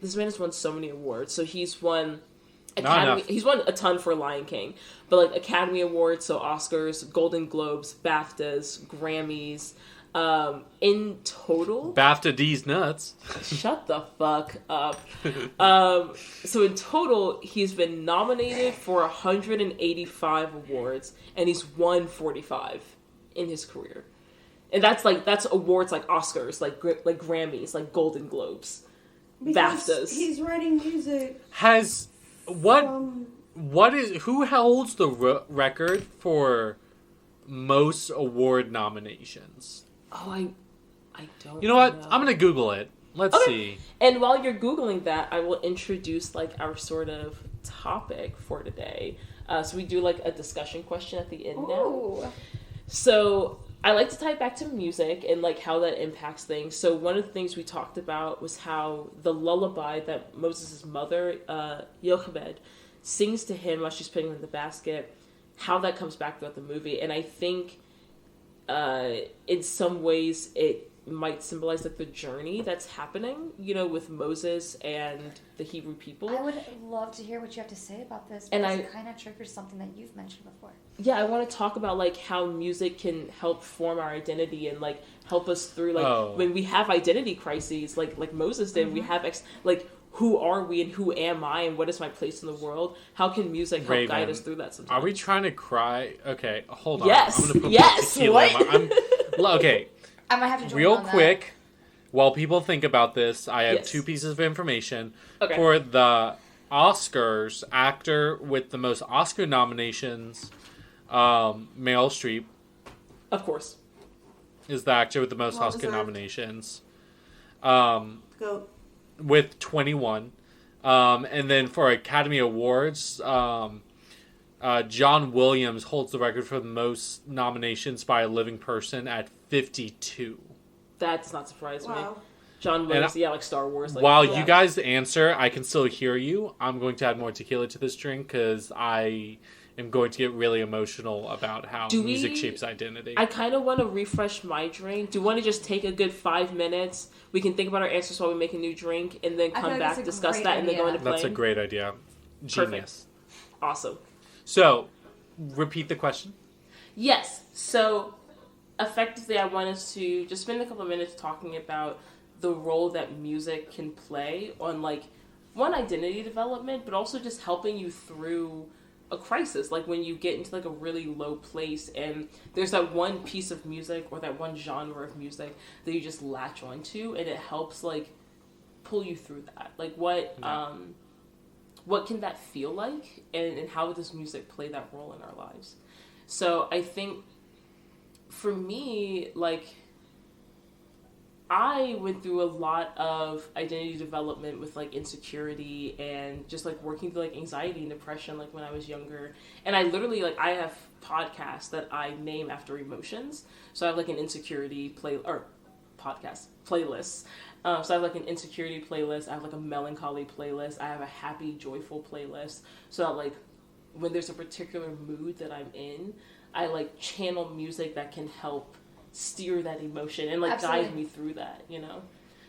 This man has won so many awards. So he's won Not Academy. enough. He's won a ton for Lion King, but like Academy Awards, so Oscars, Golden Globes, BAFTAs, Grammys. In total, BAFTA D's nuts. shut the fuck up. So in total, he's been nominated for 185 awards, and he's won 45 in his career. And that's awards like Oscars, like Grammys, like Golden Globes, Because BAFTAs. He's writing music. Who holds the record for most award nominations? Oh, I don't. You know what? know. I'm gonna Google it. Let's Okay. see. And while you're Googling that, I will introduce like our sort of topic for today. So we do like a discussion question at the end now. Ooh. So I like to tie it back to music and like how that impacts things. So one of the things we talked about was how the lullaby that Moses' mother, Jochebed, sings to him while she's putting him in the basket, how that comes back throughout the movie. And I think in some ways it might symbolize like the journey that's happening, you know, with Moses and the Hebrew people. I would love to hear what you have to say about this, And because I- it kind of triggers something that you've mentioned before. Yeah, I want to talk about like how music can help form our identity and like help us through like when we have identity crises, like Moses did. We have like who are we and who am I and what is my place in the world? How can music help Raven, guide us through that sometimes? Are we trying to cry? Okay, hold on. Yes, I'm gonna put yes, tequila in what? okay, I might have to join real on that. quick. While people think about this, I have Yes. two pieces of information. Okay. For the Oscars, actor with the most Oscar nominations, Meryl Streep Of course. is the actor with the most Well Oscar deserved. nominations. Go. With 21. And then for Academy Awards, John Williams holds the record for the most nominations by a living person at 52. That does not surprise me. Wow. John Williams, like Star Wars. Like, while you guys answer, I can still hear you. I'm going to add more tequila to this drink because I am going to get really emotional about how music shapes identity. I kind of want to refresh my drink. Do you want to just take a good 5 minutes? We can think about our answers while we make a new drink, and then come back, discuss that, and then go into play. That's a great idea. Genius. Perfect. Awesome. So, repeat the question. Yes. So, effectively, I want us to just spend a couple of minutes talking about the role that music can play on, like, one, identity development, but also just helping you through a crisis. Like, when you get into, like, a really low place and there's that one piece of music or that one genre of music that you just latch onto, and it helps, like, pull you through that. Like, what can that feel like, and how does music play that role in our lives? So I think for me, like, I went through a lot of identity development with, like, insecurity and just, like, working through, like, anxiety and depression, like, when I was younger. And I literally, like, I have podcasts that I name after emotions. So I have, like, an insecurity playlist. So I have, like, an insecurity playlist. I have, like, a melancholy playlist. I have a happy, joyful playlist. So that, like, when there's a particular mood that I'm in, I, like, channel music that can help steer that emotion and, like, Absolutely. guide me through that, you know?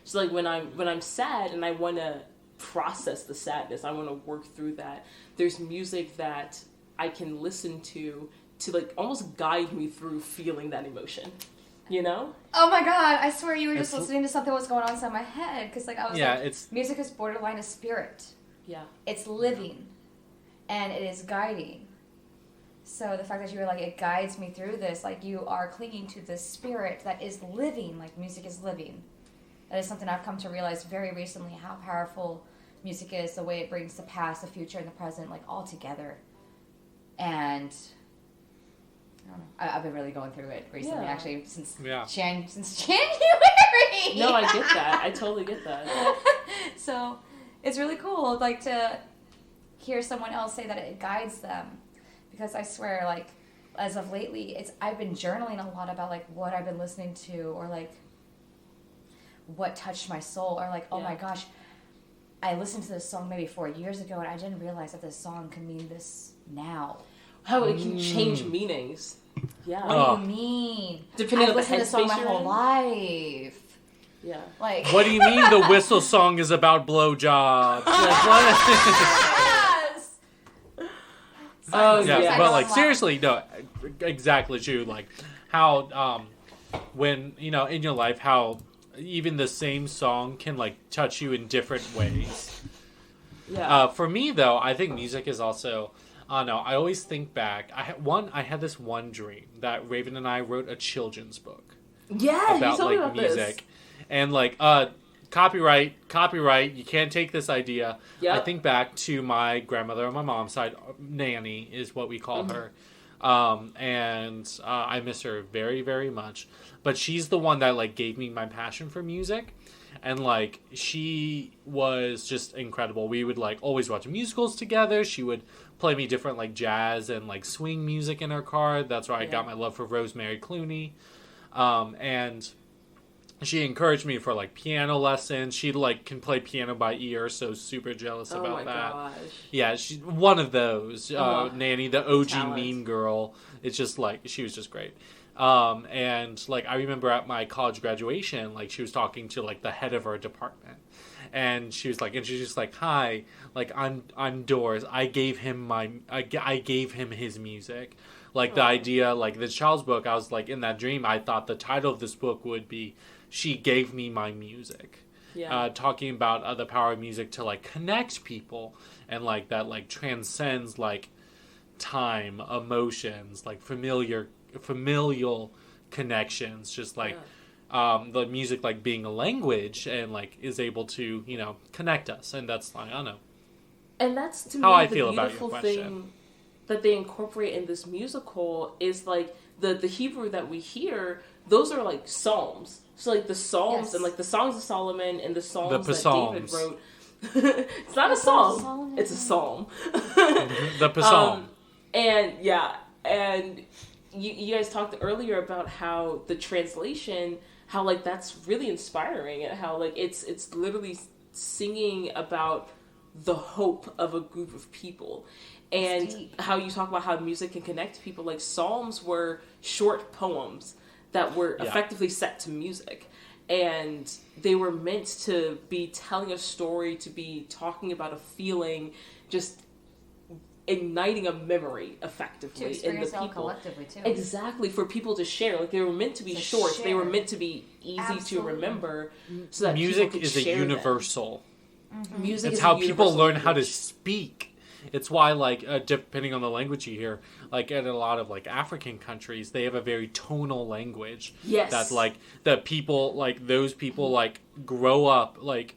So, like, when I'm sad and I want to process the sadness, I want to work through that, there's music that I can listen to, like, almost guide me through feeling that emotion, you know? Oh my god, I swear you were just listening to something that was going on inside my head, because, like, I was music is borderline a spirit. Yeah. It's living, and it is guiding. So the fact that you were like, it guides me through this, like, you are clinging to this spirit that is living, like music is living. That is something I've come to realize very recently, how powerful music is, the way it brings the past, the future, and the present, like, all together. And I don't know, I've been really going through it recently, actually, since January. No, I get that. I totally get that. So it's really cool, like, to hear someone else say that it guides them. Because I swear, like, as of lately, I've been journaling a lot about, like, what I've been listening to, or, like, what touched my soul, or, like, oh my gosh, I listened to this song maybe 4 years ago, and I didn't realize that this song can mean this now. How it can change meanings. Yeah. What do you mean? Depending on the headspace, I've listened to this song my whole life. Yeah. Like, what do you mean the whistle song is about blowjobs? Like, what? Oh, yeah. But, like, seriously, no, exactly true. Like, how, when, you know, in your life, how even the same song can, like, touch you in different ways. Yeah. For me, though, I think music is also, I always think back. I had this one dream that Raven and I wrote a children's book. Yeah, about, you told me like, about music. this. And, like, copyright, you can't take this idea. Yep. I think back to my grandmother on my mom's side, Nanny is what we call her. And I miss her very, very much. But she's the one that, like, gave me my passion for music. And, like, she was just incredible. We would, like, always watch musicals together. She would play me different, like, jazz and, like, swing music in her car. That's where I got my love for Rosemary Clooney. And she encouraged me for, like, piano lessons. She, like, can play piano by ear, so super jealous about that. Gosh. Yeah, she's one of those. Nanny, the OG talent. Mean girl. It's just, like, she was just great. And, like, I remember at my college graduation, like, she was talking to, like, the head of her department. And she was like, and she's just like, hi, like, I'm Doris. I gave him his music. Like, the idea, like, the child's book, I was like, in that dream, I thought the title of this book would be She Gave Me My Music. Yeah. Talking about the power of music to, like, connect people, and, like, that, like, transcends, like, time, emotions, like, familial connections, just, like, the music, like, being a language, and, like, is able to, you know, connect us. And that's, like, I don't know. And that's, to how me, I the feel about your beautiful question. Thing that they incorporate in this musical is, like, the Hebrew that we hear, those are, like, psalms. So, like, the psalms and, like, the songs of Solomon and the psalms that David wrote. It's not a psalm. It's a psalm. The psalm. And you guys talked earlier about how the translation how like that's really inspiring, and how like it's literally singing about the hope of a group of people, and how you talk about how music can connect people. Like Psalms were short poems that were effectively set to music, and they were meant to be telling a story, to be talking about a feeling, just igniting a memory effectively in the people collectively too. Exactly, for people to share. Like they were meant to be short, they were meant to be easy to remember, so that music people could is a share universal. Mm-hmm. Music it's is how a people learn language. how to speak. It's why, like, depending on the language you hear, like in a lot of like African countries, they have a very tonal language. Yes, that like the people, like those people, like grow up like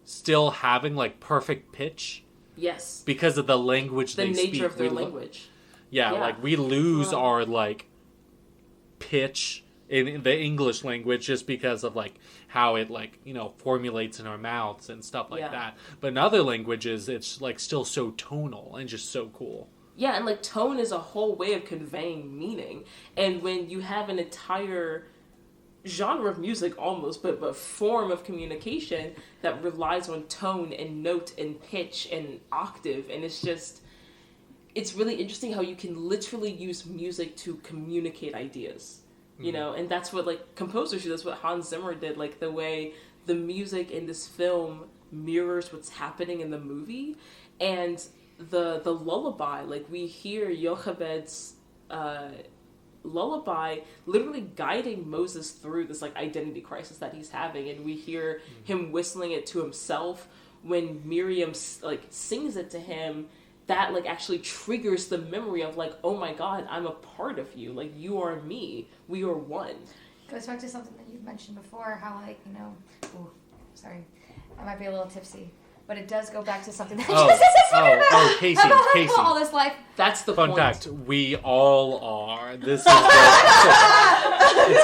still having like perfect pitch. Yes, because of the language the they speak. The nature of their language. Yeah, like we lose our like pitch in the English language just because of like how it like, you know, formulates in our mouths and stuff like that. But in other languages, it's like still so tonal and just so cool. Yeah, and like tone is a whole way of conveying meaning. And when you have an entire genre of music almost, but form of communication that relies on tone and note and pitch and octave, and it's really interesting how you can literally use music to communicate ideas. You know, and that's what like composers do. That's what Hans Zimmer did. Like the way the music in this film mirrors what's happening in the movie, and the lullaby. Like we hear Jochebed's lullaby literally guiding Moses through this like identity crisis that he's having, and we hear him whistling it to himself when Miriam like sings it to him. That like actually triggers the memory of like, oh my God, I'm a part of you. Like you are me. We are one. Goes back to something that you've mentioned before, how like, you know, sorry, I might be a little tipsy, but it does go back to something that Casey. all this life. That's the fun point. fact. We all are. This is it's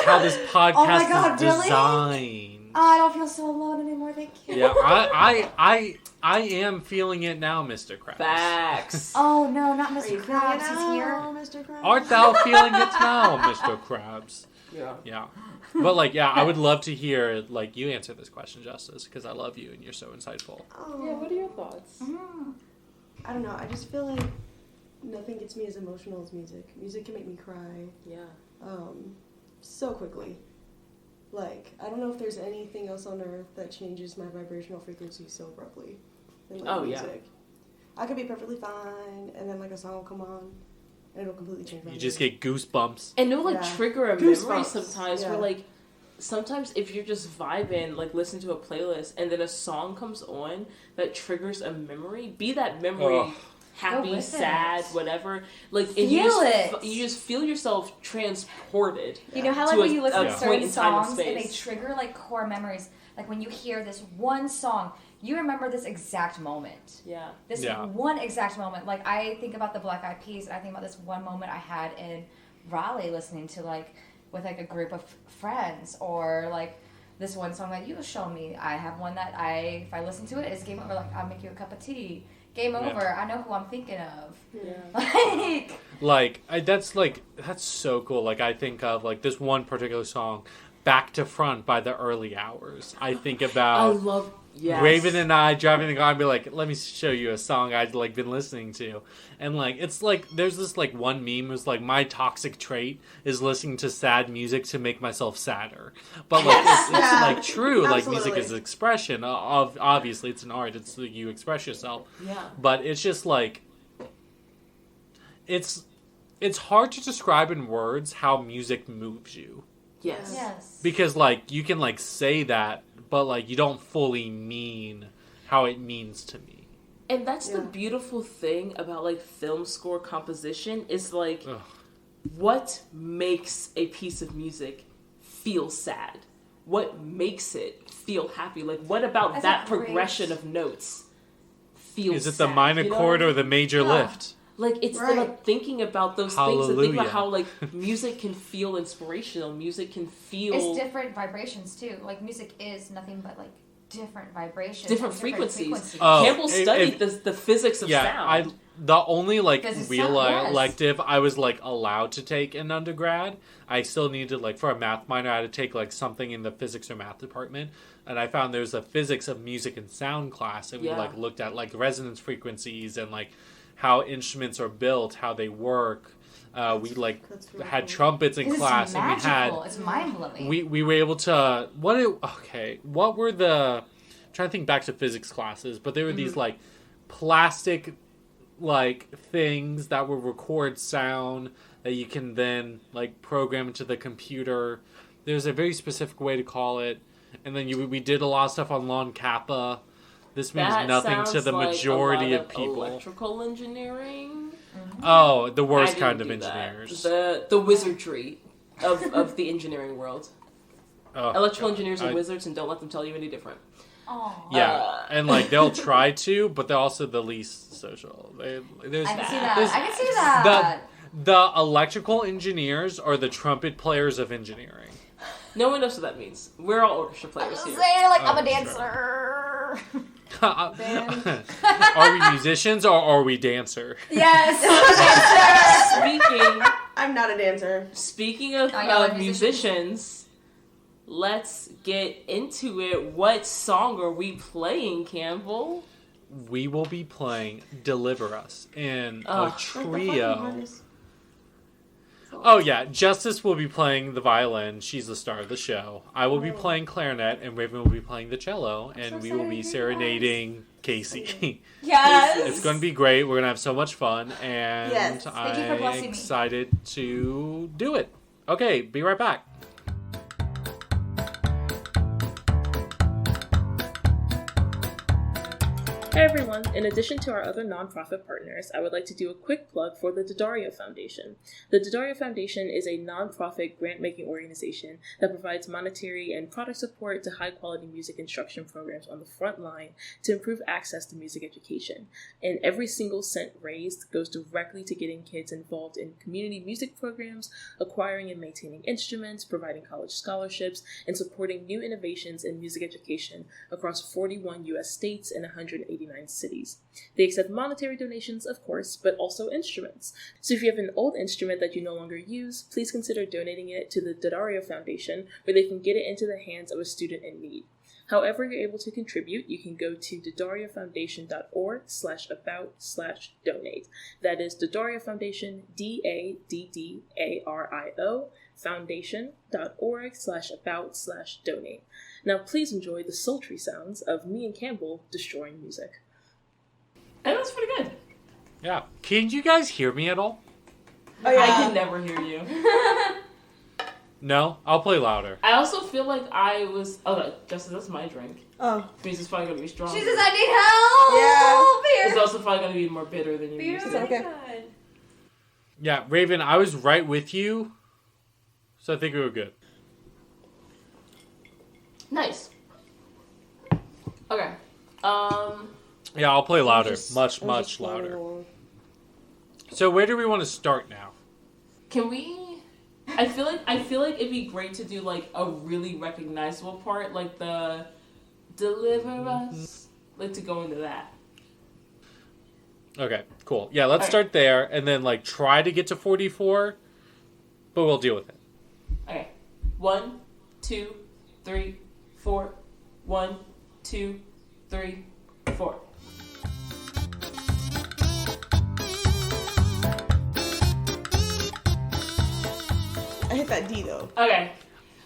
how this podcast is designed. Oh, I don't feel so alone anymore. Thank you. Yeah, I am feeling it now, Mr. Krabs. Facts. Oh no, not Mr. Krabs. He's here. Mr. Krabs. Art thou feeling it now, Mr. Krabs? Yeah. But like, I would love to hear like you answer this question, Justice, because I love you and you're so insightful. Yeah. What are your thoughts? I don't know. I just feel like nothing gets me as emotional as music. Music can make me cry. Yeah. So quickly. Like, I don't know if there's anything else on earth that changes my vibrational frequency so abruptly than like music. I could be perfectly fine, and then like a song will come on, and it'll completely change my mood. You just get goosebumps. And it'll like trigger a memory sometimes where like, sometimes if you're just vibing, like listening to a playlist, and then a song comes on that triggers a memory, be that memory happy, sad, whatever. Like you just feel yourself transported. You know how like when you listen to certain songs and they trigger like core memories. Like when you hear this one song, you remember this exact moment. Yeah. This one exact moment. Like I think about the Black Eyed Peas, and I think about this one moment I had in Raleigh listening to like with like a group of friends, or like this one song that you showed me. I have one that if I listen to it, it's game over. Like I'll make you a cup of tea. Game over. I know who I'm thinking of. Yeah. That's so cool. Like I think of like this one particular song, "Back to Front" by the Early Hours. I think about Raven and I driving the car and be like, let me show you a song I'd like been listening to. And like it's like there's this like one meme was like my toxic trait is listening to sad music to make myself sadder. But like it's like true. Absolutely. Like music is expression. Obviously it's an art. It's like you express yourself. Yeah. But it's just like it's hard to describe in words how music moves you. Yes. Because like you can like say that, but like you don't fully mean how it means to me. And that's the beautiful thing about like film score composition is like what makes a piece of music feel sad? What makes it feel happy? Like what about that progression of notes feels sad? Is it the minor chord or the major lift? Like it's like thinking about those things and think about how like music can feel inspirational. Music can feel. It's different vibrations too. Like music is nothing but like different vibrations, different frequencies. Campbell studied the physics of sound. the only like Physics real yes. elective I was like allowed to take in undergrad. I still needed like for a math minor I had to take like something in the physics or math department, and I found there's a physics of music and sound class, and we like looked at like resonance frequencies and like how instruments are built, how they work. We like had trumpets in class, and we had it's mind blowing. We were able to what were the I'm trying to think back to physics classes, but there were these like plastic like things that will record sound that you can then like program into the computer. There's a very specific way to call it, and then we did a lot of stuff on Lon Kappa. This means nothing to the majority of people. Electrical engineering. Oh, the worst kind of engineers. The wizardry of the engineering world. Electrical engineers are wizards, and don't let them tell you any different. Yeah, and like they'll try to, but they're also the least social. I can see that. The electrical engineers are the trumpet players of engineering. No one knows what that means. We're all orchestra players here. I'm a dancer. Are we musicians or are we dancer? Yes. I'm not a dancer. Speaking of musicians, let's get into it. What song are we playing, Campbell? We will be playing Deliver Us in a trio. Oh yeah, Justice will be playing the violin. She's the star of the show. I will be playing clarinet, and Raven will be playing the cello, and we will be serenading Casey. Yes! It's going to be great. We're going to have so much fun, and I'm excited to do it. Okay, be right back. Hey everyone, in addition to our other nonprofit partners, I would like to do a quick plug for the Daddario Foundation. The Daddario Foundation is a nonprofit grant-making organization that provides monetary and product support to high-quality music instruction programs on the front line to improve access to music education. And every single cent raised goes directly to getting kids involved in community music programs, acquiring and maintaining instruments, providing college scholarships, and supporting new innovations in music education across 41 U.S. states and 189 cities. They accept monetary donations, of course, but also instruments. So if you have an old instrument that you no longer use, please consider donating it to the Daddario Foundation, where they can get it into the hands of a student in need. However you're able to contribute, you can go to daddariofoundation.org/about/donate. That is Daddario Foundation, DADDARIO, foundation.org/about/donate. Now please enjoy the sultry sounds of me and Campbell destroying music. And that was pretty good. Yeah. Can you guys hear me at all? Oh, yeah. I can never hear you. No? I'll play louder. I also feel like I was... Oh, Justin, that's my drink. Oh. Which means it's probably going to be strong. She says, I need help! Yeah. It's also probably going to be more bitter than you used to. Okay. Yeah, Raven, I was right with you, so I think we were good. Nice. Okay. Yeah, I'll play louder. Much louder. So where do we want to start now? Can we... I feel like it'd be great to do like a really recognizable part, like the Deliver Us. Like to go into that. Okay, cool. Yeah, let's start there and then like try to get to 44, but we'll deal with it. Okay. 1, 2, 3, 4. 1, 2, 3, 4. I hit that D though. Okay.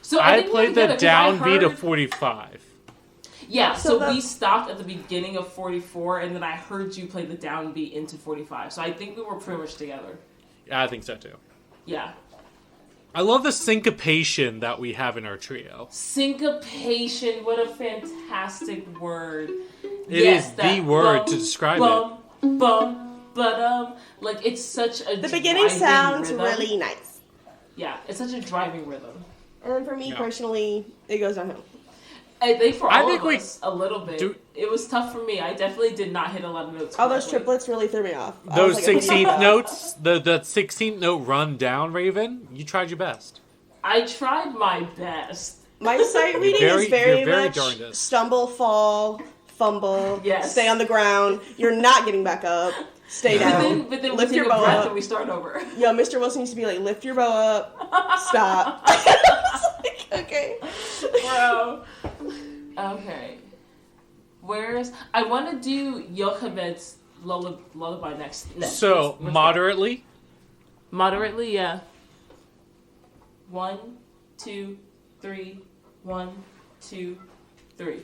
So I played the downbeat of 45. Yeah, so we stopped at the beginning of 44, and then I heard you play the downbeat into 45. So I think we were pretty much together. Yeah, I think so too. Yeah. I love the syncopation that we have in our trio. Syncopation, what a fantastic word. It is the word to describe it. Like, it's such a The beginning sounds rhythm. really nice. Yeah, it's such a driving rhythm. And then for me personally, it goes downhill. I think for all of us, a little bit. It was tough for me. I definitely did not hit a lot of notes. All those triplets really threw me off. Those 16th notes, the 16th note run down, Raven, you tried your best. I tried my best. My sight reading is very much stumble, fall, fumble, yes. Stay on the ground. You're not getting back up. Stay down. But then we Lift take your a bow breath up. and we start over. Yo, Mr. Wilson used to be like, lift your bow up. Stop. Okay. Bro. Okay. I want to do Yocheved's lullaby next. So, Let's moderately? go. Moderately, yeah. 1, 2, 3. 1, 2, 3.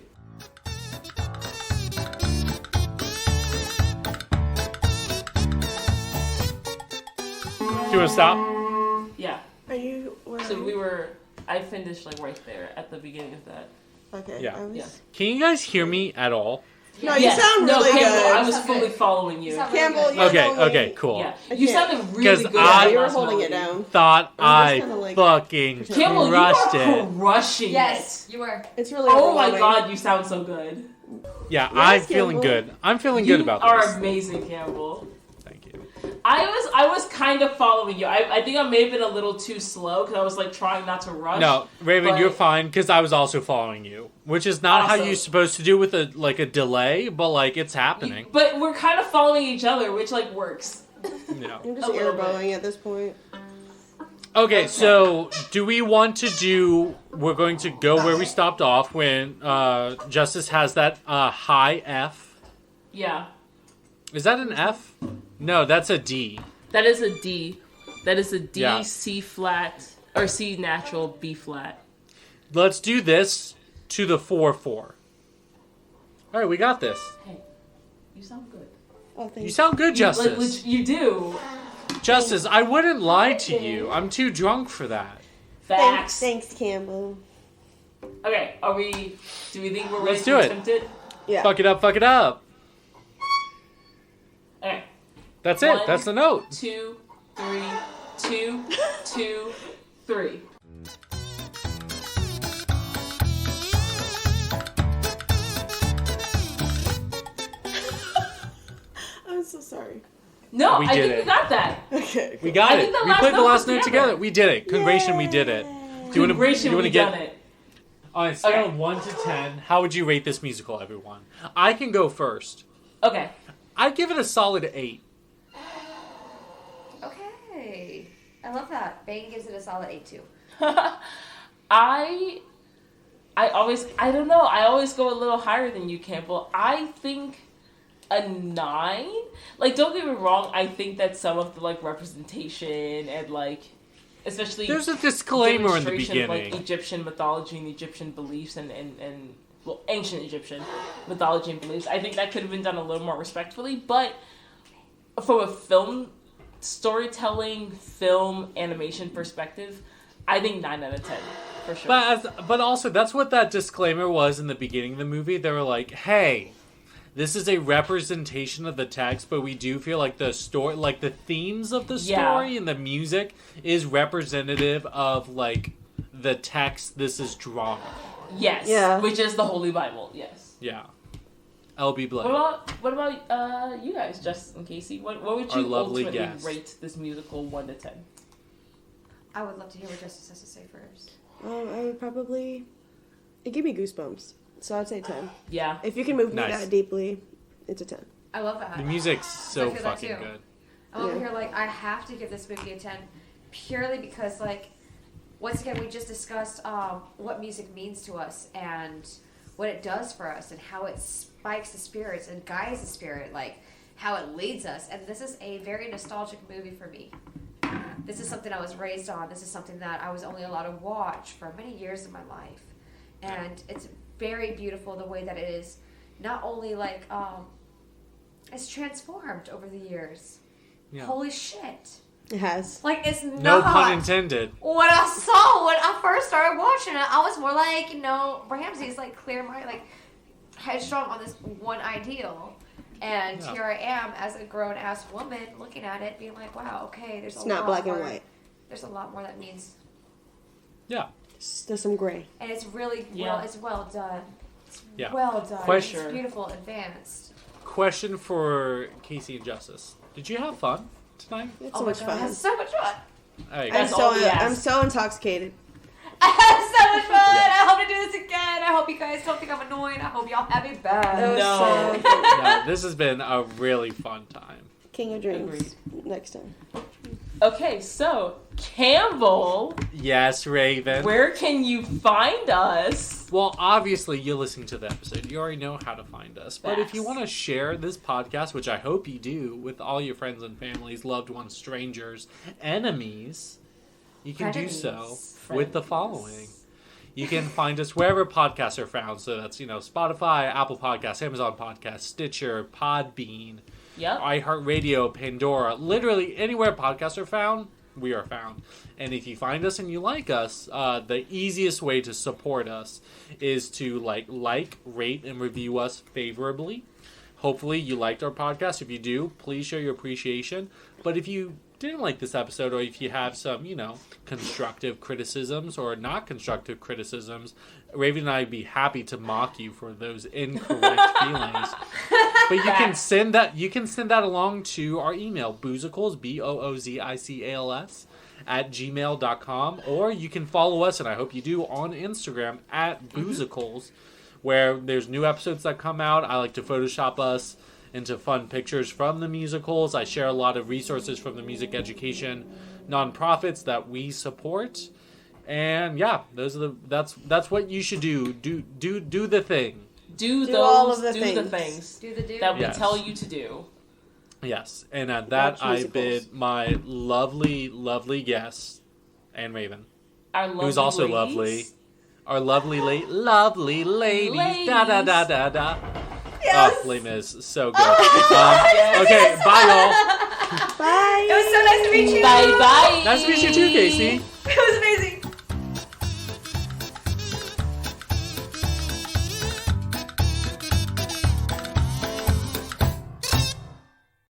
Do you want to stop? Yeah. Are you... So I finished like right there at the beginning of that. Okay. Yeah. Yeah. Can you guys hear me at all? No, you sound really Campbell, good. I was Sound fully good. following you. You sound really Campbell, good. you're Okay, cool. Yeah, I you can't. sounded really good. I- You were last holding it melody. down. Thought I I was kinda like- fucking Campbell, you crushed are it. crushing Yes, it. you were. It's really Oh my overwhelming. god, you sound so good. Yeah, Yes, I'm feeling Campbell. good. I'm feeling You good about are this. amazing, Campbell. Thank you. I was kind of following you. I think I may have been a little too slow because I was like trying not to rush. No, Raven, but- you're fine because I was also following you, which is not how Awesome. you're supposed to do with a delay, but like it's happening. But we're kind of following each other, which like works. Yeah. I'm just A little airbowing at this point. Okay, so do we want to do? We're going to go where we stopped off when Justice has that high F. Yeah, Is that an F? No, that's a D. that is a D. That is a D, Yeah. C flat, or C natural, B flat. Let's do this to the 4/4. All right, we got this. Hey, you sound good. Oh, thank You sound good, Justice. You do. Justice, I wouldn't lie to you. I'm too drunk for that. Facts. Thanks, Campbell. Okay, do we think we're ready Let's to do it. attempt it? Yeah. Fuck it up, fuck it up. Okay. That's it. One. That's the note. 2, 3, 2, 2, 3. I'm so sorry. No, We I did think it. we got that. Okay. We got I it. think the We last played the note last was note together. together. We did it. Congratulations, we did it. Do you Congratulations, want we to get done it. on a scale Okay. of 1 to 10? How would you rate this musical, everyone? I can go first. Okay. I'd give it a solid 8. Okay. I love that. Bane gives it a solid 8 too. I don't know. I always go a little higher than you, Campbell. I think a 9. Like, don't get me wrong. I think that some of the like representation and like, especially There's a disclaimer in the demonstration of, beginning. like Egyptian mythology and Egyptian beliefs and well, ancient Egyptian mythology and beliefs. I think that could have been done a little more respectfully, but from a film storytelling, film animation perspective, I think 9 out of 10 for sure. But also, that's what that disclaimer was in the beginning of the movie. They were like, hey, this is a representation of the text, but we do feel like the story, like the themes of the story and the music is representative of like the text this is drawn. Yes, Yeah. which is the Holy Bible. Yes. Yeah. LB Blood. What about you guys, Justin and Casey? What would Our you lovely ultimately guest. rate this musical 1 to 10? I would love to hear what Justice has to say first. I would probably... It gave me goosebumps. So I'd say 10. Yeah. If you can move me Nice. that deeply, it's a 10. I love that. The music's so I feel that fucking too. good. I'm over Yeah. here like, I have to give this movie a 10 purely because, like, once again, we just discussed what music means to us and what it does for us and how it spikes the spirits and guides the spirit, like, how it leads us. And this is a very nostalgic movie for me. This is something I was raised on. This is something that I was only allowed to watch for many years of my life. And it's very beautiful the way that it is not only, like, it's transformed over the years. Yeah. Holy shit. It has. Like, it's No not pun intended. what I saw when I first started watching it. I was more like, Ramsey's like clear mind, like headstrong on this one ideal. And Yeah. here I am as a grown ass woman looking at it, being like, wow, okay, there's It's a not lot black more. and white. There's a lot more that means, Yeah. There's some gray. and it's really Yeah. it's well done. It's Yeah. well done. Question. It's beautiful, advanced. Question for Casey and Justice. Did you have fun tonight? It's Oh so my much God, I fun. had so much fun. There you go. That's all we ask. I'm so intoxicated. I had so much fun. Yeah. I hope to do this again. I hope you guys don't think I'm annoying. I hope y'all have me back. That was No. so No, this has been a really fun time. King of drinks. Next time. Okay, so Campbell, Yes, Raven. where can you find us? Well, obviously, you're listening to the episode. You already know how to find us. But if you Facts. want to share this podcast, which I hope you do, with all your friends and families, loved ones, strangers, enemies, you can do so with the following. You can find us wherever podcasts are found. So that's, Spotify, Apple Podcasts, Amazon Podcasts, Stitcher, Podbean, Yep. iHeartRadio, Pandora. Literally anywhere podcasts are found, we are found. And if you find us and you like us, the easiest way to support us is to like, rate, and review us favorably. Hopefully you liked our podcast. If you do, please show your appreciation. But if you didn't like this episode, or if you have some, constructive criticisms or not constructive criticisms, Raven and I would be happy to mock you for those incorrect feelings. But you can send that along to our email, boozicals, boozicals, @gmail.com, or you can follow us, and I hope you do, on Instagram @boozicals, where there's new episodes that come out. I like to Photoshop us into fun pictures from the musicals. I share a lot of resources from the music education nonprofits that we support. And yeah, that's what you should do. Do the thing. Do all of the things Do the do. that we Yes. tell you to do. Yes, and at that Watch I musicals. bid my lovely, lovely guest, Anne Raven, Our lovely who's also ladies. lovely. Our lovely ladies. Ladies. Da da da da da. Yes. Oh, Les Mis, so good. Okay, bye y'all. Bye. It was so nice to meet you. Bye bye. Nice to meet you too, Casey. It was amazing.